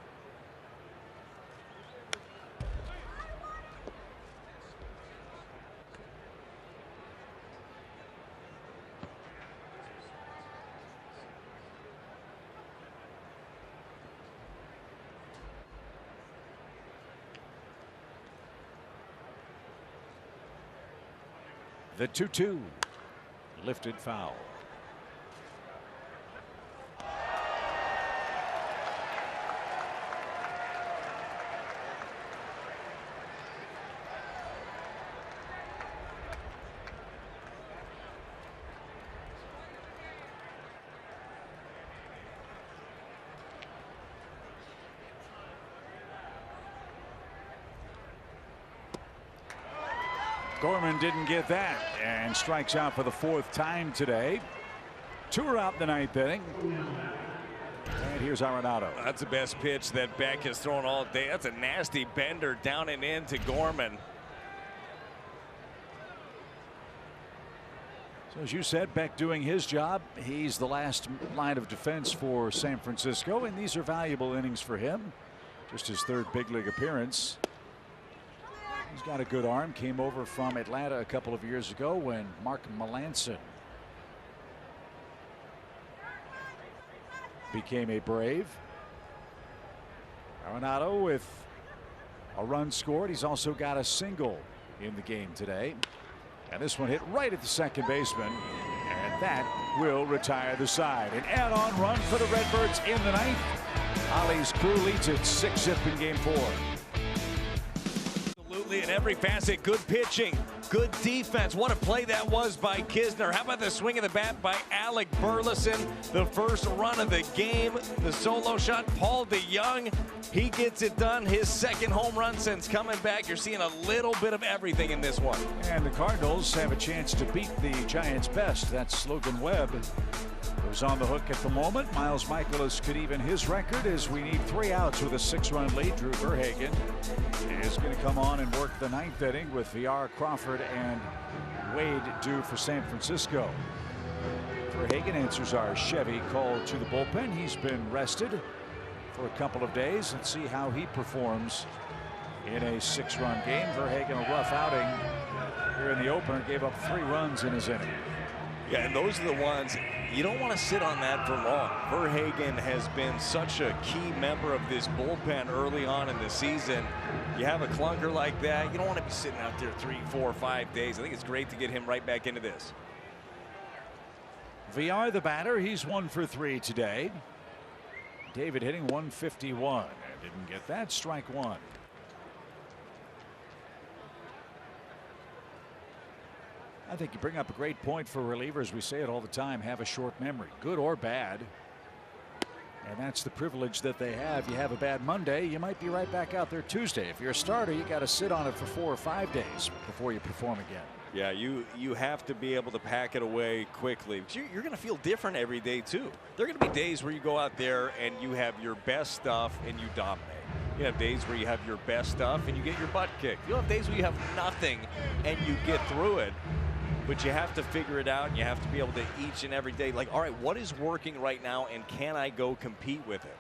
The 2-2 lifted foul. Gorman didn't get that and strikes out for the 4th time today. 2 are out in the 9th inning. And here's Arenado. That's the best pitch that Beck has thrown all day. That's a nasty bender down and in to Gorman. So as you said, Beck doing his job. He's the last line of defense for San Francisco, and these are valuable innings for him. Just his 3rd big league appearance. He's got a good arm. Came over from Atlanta a couple of years ago when Mark Melancon became a Brave. Arenado with a run scored. He's also got a single in the game today. And this one hit right at the second baseman. And that will retire the side. An add-on run for the Redbirds in the 9th. Ollie's crew leads it 6-zip in game 4. Absolutely in every facet. Good pitching, good defense. What a play that was by Kisner. How about the swing of the bat by Alec Burleson? The first run of the game. The solo shot, Paul DeYoung. He gets it done. His 2nd home run since coming back. You're seeing a little bit of everything in this one. And the Cardinals have a chance to beat the Giants' best. That's Logan Webb, who's on the hook at the moment. Miles Michaelis could even his record as we need 3 outs with a 6-run lead. Drew Verhagen is going to come on and work the 9th inning with VR, Crawford, and Wade due for San Francisco. Verhagen answers our Chevy call to the bullpen. He's been rested for a couple of days. Let's see how he performs in a 6-run game. Verhagen, a rough outing here in the opener, gave up 3 runs in his inning. Yeah, and those are the ones you don't want to sit on that for long. Verhagen has been such a key member of this bullpen early on in the season. You have a clunker like that, you don't want to be sitting out there 3, 4, 5 days. I think it's great to get him right back into this. VR the batter. He's 1 for 3 today. David hitting 151 and didn't get that. Strike 1. I think you bring up a great point for relievers. We say it all the time, have a short memory, good or bad. And that's the privilege that they have. You have a bad Monday, you might be right back out there Tuesday. If you're a starter, you got to sit on it for 4 or 5 days before you perform again. Yeah, you have to be able to pack it away quickly. You're going to feel different every day too. There are going to be days where you go out there and you have your best stuff and you dominate. You have days where you have your best stuff and you get your butt kicked. You'll have days where you have nothing and you get through it. But you have to figure it out, and you have to be able to each and every day, like, all right, what is working right now, and can I go compete with it?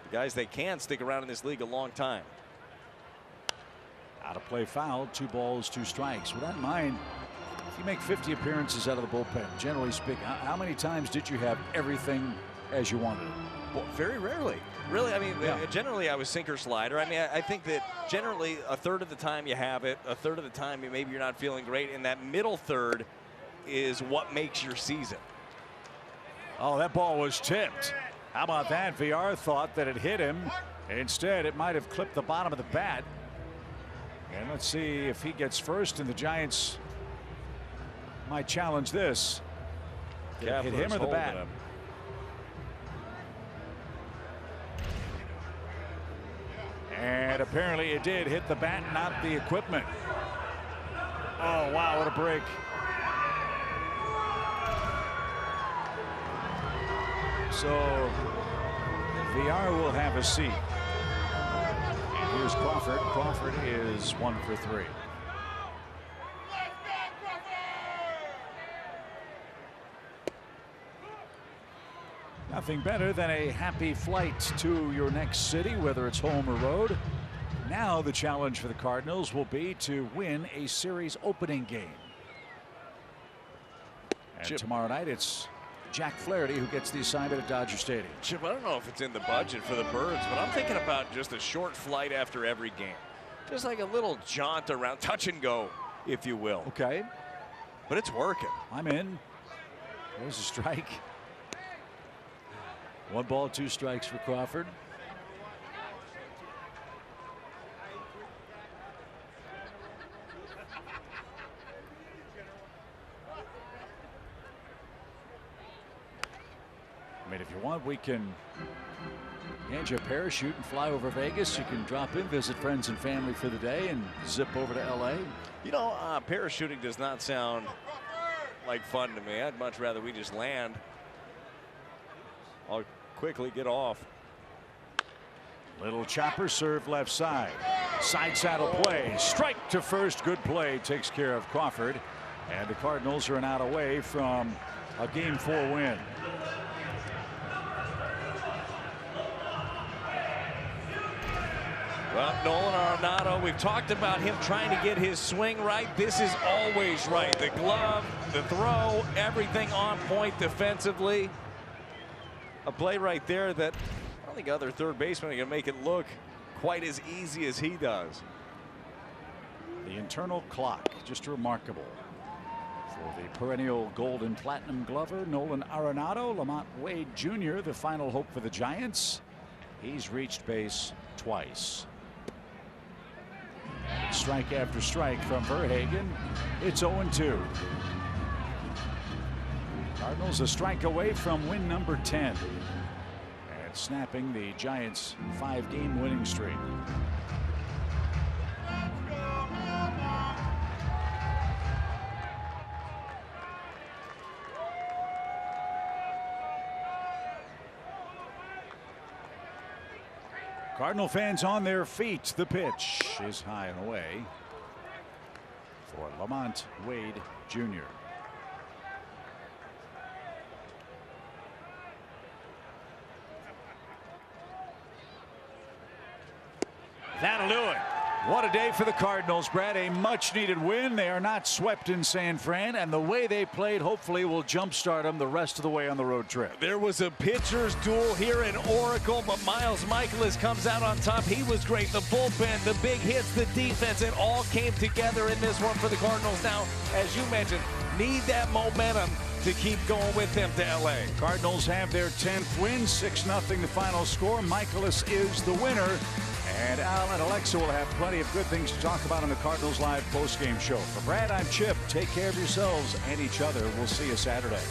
The guys that can stick around in this league a long time. Out of play foul, 2 balls, 2 strikes. With that in mind, if you make 50 appearances out of the bullpen, generally speaking, how many times did you have everything as you wanted it? Well, very rarely. Really, I mean, generally I was sinker slider. I mean, I think that generally a third of the time you have it, a third of the time maybe you're not feeling great, and that middle third is what makes your season. Oh, that ball was tipped. How about that? VR thought that it hit him. Instead, it might have clipped the bottom of the bat. And let's see if he gets first, and the Giants might challenge this. Did it hit him or the bat? And apparently it did hit the bat, not the equipment. Oh, wow, what a break. So VR will have a seat. And here's Crawford. Crawford is 1 for 3. Nothing better than a happy flight to your next city, whether it's home or road. Now the challenge for the Cardinals will be to win a series opening game. And tomorrow night it's Jack Flaherty who gets the assignment at Dodger Stadium. Chip, I don't know if it's in the budget for the Birds, but I'm thinking about just a short flight after every game. Just like a little jaunt around, touch and go, if you will. Okay. But it's working. I'm in. There's a strike. 1 ball, 2 strikes for Crawford. I mean, if you want, we can And you parachute and fly over Vegas. You can drop in, visit friends and family for the day, and zip over to LA. You know, parachuting does not sound like fun to me. I'd much rather we just land. I'll quickly get off. Little chopper serve left side. Side saddle play. Strike to first. Good play. Takes care of Crawford. And the Cardinals are an out away from a Game 4 win. Well, Nolan Arenado, we've talked about him trying to get his swing right. This is always right. The glove, the throw, everything on point defensively. A play right there that I don't think other third basemen are going to make it look quite as easy as he does. The internal clock, just remarkable. For the perennial gold and platinum glover, Nolan Arenado. Lamont Wade Jr., the final hope for the Giants. He's reached base twice. Strike after strike from Verhagen. It's 0-2. Cardinals a strike away from win number 10. And snapping the Giants' 5-game winning streak. Cardinal fans on their feet. The pitch is high and away for Lamont Wade Jr. That'll do it. What a day for the Cardinals, Brad. A much-needed win. They are not swept in San Fran, and the way they played hopefully will jumpstart them the rest of the way on the road trip. There was a pitcher's duel here in Oracle, but Miles Michaelis comes out on top. He was great. The bullpen, the big hits, the defense, it all came together in this one for the Cardinals. Now, as you mentioned, need that momentum to keep going with them to LA. Cardinals have their 10th win, 6-0 the final score. Michaelis is the winner. And Al and Alexa will have plenty of good things to talk about on the Cardinals Live postgame show. For Brad, I'm Chip. Take care of yourselves and each other. We'll see you Saturday.